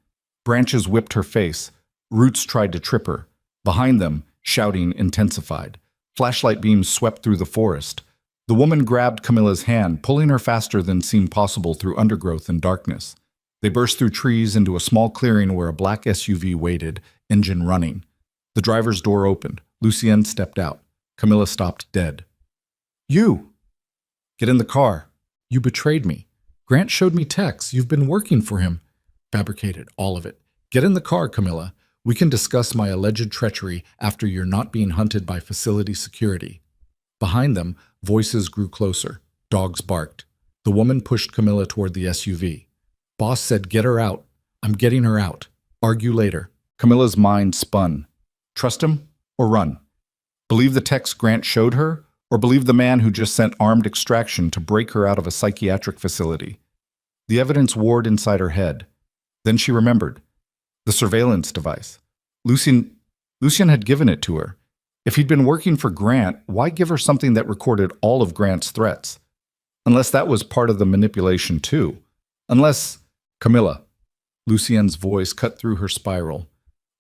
Branches whipped her face. Roots tried to trip her. Behind them, shouting intensified. Flashlight beams swept through the forest. The woman grabbed Camilla's hand, pulling her faster than seemed possible through undergrowth and darkness. They burst through trees into a small clearing where a black SUV waited, engine running. The driver's door opened. Lucienne stepped out. Camilla stopped dead. "You!" "Get in the car." "You betrayed me. Grant showed me texts. You've been working for him." "Fabricated, all of it. Get in the car, Camilla. We can discuss my alleged treachery after you're not being hunted by facility security." Behind them, voices grew closer. Dogs barked. The woman pushed Camilla toward the SUV. "Boss said get her out." "I'm getting her out. Argue later." Camilla's mind spun. Trust him or run? Believe the text Grant showed her, or believe the man who just sent armed extraction to break her out of a psychiatric facility? The evidence warred inside her head. Then she remembered. The surveillance device. Lucien had given it to her. If he'd been working for Grant, why give her something that recorded all of Grant's threats? Unless that was part of the manipulation too. Unless... Camilla. Lucien's voice cut through her spiral.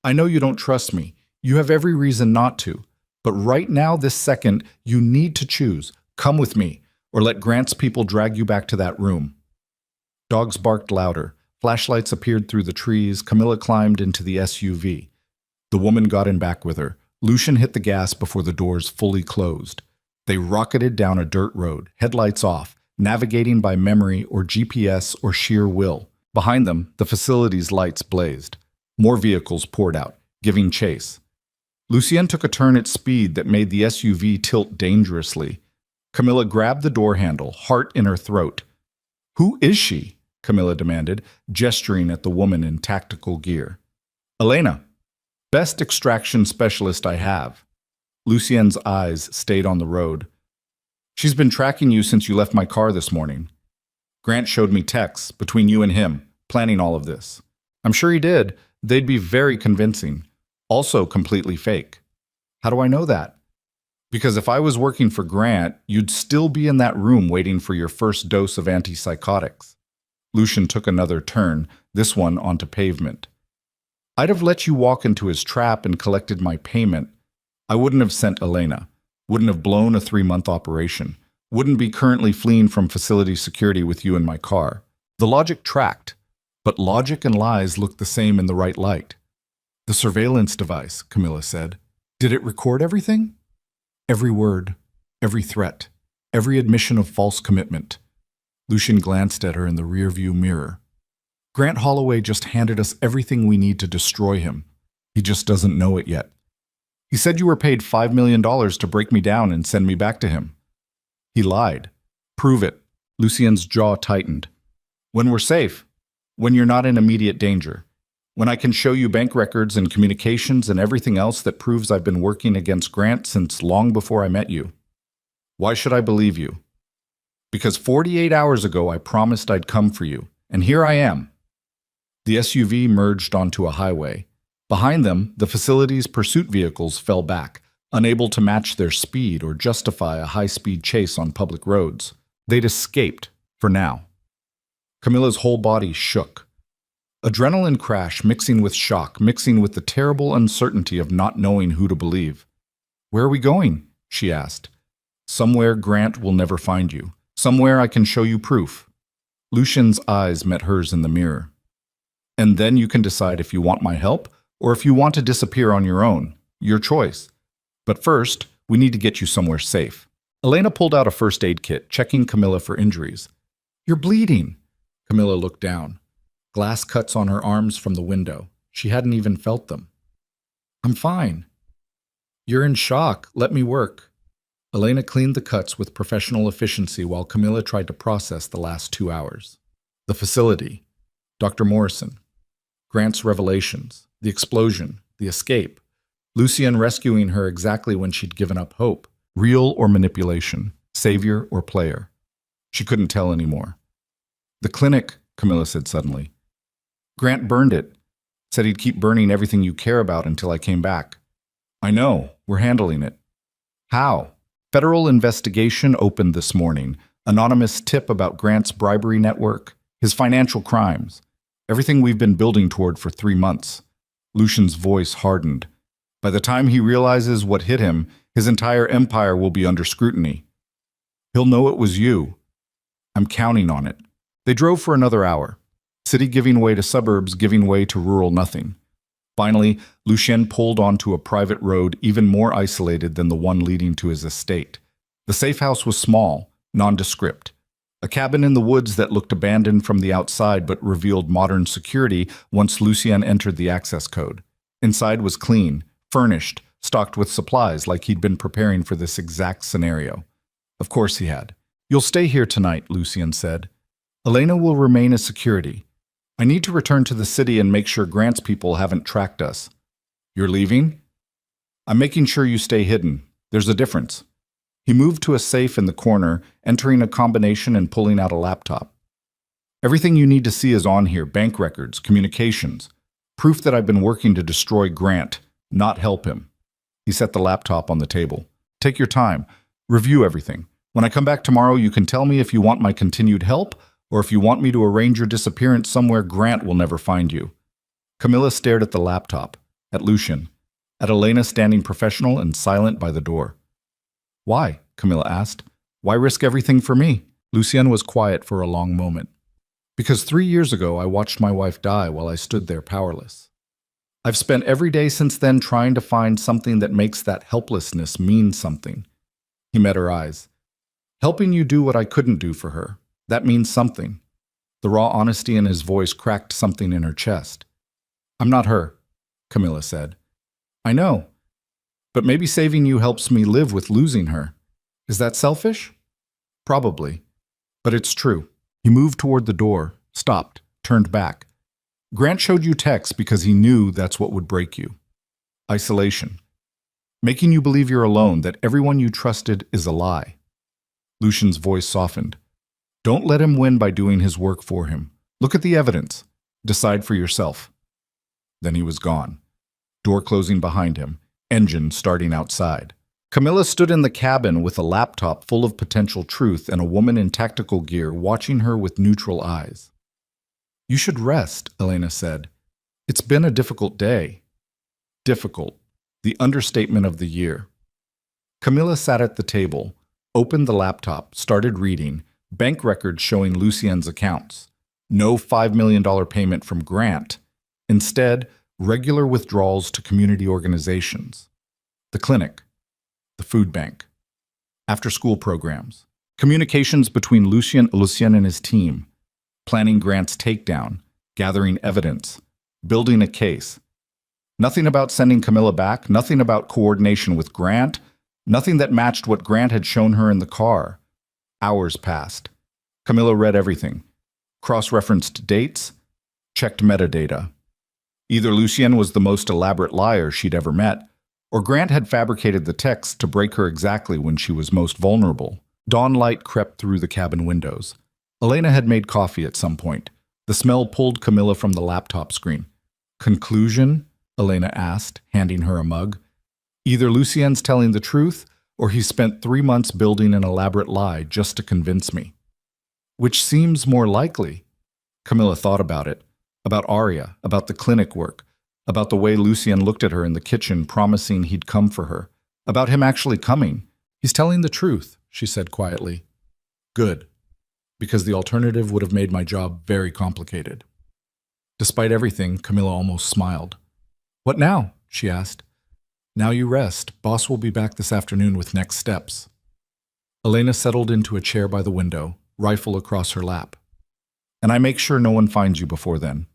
I know you don't trust me. You have every reason not to. But right now, this second, you need to choose. Come with me, or let Grant's people drag you back to that room. Dogs barked louder. Flashlights appeared through the trees. Camilla climbed into the SUV. The woman got in back with her. Lucien hit the gas before the doors fully closed. They rocketed down a dirt road, headlights off, navigating by memory or GPS or sheer will. Behind them, the facility's lights blazed. More vehicles poured out, giving chase. Lucien took a turn at speed that made the SUV tilt dangerously. Camilla grabbed the door handle, heart in her throat. Who is she? Camilla demanded, gesturing at the woman in tactical gear. Elena. Best extraction specialist I have. Lucien's eyes stayed on the road. She's been tracking you since you left my car this morning. Grant showed me texts between you and him, planning all of this. I'm sure he did. They'd be very convincing. Also completely fake. How do I know that? Because if I was working for Grant, you'd still be in that room waiting for your first dose of antipsychotics. Lucien took another turn, this one onto pavement. I'd have let you walk into his trap and collected my payment. I wouldn't have sent Elena. Wouldn't have blown a 3-month operation. Wouldn't be currently fleeing from facility security with you in my car. The logic tracked, but logic and lies looked the same in the right light. The surveillance device, Camilla said. Did it record everything? Every word, every threat, every admission of false commitment. Lucien glanced at her in the rearview mirror. Grant Holloway just handed us everything we need to destroy him. He just doesn't know it yet. He said you were paid $5 million to break me down and send me back to him. He lied. Prove it. Lucien's jaw tightened. When we're safe. When you're not in immediate danger. When I can show you bank records and communications and everything else that proves I've been working against Grant since long before I met you. Why should I believe you? Because 48 hours ago I promised I'd come for you, and here I am. The SUV merged onto a highway. Behind them, the facility's pursuit vehicles fell back, unable to match their speed or justify a high-speed chase on public roads. They'd escaped, for now. Camilla's whole body shook. Adrenaline crash mixing with shock, mixing with the terrible uncertainty of not knowing who to believe. Where are we going? She asked. Somewhere Grant will never find you. Somewhere I can show you proof. Lucien's eyes met hers in the mirror. And then you can decide if you want my help or if you want to disappear on your own. Your choice. But first, we need to get you somewhere safe. Elena pulled out a first aid kit, checking Camilla for injuries. You're bleeding. Camilla looked down. Glass cuts on her arms from the window. She hadn't even felt them. I'm fine. You're in shock. Let me work. Elena cleaned the cuts with professional efficiency while Camilla tried to process the last 2 hours. The facility. Dr. Morrison. Grant's revelations. The explosion. The escape. Lucien rescuing her exactly when she'd given up hope. Real or manipulation. Savior or player. She couldn't tell anymore. The clinic, Camilla said suddenly. Grant burned it. Said he'd keep burning everything you care about until I came back. I know. We're handling it. How? Federal investigation opened this morning. Anonymous tip about Grant's bribery network. His financial crimes. Everything we've been building toward for 3 months. Lucien's voice hardened. By the time he realizes what hit him, his entire empire will be under scrutiny. He'll know it was you. I'm counting on it. They drove for another hour. City giving way to suburbs, giving way to rural nothing. Finally, Lucien pulled onto a private road even more isolated than the one leading to his estate. The safe house was small, nondescript. A cabin in the woods that looked abandoned from the outside but revealed modern security once Lucien entered the access code. Inside was clean, furnished, stocked with supplies like he'd been preparing for this exact scenario. Of course he had. You'll stay here tonight, Lucien said. Elena will remain as security. I need to return to the city and make sure Grant's people haven't tracked us. You're leaving? I'm making sure you stay hidden. There's a difference. He moved to a safe in the corner, entering a combination and pulling out a laptop. Everything you need to see is on here: bank records, communications, proof that I've been working to destroy Grant, not help him. He set the laptop on the table. Take your time. Review everything. When I come back tomorrow, you can tell me if you want my continued help or if you want me to arrange your disappearance somewhere Grant will never find you. Camilla stared at the laptop, at Lucian, at Elena standing professional and silent by the door. Why? Camilla asked. Why risk everything for me? Lucian was quiet for a long moment. Because 3 years ago I watched my wife die while I stood there powerless. I've spent every day since then trying to find something that makes that helplessness mean something. He met her eyes. Helping you do what I couldn't do for her. That means something. The raw honesty in his voice cracked something in her chest. I'm not her, Camilla said. I know. But maybe saving you helps me live with losing her. Is that selfish? Probably. But it's true. He moved toward the door, stopped, turned back. Grant showed you texts because he knew that's what would break you. Isolation. Making you believe you're alone, that everyone you trusted is a lie. Lucian's voice softened. Don't let him win by doing his work for him. Look at the evidence. Decide for yourself. Then he was gone. Door closing behind him, engine starting outside. Camilla stood in the cabin with a laptop full of potential truth and a woman in tactical gear watching her with neutral eyes. You should rest, Elena said. It's been a difficult day. Difficult. The understatement of the year. Camilla sat at the table, opened the laptop, started reading, bank records showing Lucien's accounts. No $5 million payment from Grant. Instead, regular withdrawals to community organizations. The clinic. The food bank. After-school programs. Communications between Lucien and his team. Planning Grant's takedown. Gathering evidence. Building a case. Nothing about sending Camilla back, nothing about coordination with Grant, nothing that matched what Grant had shown her in the car. Hours passed. Camilla read everything. Cross-referenced dates. Checked metadata. Either Lucien was the most elaborate liar she'd ever met, or Grant had fabricated the text to break her exactly when she was most vulnerable. Dawn light crept through the cabin windows. Elena had made coffee at some point. The smell pulled Camilla from the laptop screen. Conclusion? Elena asked, handing her a mug. Either Lucien's telling the truth, or he spent 3 months building an elaborate lie just to convince me. Which seems more likely? Camilla thought about it. About Aria, about the clinic work, about the way Lucien looked at her in the kitchen promising he'd come for her, about him actually coming. He's telling the truth, she said quietly. Good, because the alternative would have made my job very complicated. Despite everything, Camilla almost smiled. What now? She asked. Now you rest. Boss will be back this afternoon with next steps. Elena settled into a chair by the window, rifle across her lap. And I make sure no one finds you before then.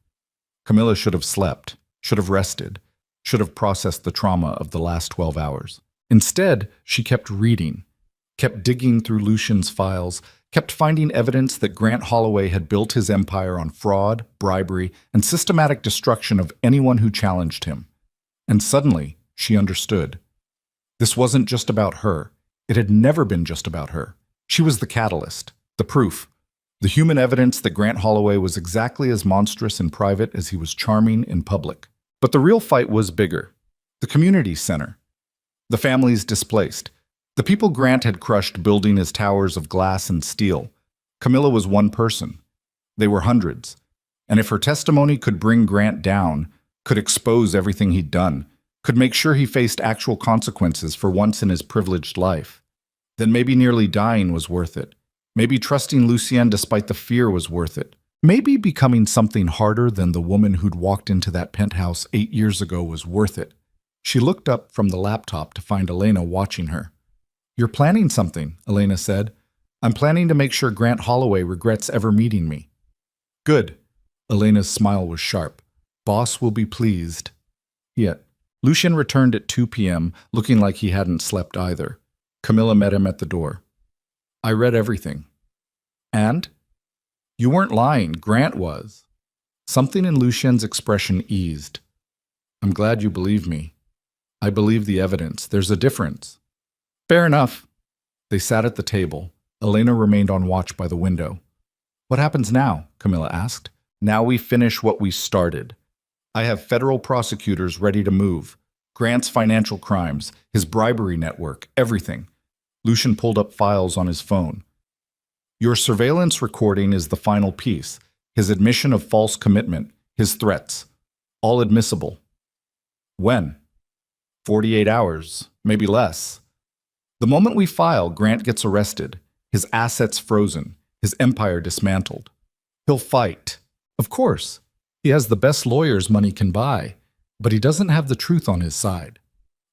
Camilla should have slept, should have rested, should have processed the trauma of the last 12 hours. Instead, she kept reading, kept digging through Lucien's files, kept finding evidence that Grant Holloway had built his empire on fraud, bribery, and systematic destruction of anyone who challenged him. And suddenly, she understood. This wasn't just about her. It had never been just about her. She was the catalyst, the proof, the human evidence that Grant Holloway was exactly as monstrous in private as he was charming in public. But the real fight was bigger. The community center. The families displaced. The people Grant had crushed building his towers of glass and steel. Camilla was one person. They were hundreds. And if her testimony could bring Grant down, could expose everything he'd done, could make sure he faced actual consequences for once in his privileged life, then maybe nearly dying was worth it. Maybe trusting Lucien despite the fear was worth it. Maybe becoming something harder than the woman who'd walked into that penthouse 8 years ago was worth it. She looked up from the laptop to find Elena watching her. You're planning something, Elena said. I'm planning to make sure Grant Holloway regrets ever meeting me. Good. Elena's smile was sharp. Boss will be pleased. Yet, Lucien returned at 2 p.m., looking like he hadn't slept either. Camilla met him at the door. I read everything. And? You weren't lying. Grant was. Something in Lucien's expression eased. I'm glad you believe me. I believe the evidence. There's a difference. Fair enough. They sat at the table. Elena remained on watch by the window. What happens now? Camilla asked. Now we finish what we started. I have federal prosecutors ready to move. Grant's financial crimes, his bribery network, everything. Lucian pulled up files on his phone. Your surveillance recording is the final piece. His admission of false commitment, his threats. All admissible. When? 48 hours, maybe less. The moment we file, Grant gets arrested, his assets frozen, his empire dismantled. He'll fight. Of course. He has the best lawyers money can buy, but he doesn't have the truth on his side.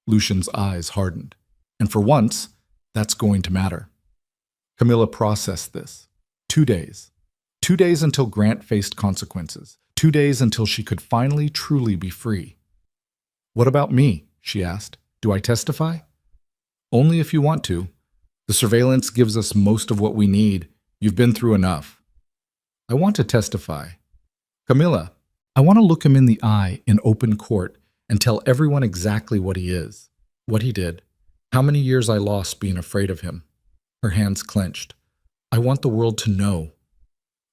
Lucian's eyes hardened. And for once, that's going to matter. Camilla processed this. 2 days. 2 days until Grant faced consequences. 2 days until she could finally truly be free. What about me? She asked. Do I testify? Only if you want to. The surveillance gives us most of what we need. You've been through enough. I want to testify. Camilla, I want to look him in the eye in open court and tell everyone exactly what he is, what he did, how many years I lost being afraid of him. Her hands clenched. I want the world to know.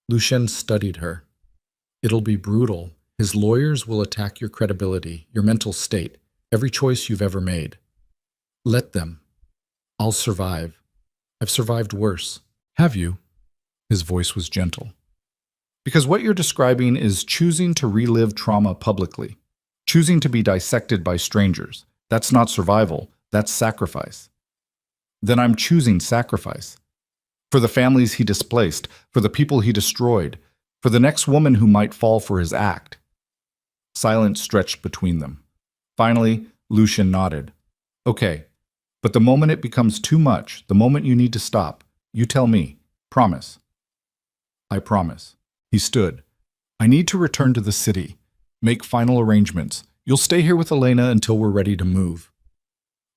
Lucien studied her. It'll be brutal. His lawyers will attack your credibility, your mental state, every choice you've ever made. Let them. I'll survive. I've survived worse. Have you? His voice was gentle. Because what you're describing is choosing to relive trauma publicly, choosing to be dissected by strangers. That's not survival, that's sacrifice. Then I'm choosing sacrifice. For the families he displaced, for the people he destroyed, for the next woman who might fall for his act. Silence stretched between them. Finally, Lucien nodded. Okay, but the moment it becomes too much, the moment you need to stop, you tell me. Promise. I promise. He stood. I need to return to the city. Make final arrangements. You'll stay here with Elena until we're ready to move.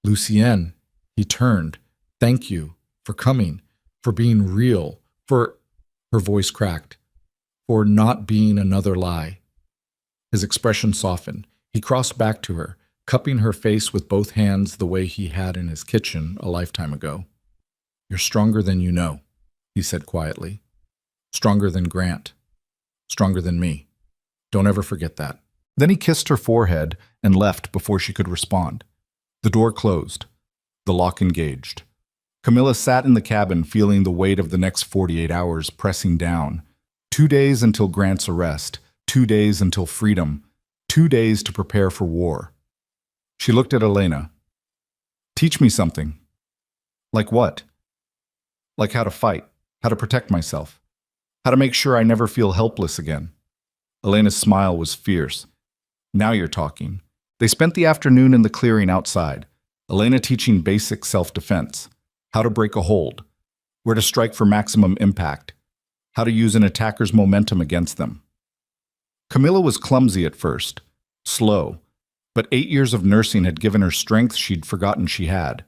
Lucien, he turned. Thank you for coming, for being real, for, her voice cracked, for not being another lie. His expression softened. He crossed back to her, cupping her face with both hands the way he had in his kitchen a lifetime ago. You're stronger than you know, he said quietly. Stronger than Grant. Stronger than me. Don't ever forget that. Then he kissed her forehead and left before she could respond. The door closed. The lock engaged. Camilla sat in the cabin feeling the weight of the next 48 hours pressing down. 2 days until Grant's arrest. 2 days until freedom. 2 days to prepare for war. She looked at Elena. Teach me something. Like what? Like how to fight, how to protect myself. How to make sure I never feel helpless again. Elena's smile was fierce. Now you're talking. They spent the afternoon in the clearing outside, Elena teaching basic self-defense, how to break a hold, where to strike for maximum impact, how to use an attacker's momentum against them. Camilla was clumsy at first, slow, but 8 years of nursing had given her strength she'd forgotten she had.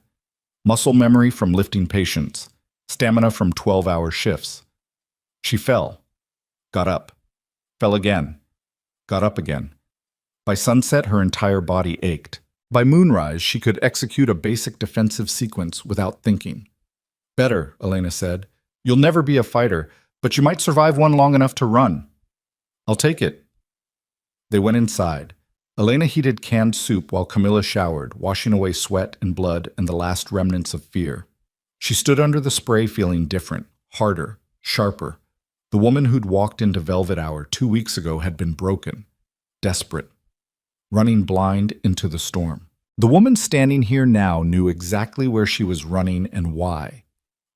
Muscle memory from lifting patients, stamina from 12-hour shifts. She fell, got up, fell again, got up again. By sunset, her entire body ached. By moonrise, she could execute a basic defensive sequence without thinking. Better, Elena said. You'll never be a fighter, but you might survive one long enough to run. I'll take it. They went inside. Elena heated canned soup while Camilla showered, washing away sweat and blood and the last remnants of fear. She stood under the spray feeling different, harder, sharper. The woman who'd walked into Velvet Hour 2 weeks ago had been broken, desperate, running blind into the storm. The woman standing here now knew exactly where she was running and why.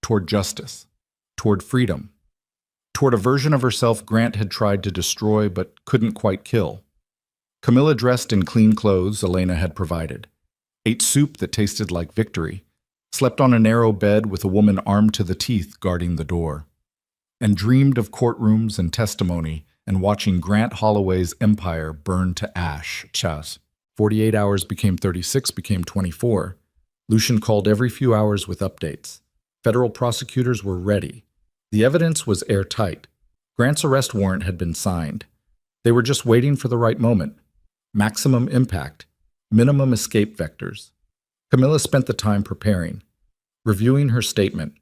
Toward justice, toward freedom, toward a version of herself Grant had tried to destroy but couldn't quite kill. Camilla dressed in clean clothes Elena had provided, ate soup that tasted like victory, slept on a narrow bed with a woman armed to the teeth guarding the door, and dreamed of courtrooms and testimony and watching Grant Holloway's empire burn to ash. 48 hours became 36, became 24. Lucien called every few hours with updates. Federal prosecutors were ready. The evidence was airtight. Grant's arrest warrant had been signed. They were just waiting for the right moment. Maximum impact, minimum escape vectors. Camilla spent the time preparing, reviewing her statement,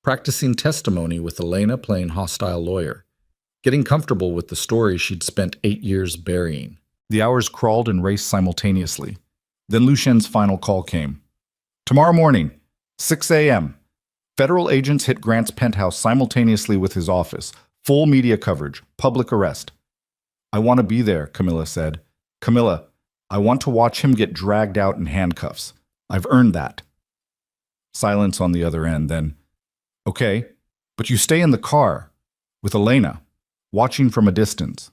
practicing testimony with Elena playing hostile lawyer, getting comfortable with the story she'd spent 8 years burying. The hours crawled and raced simultaneously. Then Lucien's final call came. Tomorrow morning, 6 a.m. Federal agents hit Grant's penthouse simultaneously with his office. Full media coverage, public arrest. I want to be there, Camilla said. Camilla, I want to watch him get dragged out in handcuffs. I've earned that. Silence on the other end, then, okay, but you stay in the car with Elena, watching from a distance.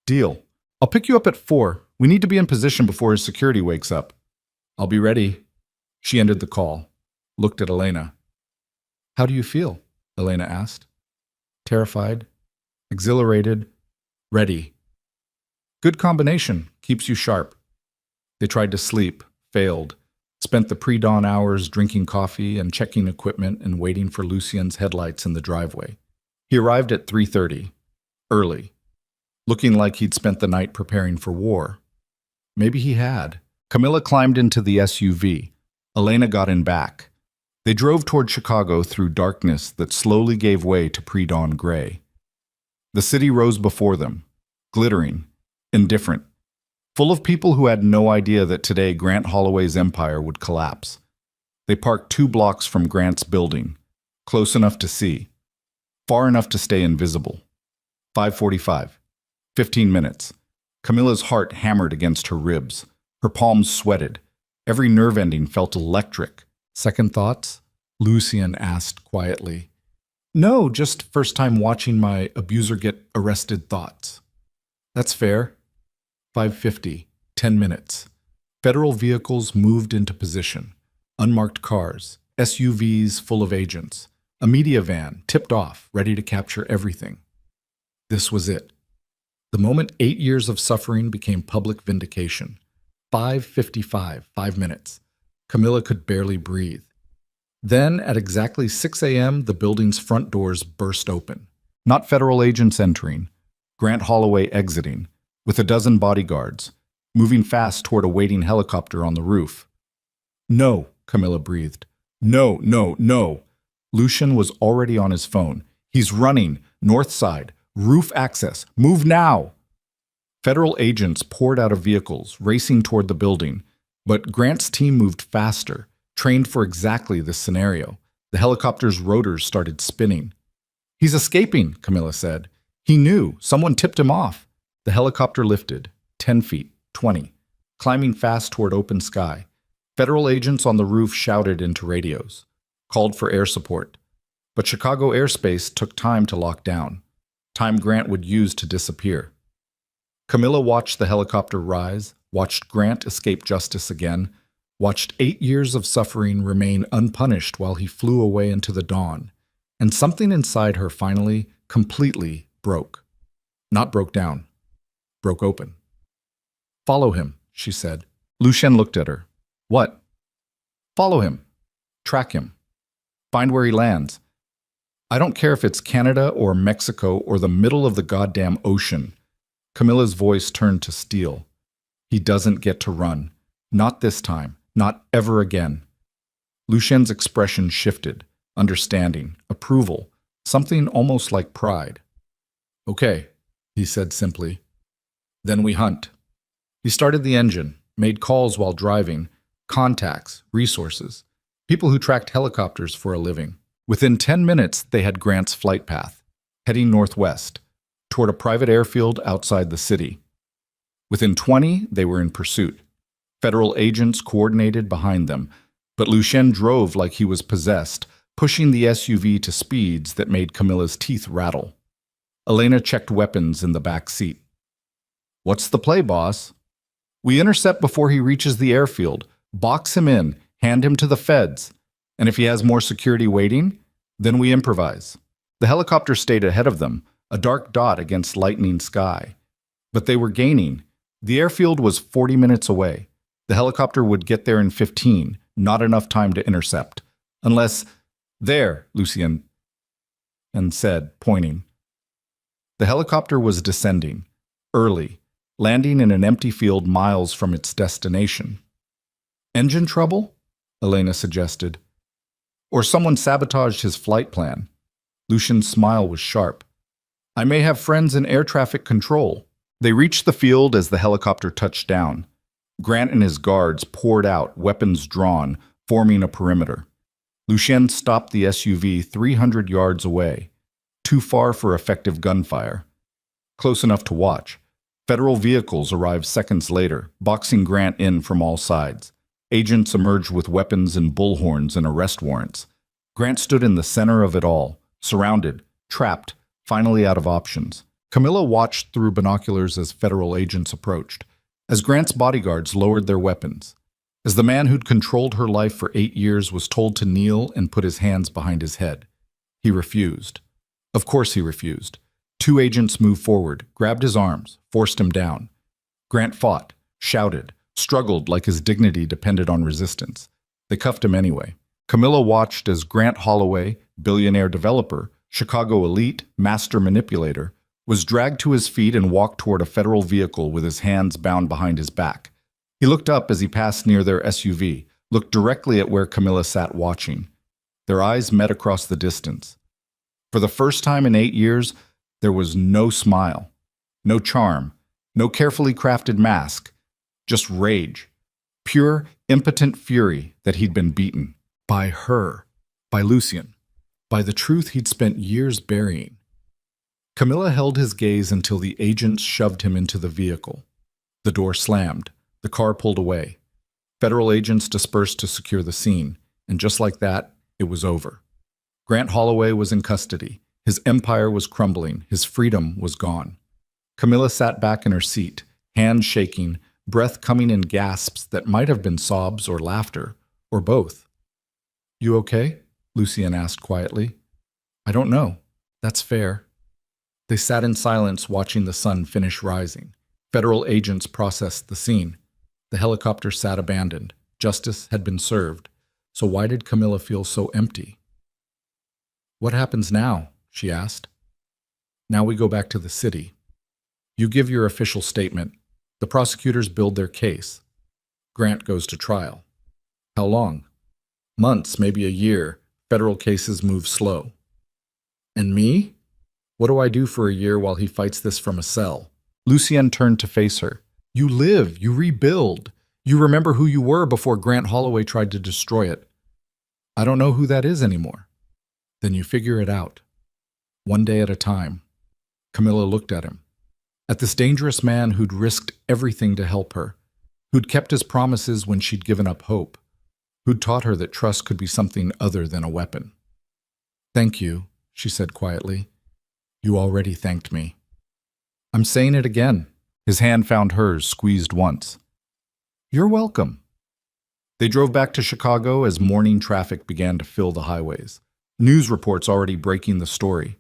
Deal. I'll pick you up at 4. We need to be in position before his security wakes up. I'll be ready. She ended the call, looked at Elena. How do you feel? Elena asked. Terrified, exhilarated, ready. Good combination, keeps you sharp. They tried to sleep, failed, spent the pre-dawn hours drinking coffee and checking equipment and waiting for Lucien's headlights in the driveway. He arrived at 3:30, early, looking like he'd spent the night preparing for war. Maybe he had. Camilla climbed into the SUV. Elena got in back. They drove toward Chicago through darkness that slowly gave way to pre-dawn gray. The city rose before them, glittering, indifferent, full of people who had no idea that today Grant Holloway's empire would collapse. They parked 2 blocks from Grant's building, close enough to see, far enough to stay invisible. 5:45. 15 minutes. Camilla's heart hammered against her ribs. Her palms sweated. Every nerve ending felt electric. Second thoughts? Lucien asked quietly. No, just first time watching my abuser get arrested thoughts. That's fair. 5:50. 10 minutes. Federal vehicles moved into position. Unmarked cars, SUVs full of agents. A media van tipped off, ready to capture everything. This was it. The moment 8 years of suffering became public vindication. 5:55, 5 minutes. Camilla could barely breathe. Then, at exactly 6 a.m., the building's front doors burst open. Not federal agents entering, Grant Holloway exiting, with a dozen bodyguards, moving fast toward a waiting helicopter on the roof. No, Camilla breathed. No, no, no. Lucien was already on his phone. He's running, north side, roof access. Move now! Federal agents poured out of vehicles, racing toward the building, but Grant's team moved faster, trained for exactly this scenario. The helicopter's rotors started spinning. He's escaping, Camilla said. He knew. Someone tipped him off. The helicopter lifted, 10 feet, 20, climbing fast toward open sky. Federal agents on the roof shouted into radios, called for air support. But Chicago airspace took time to lock down, time Grant would use to disappear. Camilla watched the helicopter rise, watched Grant escape justice again, watched 8 years of suffering remain unpunished while he flew away into the dawn, and something inside her finally, completely broke. Not broke down, broke open. Follow him, she said. Lucien looked at her. What? Follow him. Track him. Find where he lands. I don't care if it's Canada or Mexico or the middle of the goddamn ocean. Camilla's voice turned to steel. He doesn't get to run. Not this time. Not ever again. Lucien's expression shifted. Understanding. Approval. Something almost like pride. Okay, he said simply. Then we hunt. He started the engine, made calls while driving, contacts, resources, people who tracked helicopters for a living. Within 10 minutes, they had Grant's flight path, heading northwest, toward a private airfield outside the city. Within 20, they were in pursuit. Federal agents coordinated behind them, but Lucien drove like he was possessed, pushing the SUV to speeds that made Camilla's teeth rattle. Elena checked weapons in the back seat. What's the play, boss? We intercept before he reaches the airfield, box him in, hand him to the feds, and if he has more security waiting, then we improvise. The helicopter stayed ahead of them, a dark dot against lightening sky. But they were gaining. The airfield was 40 minutes away. The helicopter would get there in 15, not enough time to intercept. Unless, there, Lucien, and said, pointing. The helicopter was descending, early, landing in an empty field miles from its destination. Engine trouble? Elena suggested. Or someone sabotaged his flight plan. Lucien's smile was sharp. I may have friends in air traffic control. They reached the field as the helicopter touched down. Grant and his guards poured out, weapons drawn, forming a perimeter. Lucien stopped the SUV 300 yards away, too far for effective gunfire. Close enough to watch. Federal vehicles arrived seconds later, boxing Grant in from all sides. Agents emerged with weapons and bullhorns and arrest warrants. Grant stood in the center of it all, surrounded, trapped, finally out of options. Camilla watched through binoculars as federal agents approached, as Grant's bodyguards lowered their weapons, as the man who'd controlled her life for 8 years was told to kneel and put his hands behind his head. He refused. Of course he refused. 2 agents moved forward, grabbed his arms, forced him down. Grant fought, shouted, struggled like his dignity depended on resistance. They cuffed him anyway. Camilla watched as Grant Holloway, billionaire developer, Chicago elite, master manipulator, was dragged to his feet and walked toward a federal vehicle with his hands bound behind his back. He looked up as he passed near their SUV, looked directly at where Camilla sat watching. Their eyes met across the distance. For the first time in 8 years, there was no smile, no charm, no carefully crafted mask, just rage, pure, impotent fury that he'd been beaten. By her, by Lucien, by the truth he'd spent years burying. Camilla held his gaze until the agents shoved him into the vehicle. The door slammed. The car pulled away. Federal agents dispersed to secure the scene, and just like that, it was over. Grant Holloway was in custody. His empire was crumbling. His freedom was gone. Camilla sat back in her seat, hands shaking, breath coming in gasps that might have been sobs or laughter, or both. "You okay?" Lucien asked quietly. "I don't know. That's fair." They sat in silence watching the sun finish rising. Federal agents processed the scene. The helicopter sat abandoned. Justice had been served. So why did Camilla feel so empty? "What happens now?" she asked. "Now we go back to the city. You give your official statement. The prosecutors build their case. Grant goes to trial. How long? Months, maybe a year. Federal cases move slow. And me? What do I do for a year while he fights this from a cell?" Lucien turned to face her. "You live, you rebuild. You remember who you were before Grant Holloway tried to destroy it." "I don't know who that is anymore." "Then you figure it out. One day at a time." Camilla looked at him. At this dangerous man who'd risked everything to help her, who'd kept his promises when she'd given up hope, who'd taught her that trust could be something other than a weapon. "Thank you," she said quietly. "You already thanked me." "I'm saying it again." His hand found hers, squeezed once. "You're welcome." They drove back to Chicago as morning traffic began to fill the highways. News reports already breaking the story.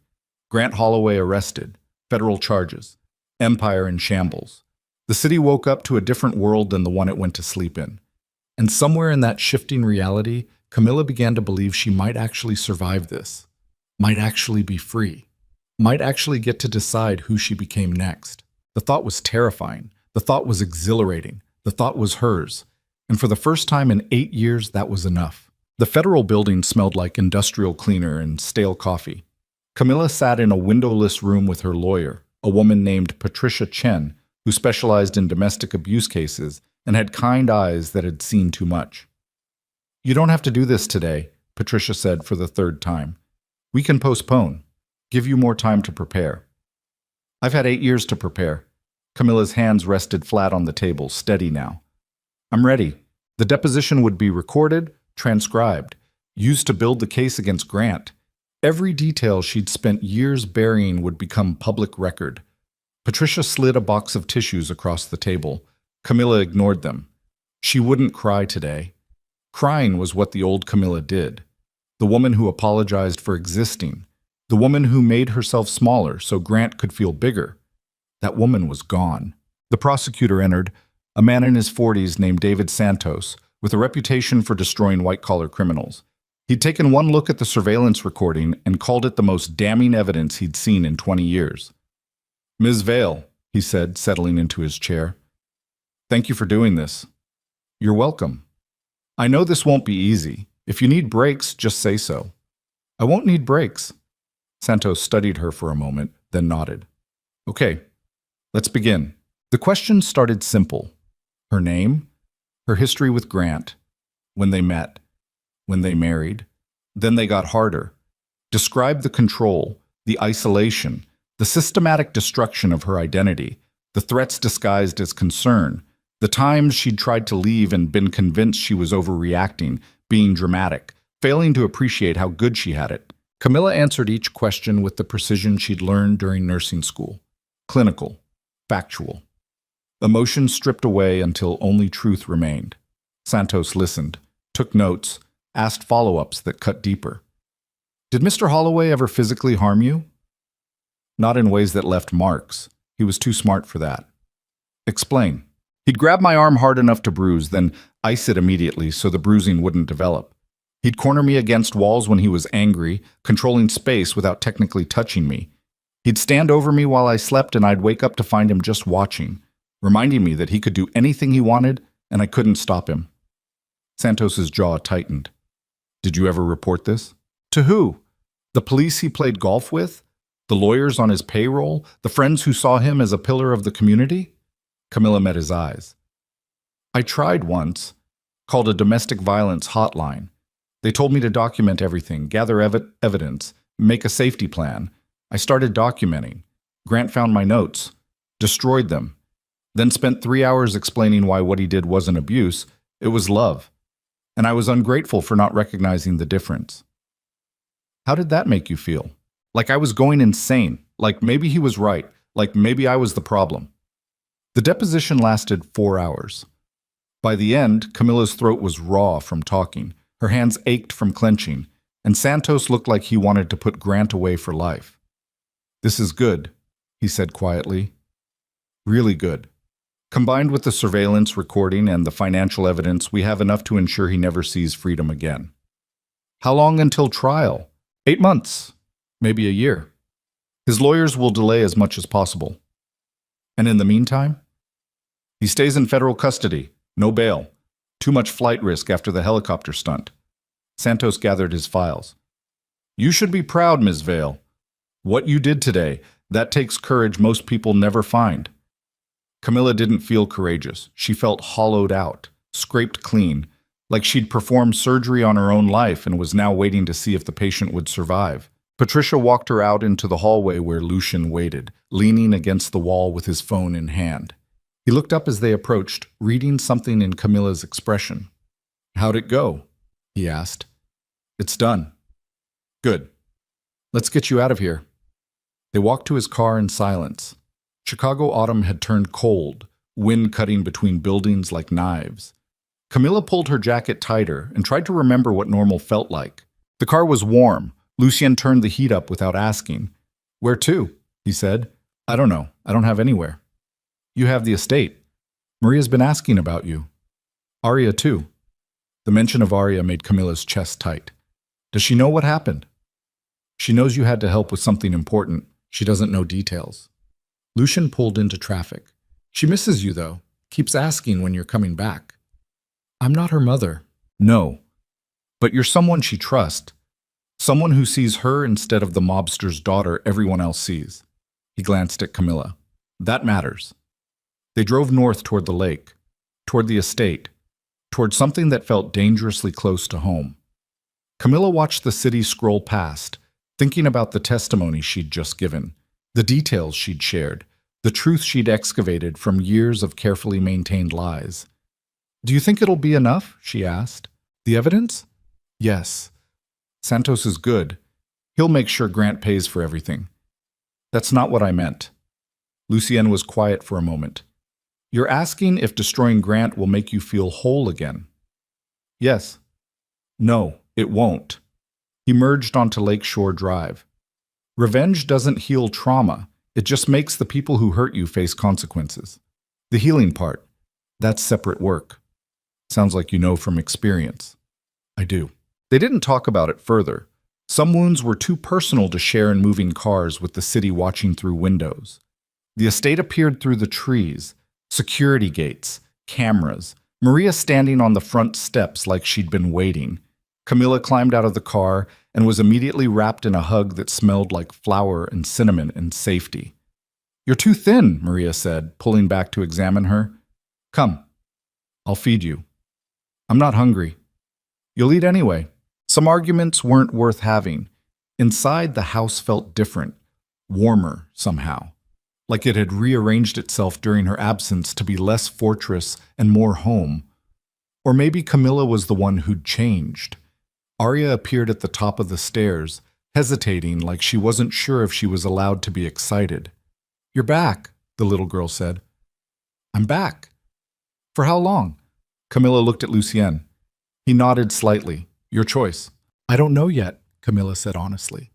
Grant Holloway arrested. Federal charges. Empire in shambles. The city woke up to a different world than the one it went to sleep in. And somewhere in that shifting reality, Camilla began to believe she might actually survive this, might actually be free, might actually get to decide who she became next. The thought was terrifying. The thought was exhilarating. The thought was hers. And for the first time in 8 years, that was enough. The federal building smelled like industrial cleaner and stale coffee. Camilla sat in a windowless room with her lawyer, a woman named Patricia Chen, who specialized in domestic abuse cases and had kind eyes that had seen too much. "You don't have to do this today," Patricia said for the 3rd time. "We can postpone. Give you more time to prepare." "I've had 8 years to prepare." Camilla's hands rested flat on the table, steady now. "I'm ready. The deposition would be recorded, transcribed, used to build the case against Grant. Every detail she'd spent years burying would become public record." Patricia slid a box of tissues across the table. Camilla ignored them. She wouldn't cry today. Crying was what the old Camilla did. The woman who apologized for existing. The woman who made herself smaller so Grant could feel bigger. That woman was gone. The prosecutor entered, a man in his 40s named David Santos, with a reputation for destroying white-collar criminals. He'd taken one look at the surveillance recording and called it the most damning evidence he'd seen in 20 years. "Ms. Vale," he said, settling into his chair. "Thank you for doing this." "You're welcome. I know this won't be easy. If you need breaks, just say so." "I won't need breaks." Santos studied her for a moment, then nodded. Okay, let's begin. The questions started simple. Her name, her history with Grant, when they met, when they married. Then they got harder. Describe the control, the isolation, the systematic destruction of her identity, the threats disguised as concern, the times she'd tried to leave and been convinced she was overreacting, being dramatic, failing to appreciate how good she had it. Camilla answered each question with the precision she'd learned during nursing school. Clinical, factual. Emotions stripped away until only truth remained. Santos listened, took notes, asked follow-ups that cut deeper. Did Mr. Holloway ever physically harm you? Not in ways that left marks. He was too smart for that. Explain. He'd grab my arm hard enough to bruise, then ice it immediately so the bruising wouldn't develop. He'd corner me against walls when he was angry, controlling space without technically touching me. He'd stand over me while I slept and I'd wake up to find him just watching, reminding me that he could do anything he wanted and I couldn't stop him. Santos's jaw tightened. Did you ever report this? To who? The police he played golf with? The lawyers on his payroll? The friends who saw him as a pillar of the community? Camilla met his eyes. I tried once, called a domestic violence hotline. They told me to document everything, gather evidence, make a safety plan. I started documenting. Grant found my notes, destroyed them, then spent 3 hours explaining why what he did wasn't abuse, it was love. And I was ungrateful for not recognizing the difference. How did that make you feel? Like I was going insane, like maybe he was right, like maybe I was the problem. The deposition lasted 4 hours. By the end, Camilla's throat was raw from talking. Her hands ached from clenching, and Santos looked like he wanted to put Grant away for life. This is good, he said quietly. Really good. Combined with the surveillance recording and the financial evidence, we have enough to ensure he never sees freedom again. How long until trial? 8 months, maybe a year. His lawyers will delay as much as possible. And in the meantime? He stays in federal custody, no bail. Too much flight risk after the helicopter stunt. Santos gathered his files. You should be proud, Ms. Vale. What you did today, that takes courage most people never find. Camilla didn't feel courageous. She felt hollowed out, scraped clean, like she'd performed surgery on her own life and was now waiting to see if the patient would survive. Patricia walked her out into the hallway where Lucian waited, leaning against the wall with his phone in hand. He looked up as they approached, reading something in Camilla's expression. How'd it go? He asked. It's done. Good. Let's get you out of here. They walked to his car in silence. Chicago autumn had turned cold, wind cutting between buildings like knives. Camilla pulled her jacket tighter and tried to remember what normal felt like. The car was warm. Lucien turned the heat up without asking. Where to? He said. I don't know. I don't have anywhere. You have the estate. Maria's been asking about you. Aria, too. The mention of Aria made Camilla's chest tight. Does she know what happened? She knows you had to help with something important. She doesn't know details. Lucian pulled into traffic. She misses you, though. Keeps asking when you're coming back. I'm not her mother. No. But you're someone she trusts. Someone who sees her instead of the mobster's daughter everyone else sees. He glanced at Camilla. That matters. They drove north toward the lake, toward the estate, toward something that felt dangerously close to home. Camilla watched the city scroll past, thinking about the testimony she'd just given, the details she'd shared, the truth she'd excavated from years of carefully maintained lies. Do you think it'll be enough? She asked. The evidence? Yes. Santos is good. He'll make sure Grant pays for everything. That's not what I meant. Lucien was quiet for a moment. You're asking if destroying Grant will make you feel whole again. Yes. No, it won't. He merged onto Lakeshore Drive. Revenge doesn't heal trauma. It just makes the people who hurt you face consequences. The healing part, that's separate work. Sounds like you know from experience. I do. They didn't talk about it further. Some wounds were too personal to share in moving cars with the city watching through windows. The estate appeared through the trees, security gates, cameras, Maria standing on the front steps like she'd been waiting. Camilla climbed out of the car, and was immediately wrapped in a hug that smelled like flour and cinnamon and safety. "You're too thin," Maria said, pulling back to examine her. "Come, I'll feed you." "I'm not hungry." "You'll eat anyway." Some arguments weren't worth having. Inside, the house felt different, warmer somehow, like it had rearranged itself during her absence to be less fortress and more home. Or maybe Camilla was the one who'd changed. Arya appeared at the top of the stairs, hesitating like she wasn't sure if she was allowed to be excited. "You're back," the little girl said. "I'm back." "For how long?" Camilla looked at Lucien. He nodded slightly. "Your choice." "I don't know yet," Camilla said honestly.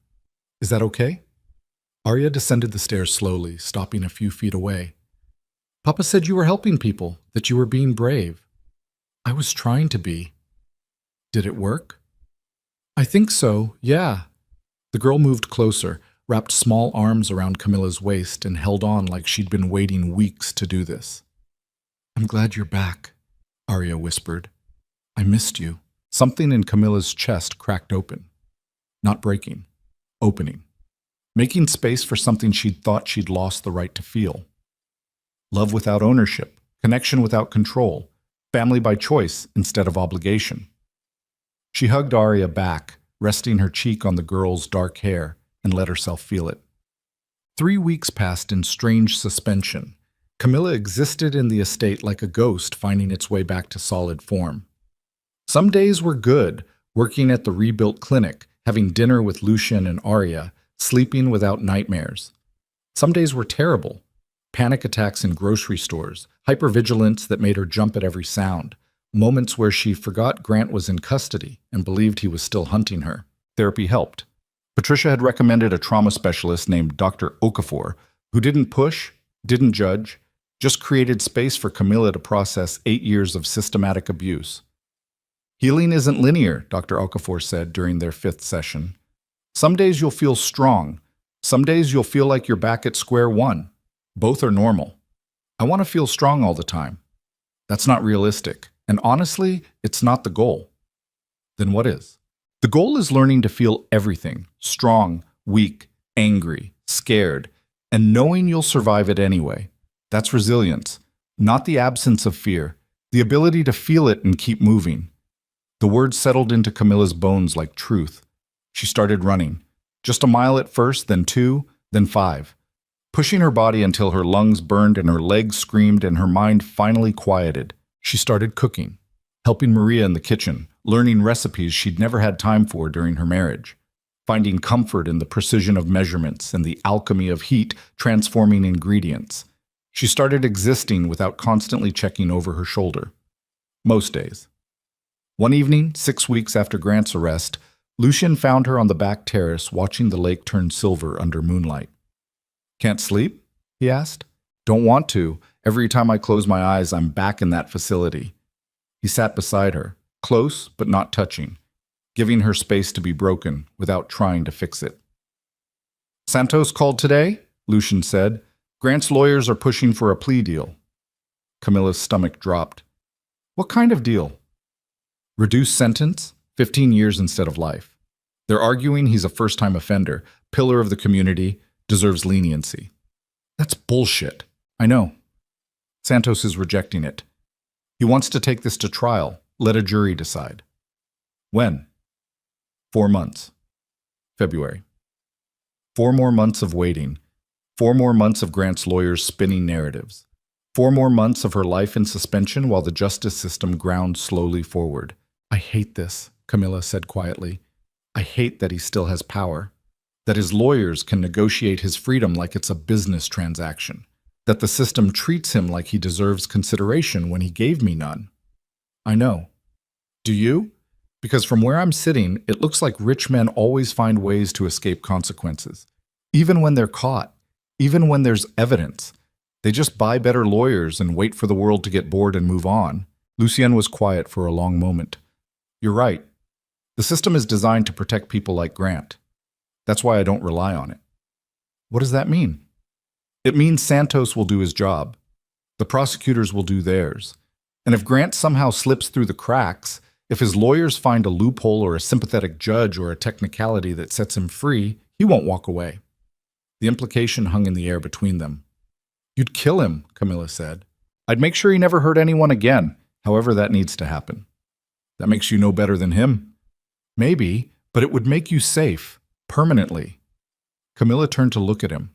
"Is that okay?" Arya descended the stairs slowly, stopping a few feet away. "Papa said you were helping people, that you were being brave." "I was trying to be." "Did it work?" "I think so, yeah." The girl moved closer, wrapped small arms around Camilla's waist, and held on like she'd been waiting weeks to do this. "I'm glad you're back," Arya whispered. "I missed you." Something in Camilla's chest cracked open. Not breaking. Opening. Making space for something she'd thought she'd lost the right to feel. Love without ownership. Connection without control. Family by choice instead of obligation. She hugged Arya back, resting her cheek on the girl's dark hair, and let herself feel it. 3 weeks passed in strange suspension. Camilla existed in the estate like a ghost finding its way back to solid form. Some days were good, working at the rebuilt clinic, having dinner with Lucien and Arya, sleeping without nightmares. Some days were terrible. Panic attacks in grocery stores, hypervigilance that made her jump at every sound, moments where she forgot Grant was in custody and believed he was still hunting her. Therapy helped. Patricia had recommended a trauma specialist named Dr. Okafor, who didn't push, didn't judge, just created space for Camilla to process 8 years of systematic abuse. "Healing isn't linear," Dr. Okafor said during their 5th session. "Some days you'll feel strong. Some days you'll feel like you're back at square one. Both are normal. I want to feel strong all the time. That's not realistic. And honestly, it's not the goal." "Then what is?" "The goal is learning to feel everything, strong, weak, angry, scared, and knowing you'll survive it anyway. That's resilience, not the absence of fear, the ability to feel it and keep moving." The words settled into Camilla's bones like truth. She started running. Just a mile at first, then 2, then 5. Pushing her body until her lungs burned and her legs screamed and her mind finally quieted. She started cooking, helping Maria in the kitchen, learning recipes she'd never had time for during her marriage, finding comfort in the precision of measurements and the alchemy of heat transforming ingredients. She started existing without constantly checking over her shoulder. Most days. One evening, 6 weeks after Grant's arrest, Lucien found her on the back terrace watching the lake turn silver under moonlight. "Can't sleep?" he asked. "Don't want to. Every time I close my eyes, I'm back in that facility." He sat beside her, close but not touching, giving her space to be broken without trying to fix it. "Santos called today?" Lucien said. "Grant's lawyers are pushing for a plea deal." Camilla's stomach dropped. "What kind of deal?" "Reduced sentence, 15 years instead of life. They're arguing he's a first-time offender, pillar of the community, deserves leniency." "That's bullshit." "I know." Santos is rejecting it. He wants to take this to trial, let a jury decide. "When?" 4 months. February. 4 more months of waiting. 4 more months of Grant's lawyers spinning narratives. 4 more months of her life in suspension while the justice system ground slowly forward. "I hate this," Camilla said quietly. "I hate that he still has power. That his lawyers can negotiate his freedom like it's a business transaction. That the system treats him like he deserves consideration when he gave me none." "I know. Do you? Because from where I'm sitting, it looks like rich men always find ways to escape consequences. Even when they're caught. Even when there's evidence. They just buy better lawyers and wait for the world to get bored and move on." Lucien was quiet for a long moment. "You're right. The system is designed to protect people like Grant. That's why I don't rely on it." "What does that mean?" "It means Santos will do his job. The prosecutors will do theirs. And if Grant somehow slips through the cracks, If his lawyers find a loophole or a sympathetic judge or a technicality that sets him free, he won't walk away. The implication hung in the air between them. You'd kill him, Camilla said. I'd make sure he never hurt anyone again, however that needs to happen. That makes you no better than him. Maybe, but it would make you safe, permanently. Camilla turned to look at him.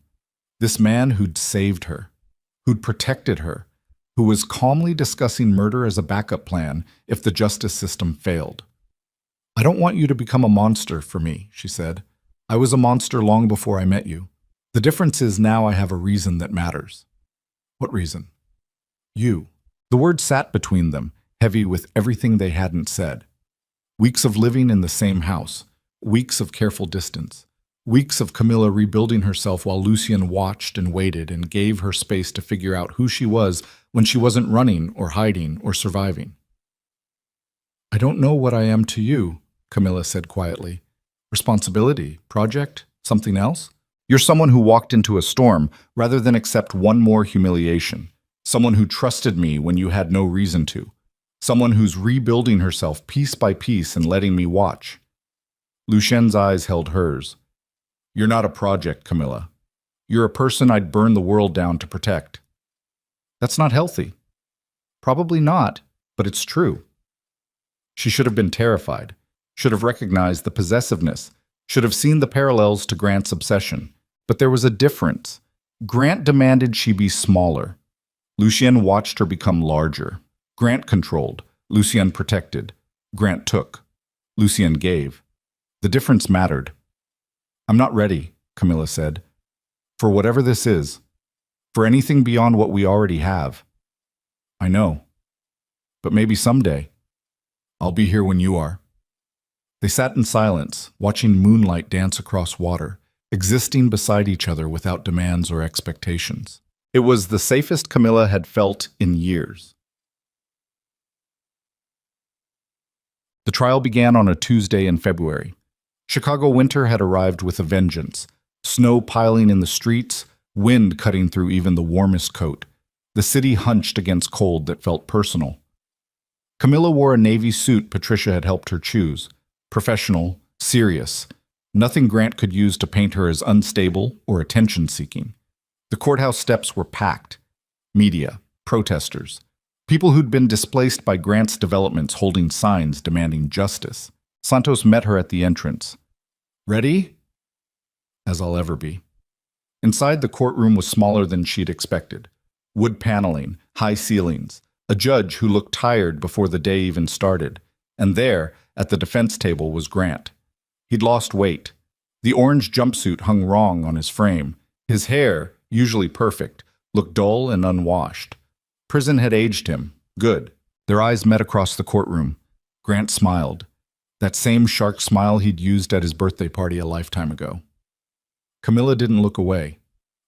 This man who'd saved her, who'd protected her, who was calmly discussing murder as a backup plan if the justice system failed. I don't want you to become a monster for me, she said. I was a monster long before I met you. The difference is now I have a reason that matters. What reason? You. The word sat between them, heavy with everything they hadn't said. Weeks of living in the same house, weeks of careful distance, weeks of Camilla rebuilding herself while Lucien watched and waited and gave her space to figure out who she was when she wasn't running or hiding or surviving. I don't know what I am to you, Camilla said quietly. Responsibility, project, something else? You're someone who walked into a storm rather than accept one more humiliation. Someone who trusted me when you had no reason to. Someone who's rebuilding herself piece by piece and letting me watch. Lucien's eyes held hers. You're not a project, Camilla. You're a person I'd burn the world down to protect. That's not healthy. Probably not, but it's true. She should have been terrified, should have recognized the possessiveness, should have seen the parallels to Grant's obsession. But there was a difference. Grant demanded she be smaller. Lucien watched her become larger. Grant controlled. Lucien protected. Grant took. Lucien gave. The difference mattered. I'm not ready, Camilla said. For whatever this is. For anything beyond what we already have. I know. But maybe someday. I'll be here when you are. They sat in silence, watching moonlight dance across water, existing beside each other without demands or expectations. It was the safest Camilla had felt in years. The trial began on a Tuesday in February. Chicago winter had arrived with a vengeance. Snow piling in the streets, wind cutting through even the warmest coat. The city hunched against cold that felt personal. Camilla wore a navy suit Patricia had helped her choose. Professional, serious. Nothing Grant could use to paint her as unstable or attention-seeking. The courthouse steps were packed. Media, protesters, people who'd been displaced by Grant's developments holding signs demanding justice. Santos met her at the entrance. Ready? As I'll ever be. Inside, the courtroom was smaller than she'd expected. Wood paneling, high ceilings, a judge who looked tired before the day even started. And there, at the defense table, was Grant. He'd lost weight. The orange jumpsuit hung wrong on his frame. His hair, usually perfect, looked dull and unwashed. Prison had aged him. Good. Their eyes met across the courtroom. Grant smiled. That same shark smile he'd used at his birthday party a lifetime ago. Camilla didn't look away,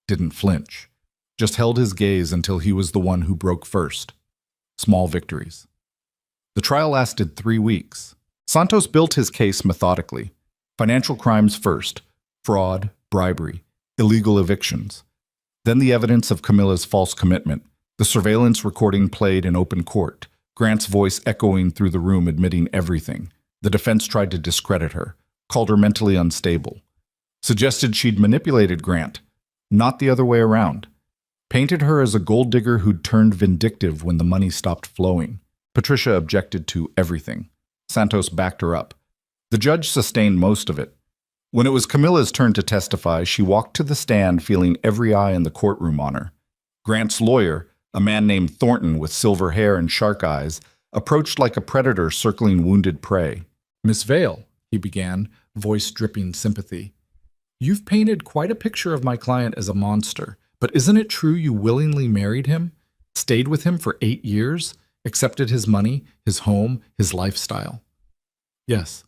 didn't flinch, just held his gaze until he was the one who broke first. Small victories. The trial lasted 3 weeks. Santos built his case methodically. Financial crimes first, fraud, bribery, illegal evictions. Then the evidence of Camilla's false commitment, the surveillance recording played in open court, Grant's voice echoing through the room admitting everything. The defense tried to discredit her, called her mentally unstable, suggested she'd manipulated Grant, not the other way around, painted her as a gold digger who'd turned vindictive when the money stopped flowing. Patricia objected to everything. Santos backed her up. The judge sustained most of it. When it was Camilla's turn to testify, she walked to the stand feeling every eye in the courtroom on her. Grant's lawyer, a man named Thornton with silver hair and shark eyes, approached like a predator circling wounded prey. Miss Vale, he began, voice dripping sympathy. You've painted quite a picture of my client as a monster, but isn't it true you willingly married him, stayed with him for 8 years, accepted his money, his home, his lifestyle? Yes.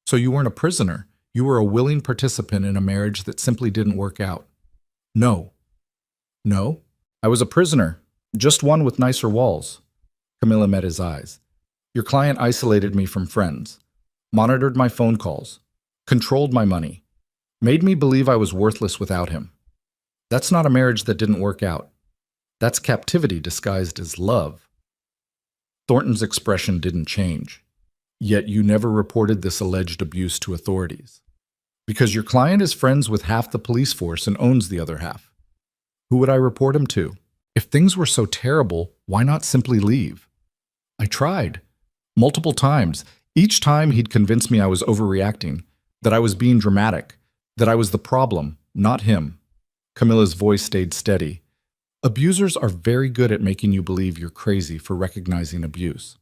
So you weren't a prisoner. You were a willing participant in a marriage that simply didn't work out. No. No? I was a prisoner, just one with nicer walls. Camilla met his eyes. Your client isolated me from friends, monitored my phone calls, controlled my money, made me believe I was worthless without him. That's not a marriage that didn't work out. That's captivity disguised as love. Thornton's expression didn't change. Yet you never reported this alleged abuse to authorities. Because your client is friends with half the police force and owns the other half. Who would I report him to? If things were so terrible, why not simply leave? I tried. Multiple times. Each time he'd convince me I was overreacting, that I was being dramatic, that I was the problem, not him. Camilla's voice stayed steady. Abusers are very good at making you believe you're crazy for recognizing abuse.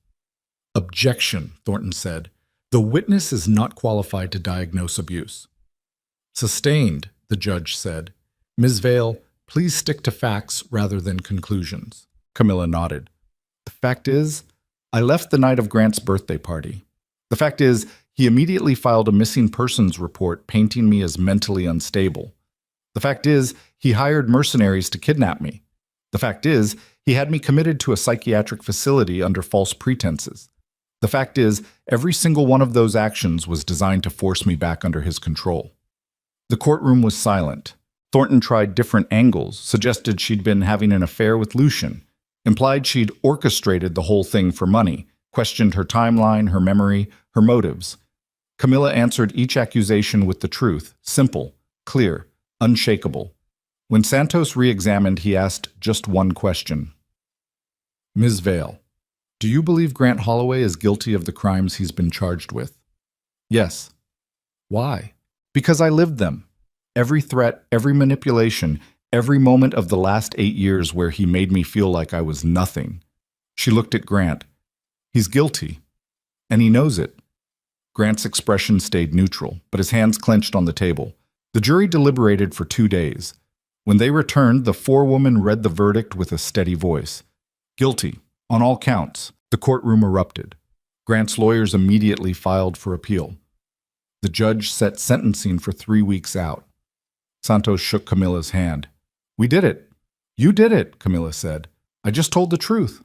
Objection, Thornton said. The witness is not qualified to diagnose abuse. Sustained, the judge said. Ms. Vale, please stick to facts rather than conclusions. Camilla nodded. The fact is, I left the night of Grant's birthday party. The fact is, he immediately filed a missing persons report painting me as mentally unstable. The fact is, he hired mercenaries to kidnap me. The fact is, he had me committed to a psychiatric facility under false pretenses. The fact is, every single one of those actions was designed to force me back under his control. The courtroom was silent. Thornton tried different angles, suggested she'd been having an affair with Lucian, implied she'd orchestrated the whole thing for money, questioned her timeline, her memory, her motives. Camilla answered each accusation with the truth, simple, clear, unshakable. When Santos re-examined, he asked just one question. Ms. Vale, do you believe Grant Holloway is guilty of the crimes he's been charged with? Yes. Why? Because I lived them. Every threat, every manipulation, every moment of the last 8 years where he made me feel like I was nothing. She looked at Grant. He's guilty. And he knows it. Grant's expression stayed neutral, but his hands clenched on the table. The jury deliberated for 2 days. When they returned, the forewoman read the verdict with a steady voice. Guilty, on all counts. The courtroom erupted. Grant's lawyers immediately filed for appeal. The judge set sentencing for 3 weeks out. Santos shook Camilla's hand. We did it. You did it, Camilla said. I just told the truth.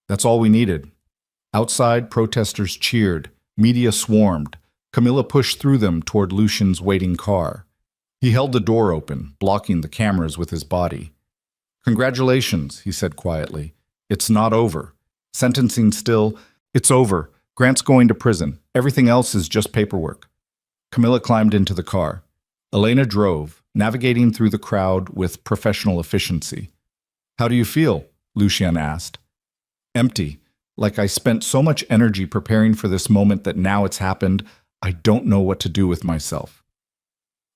That's all we needed. Outside, protesters cheered. Media swarmed. Camilla pushed through them toward Lucian's waiting car. He held the door open, blocking the cameras with his body. Congratulations, he said quietly. It's not over. Sentencing still. It's over. Grant's going to prison. Everything else is just paperwork. Camilla climbed into the car. Elena drove, navigating through the crowd with professional efficiency. How do you feel? Lucian asked. Empty. Like I spent so much energy preparing for this moment that now it's happened, I don't know what to do with myself.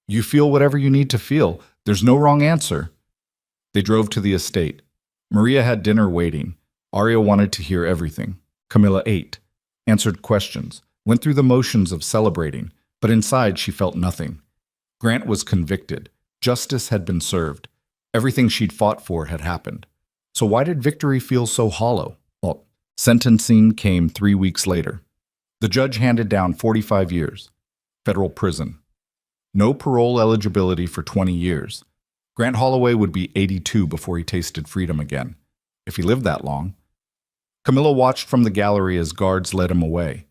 You feel whatever you need to feel. There's no wrong answer. They drove to the estate. Maria had dinner waiting. Arya wanted to hear everything. Camilla ate, answered questions, went through the motions of celebrating, but inside she felt nothing. Grant was convicted. Justice had been served. Everything she'd fought for had happened. So why did victory feel so hollow? Well, sentencing came 3 weeks later. The judge handed down 45 years. Federal prison. No parole eligibility for 20 years. Grant Holloway would be 82 before he tasted freedom again, if he lived that long. Camilla watched from the gallery as guards led him away.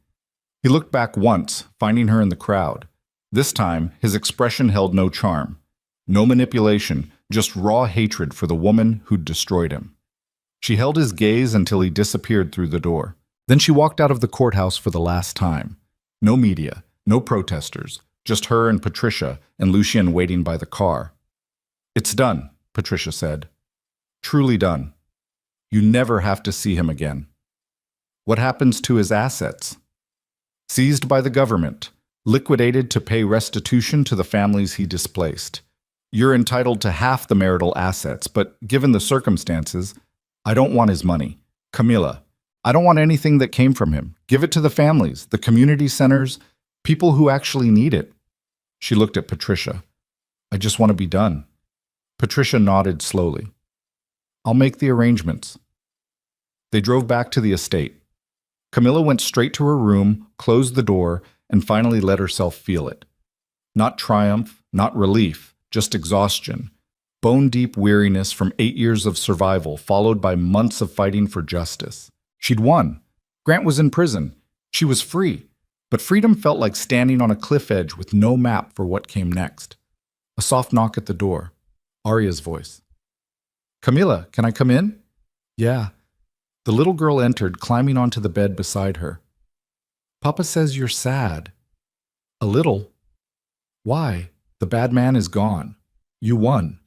He looked back once, finding her in the crowd. This time, his expression held no charm. No manipulation, just raw hatred for the woman who'd destroyed him. She held his gaze until he disappeared through the door. Then she walked out of the courthouse for the last time. No media, no protesters, just her and Patricia and Lucian waiting by the car. It's done, Patricia said. Truly done. You never have to see him again. What happens to his assets? Seized by the government, liquidated to pay restitution to the families he displaced. You're entitled to half the marital assets, but given the circumstances, I don't want his money. Camilla, I don't want anything that came from him. Give it to the families, the community centers, people who actually need it. She looked at Patricia. I just want to be done. Patricia nodded slowly. I'll make the arrangements. They drove back to the estate. Camilla went straight to her room, closed the door, and finally let herself feel it. Not triumph, not relief, just exhaustion. Bone-deep weariness from 8 years of survival, followed by months of fighting for justice. She'd won. Grant was in prison. She was free. But freedom felt like standing on a cliff edge with no map for what came next. A soft knock at the door. Arya's voice. Camilla, can I come in? Yeah. The little girl entered, climbing onto the bed beside her. Papa says you're sad. A little. Why? The bad man is gone. You won.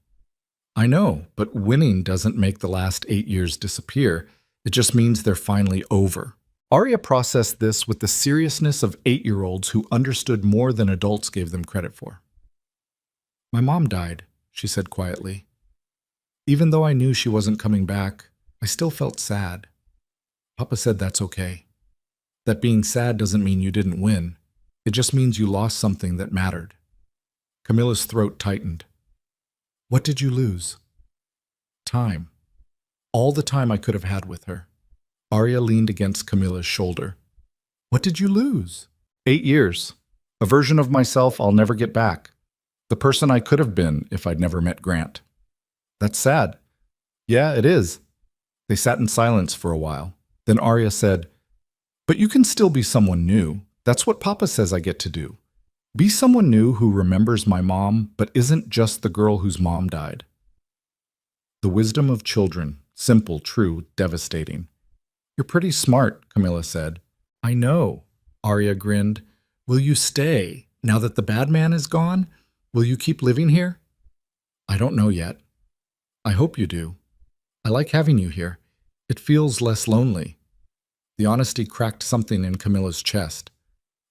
I know, but winning doesn't make the last 8 years disappear. It just means they're finally over. Arya processed this with the seriousness of 8-year-olds who understood more than adults gave them credit for. My mom died, she said quietly. Even though I knew she wasn't coming back, I still felt sad. Papa said that's okay. That being sad doesn't mean you didn't win. It just means you lost something that mattered. Camilla's throat tightened. What did you lose? Time. All the time I could have had with her. Arya leaned against Camilla's shoulder. What did you lose? 8 years. A version of myself I'll never get back. The person I could have been if I'd never met Grant. That's sad. Yeah, it is. They sat in silence for a while. Then Arya said, But you can still be someone new. That's what Papa says I get to do. Be someone new who remembers my mom, but isn't just the girl whose mom died. The wisdom of children, simple, true, devastating. You're pretty smart, Camilla said. I know, Arya grinned. Will you stay, now that the bad man is gone? Will you keep living here? I don't know yet. I hope you do. I like having you here. It feels less lonely. The honesty cracked something in Camilla's chest.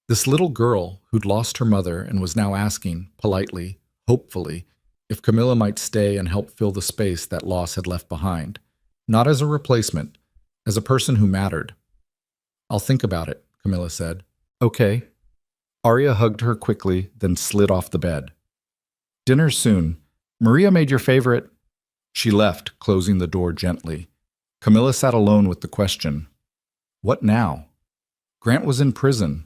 This little girl who'd lost her mother and was now asking, politely, hopefully, if Camilla might stay and help fill the space that loss had left behind. Not as a replacement, as a person who mattered. I'll think about it, Camilla said. Okay. Arya hugged her quickly, then slid off the bed. Dinner soon. Maria made your favorite. She left, closing the door gently. Camilla sat alone with the question. What now? Grant was in prison.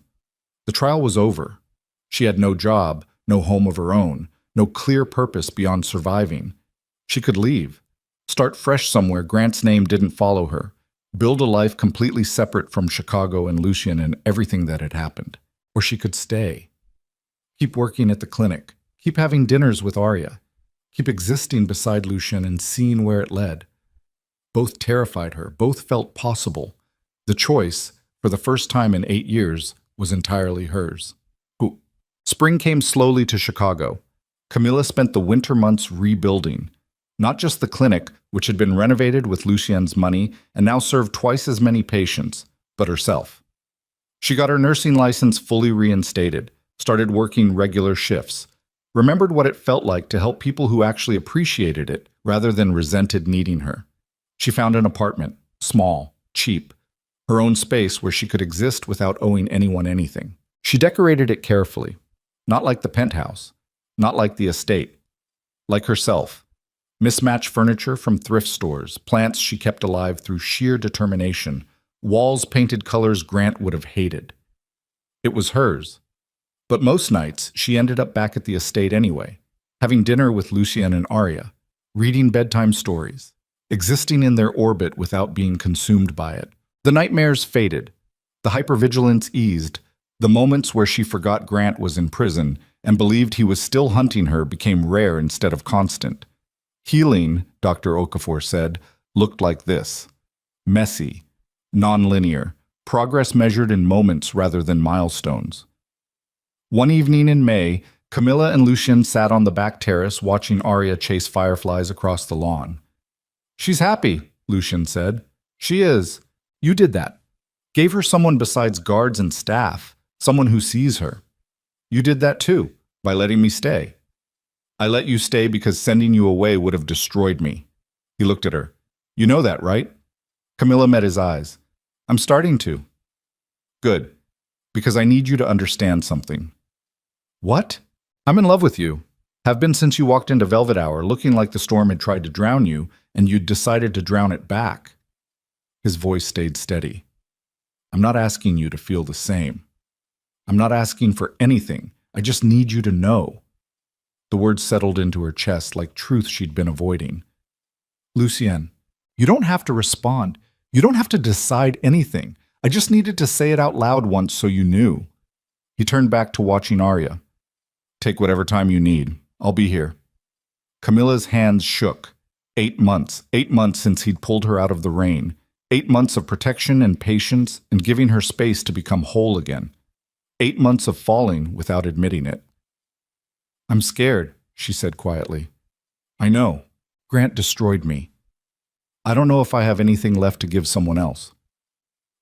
The trial was over. She had no job, no home of her own, no clear purpose beyond surviving. She could leave, start fresh somewhere Grant's name didn't follow her, build a life completely separate from Chicago and Lucien and everything that had happened. Or she could stay. Keep working at the clinic, keep having dinners with Arya, keep existing beside Lucien and seeing where it led. Both terrified her, both felt possible. The choice, for the first time in 8 years, was entirely hers. Spring came slowly to Chicago. Camilla spent the winter months rebuilding. Not just the clinic, which had been renovated with Lucien's money and now served twice as many patients, but herself. She got her nursing license fully reinstated, started working regular shifts, remembered what it felt like to help people who actually appreciated it rather than resented needing her. She found an apartment, small, cheap, her own space where she could exist without owing anyone anything. She decorated it carefully, not like the penthouse, not like the estate, like herself. Mismatched furniture from thrift stores, plants she kept alive through sheer determination, walls painted colors Grant would have hated. It was hers. But most nights, she ended up back at the estate anyway, having dinner with Lucien and Arya, reading bedtime stories, existing in their orbit without being consumed by it. The nightmares faded, the hypervigilance eased, the moments where she forgot Grant was in prison and believed he was still hunting her became rare instead of constant. Healing, Dr. Okafor said, looked like this. Messy, non-linear, progress measured in moments rather than milestones. One evening in May, Camilla and Lucien sat on the back terrace watching Arya chase fireflies across the lawn. She's happy, Lucien said. She is. You did that. Gave her someone besides guards and staff, someone who sees her. You did that too, by letting me stay. I let you stay because sending you away would have destroyed me. He looked at her. You know that, right? Camilla met his eyes. I'm starting to. Good, because I need you to understand something. What? I'm in love with you. Have been since you walked into Velvet Hour looking like the storm had tried to drown you and you'd decided to drown it back. His voice stayed steady. I'm not asking you to feel the same. I'm not asking for anything. I just need you to know. The words settled into her chest like truth she'd been avoiding. Lucien, you don't have to respond. You don't have to decide anything. I just needed to say it out loud once so you knew. He turned back to watching Arya. Take whatever time you need. I'll be here. Camilla's hands shook. 8 months. 8 months since he'd pulled her out of the rain. 8 months of protection and patience and giving her space to become whole again. 8 months of falling without admitting it. "I'm scared," she said quietly. "I know. Grant destroyed me. I don't know if I have anything left to give someone else."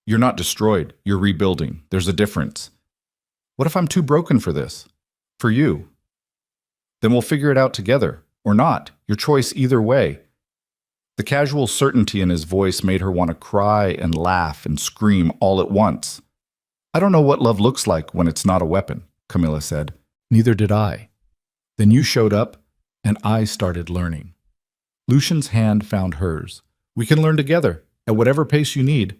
"You're not destroyed. You're rebuilding. There's a difference." "What if I'm too broken for this? For you?" "Then we'll figure it out together. Or not. Your choice either way." The casual certainty in his voice made her want to cry and laugh and scream all at once. "I don't know what love looks like when it's not a weapon," Camilla said. "Neither did I. Then you showed up, and I started learning." Lucian's hand found hers. "We can learn together, at whatever pace you need."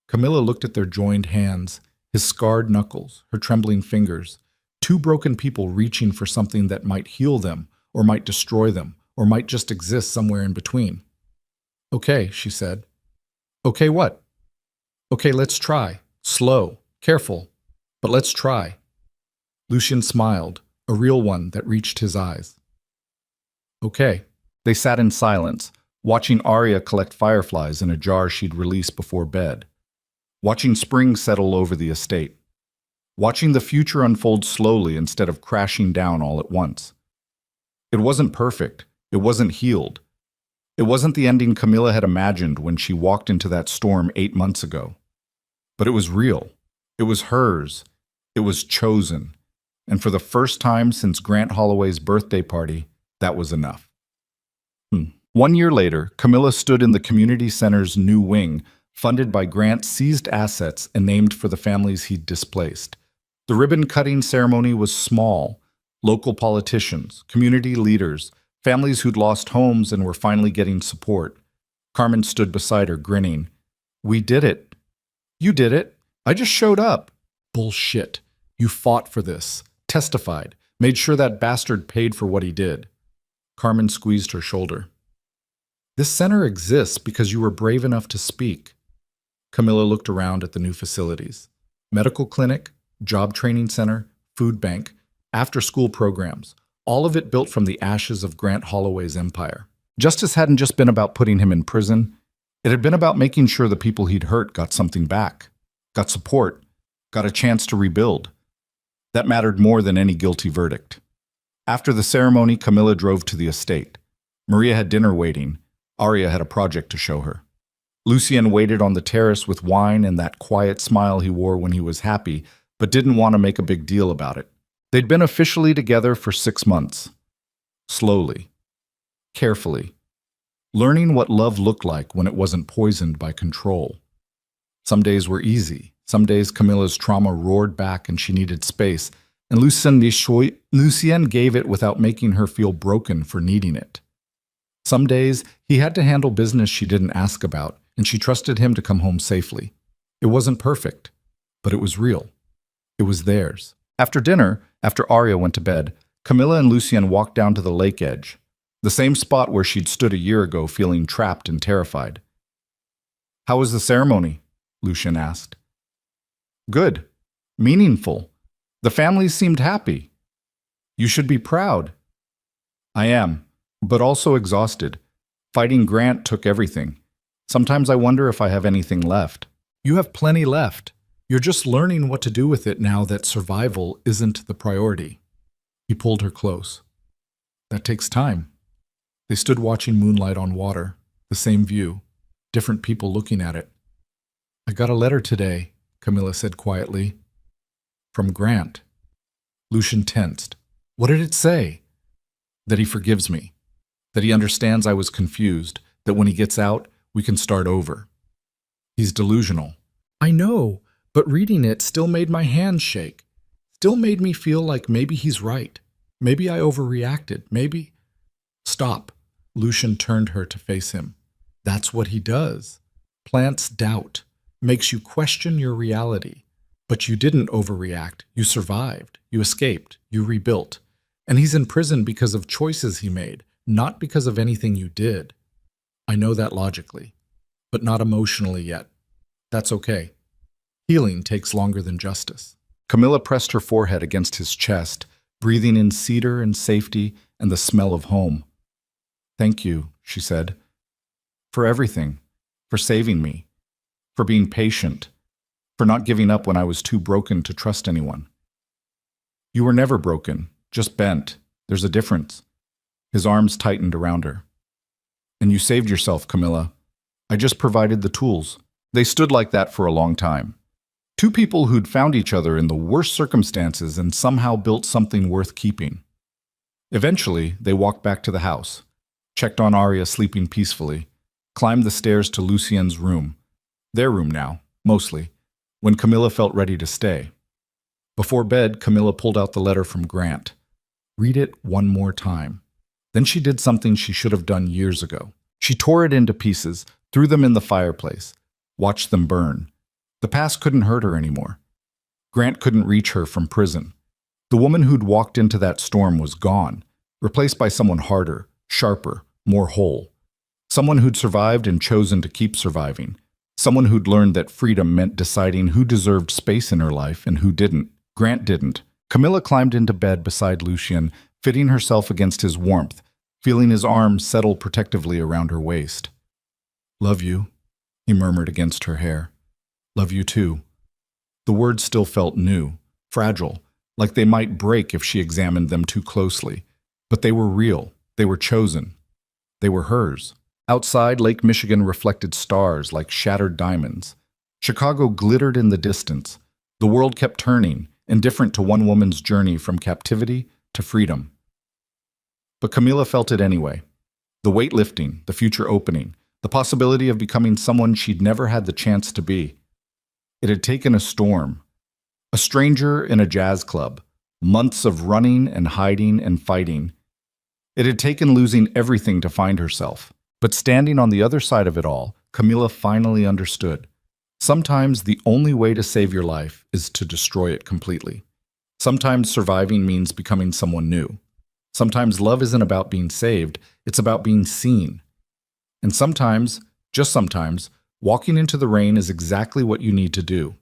Camilla looked at their joined hands, his scarred knuckles, her trembling fingers. Two broken people reaching for something that might heal them, or might destroy them, or might just exist somewhere in between. "Okay," she said. "Okay what?" "Okay, let's try. Slow, careful, but let's try." Lucian smiled, a real one that reached his eyes. "Okay." They sat in silence, watching Arya collect fireflies in a jar she'd released before bed. Watching spring settle over the estate. Watching the future unfold slowly instead of crashing down all at once. It wasn't perfect. It wasn't healed. It wasn't the ending Camilla had imagined when she walked into that storm 8 months ago. But it was real. It was hers. It was chosen. And for the first time since Grant Holloway's birthday party, that was enough. 1 year later, Camilla stood in the community center's new wing, funded by Grant's seized assets and named for the families he'd displaced. The ribbon-cutting ceremony was small. Local politicians, community leaders, families who'd lost homes and were finally getting support. Carmen stood beside her, grinning. "We did it." "You did it. I just showed up." "Bullshit. You fought for this, testified, made sure that bastard paid for what he did." Carmen squeezed her shoulder. "This center exists because you were brave enough to speak." Camilla looked around at the new facilities. Medical clinic, job training center, food bank, after-school programs, all of it built from the ashes of Grant Holloway's empire. Justice hadn't just been about putting him in prison. It had been about making sure the people he'd hurt got something back, got support, got a chance to rebuild. That mattered more than any guilty verdict. After the ceremony, Camilla drove to the estate. Maria had dinner waiting. Arya had a project to show her. Lucien waited on the terrace with wine and that quiet smile he wore when he was happy, but didn't want to make a big deal about it. They'd been officially together for 6 months. Slowly. Carefully. Learning what love looked like when it wasn't poisoned by control. Some days were easy. Some days Camilla's trauma roared back and she needed space, and Lucien gave it without making her feel broken for needing it. Some days he had to handle business she didn't ask about, and she trusted him to come home safely. It wasn't perfect, but it was real. It was theirs. After dinner, after Arya went to bed, Camilla and Lucien walked down to the lake edge, the same spot where she'd stood a year ago feeling trapped and terrified. "How was the ceremony?" Lucien asked. "Good. Meaningful. The families seemed happy. You should be proud." "I am, but also exhausted. Fighting Grant took everything. Sometimes I wonder if I have anything left." "You have plenty left. You're just learning what to do with it now that survival isn't the priority." He pulled her close. "That takes time." They stood watching moonlight on water, the same view, different people looking at it. "I got a letter today," Camilla said quietly. "From Grant." Lucien tensed. "What did it say?" "That he forgives me. That he understands I was confused. That when he gets out, we can start over." "He's delusional." "I know, but reading it still made my hands shake. Still made me feel like maybe he's right. Maybe I overreacted. Maybe—" "Stop." Lucien turned her to face him. "That's what he does. Plants doubt. Makes you question your reality. But you didn't overreact. You survived. You escaped. You rebuilt. And he's in prison because of choices he made, not because of anything you did. I know that logically, but not emotionally yet. That's okay. Healing takes longer than justice." Camilla pressed her forehead against his chest, breathing in cedar and safety and the smell of home. "Thank you," she said, "for everything, for saving me, for being patient, for not giving up when I was too broken to trust anyone. You were never broken, just bent. There's a difference. His arms tightened around her. And you saved yourself, Camilla. I just provided the tools. They stood like that for a long time. Two people who'd found each other in the worst circumstances and somehow built something worth keeping. Eventually, they walked back to the house, checked on Arya sleeping peacefully, climbed the stairs to Lucien's room. Their room now, mostly, when Camilla felt ready to stay. Before bed, Camilla pulled out the letter from Grant. Read it one more time. Then she did something she should have done years ago. She tore it into pieces, threw them in the fireplace, watched them burn. The past couldn't hurt her anymore. Grant couldn't reach her from prison. The woman who'd walked into that storm was gone, replaced by someone harder, sharper, more whole. Someone who'd survived and chosen to keep surviving. Someone who'd learned that freedom meant deciding who deserved space in her life and who didn't. Grant didn't. Camilla climbed into bed beside Lucien, fitting herself against his warmth, feeling his arms settle protectively around her waist. Love you, he murmured against her hair. Love you too. The words still felt new, fragile, like they might break if she examined them too closely. But they were real. They were chosen. They were hers. Outside, Lake Michigan reflected stars like shattered diamonds. Chicago glittered in the distance. The world kept turning, indifferent to one woman's journey from captivity to freedom. But Camilla felt it anyway. The weight lifting, the future opening, the possibility of becoming someone she'd never had the chance to be. It had taken a storm. A stranger in a jazz club, months of running and hiding and fighting. It had taken losing everything to find herself. But standing on the other side of it all, Camilla finally understood. Sometimes the only way to save your life is to destroy it completely. Sometimes surviving means becoming someone new. Sometimes love isn't about being saved, it's about being seen. And sometimes, just sometimes, walking into the rain is exactly what you need to do.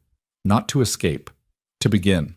Not to escape, to begin.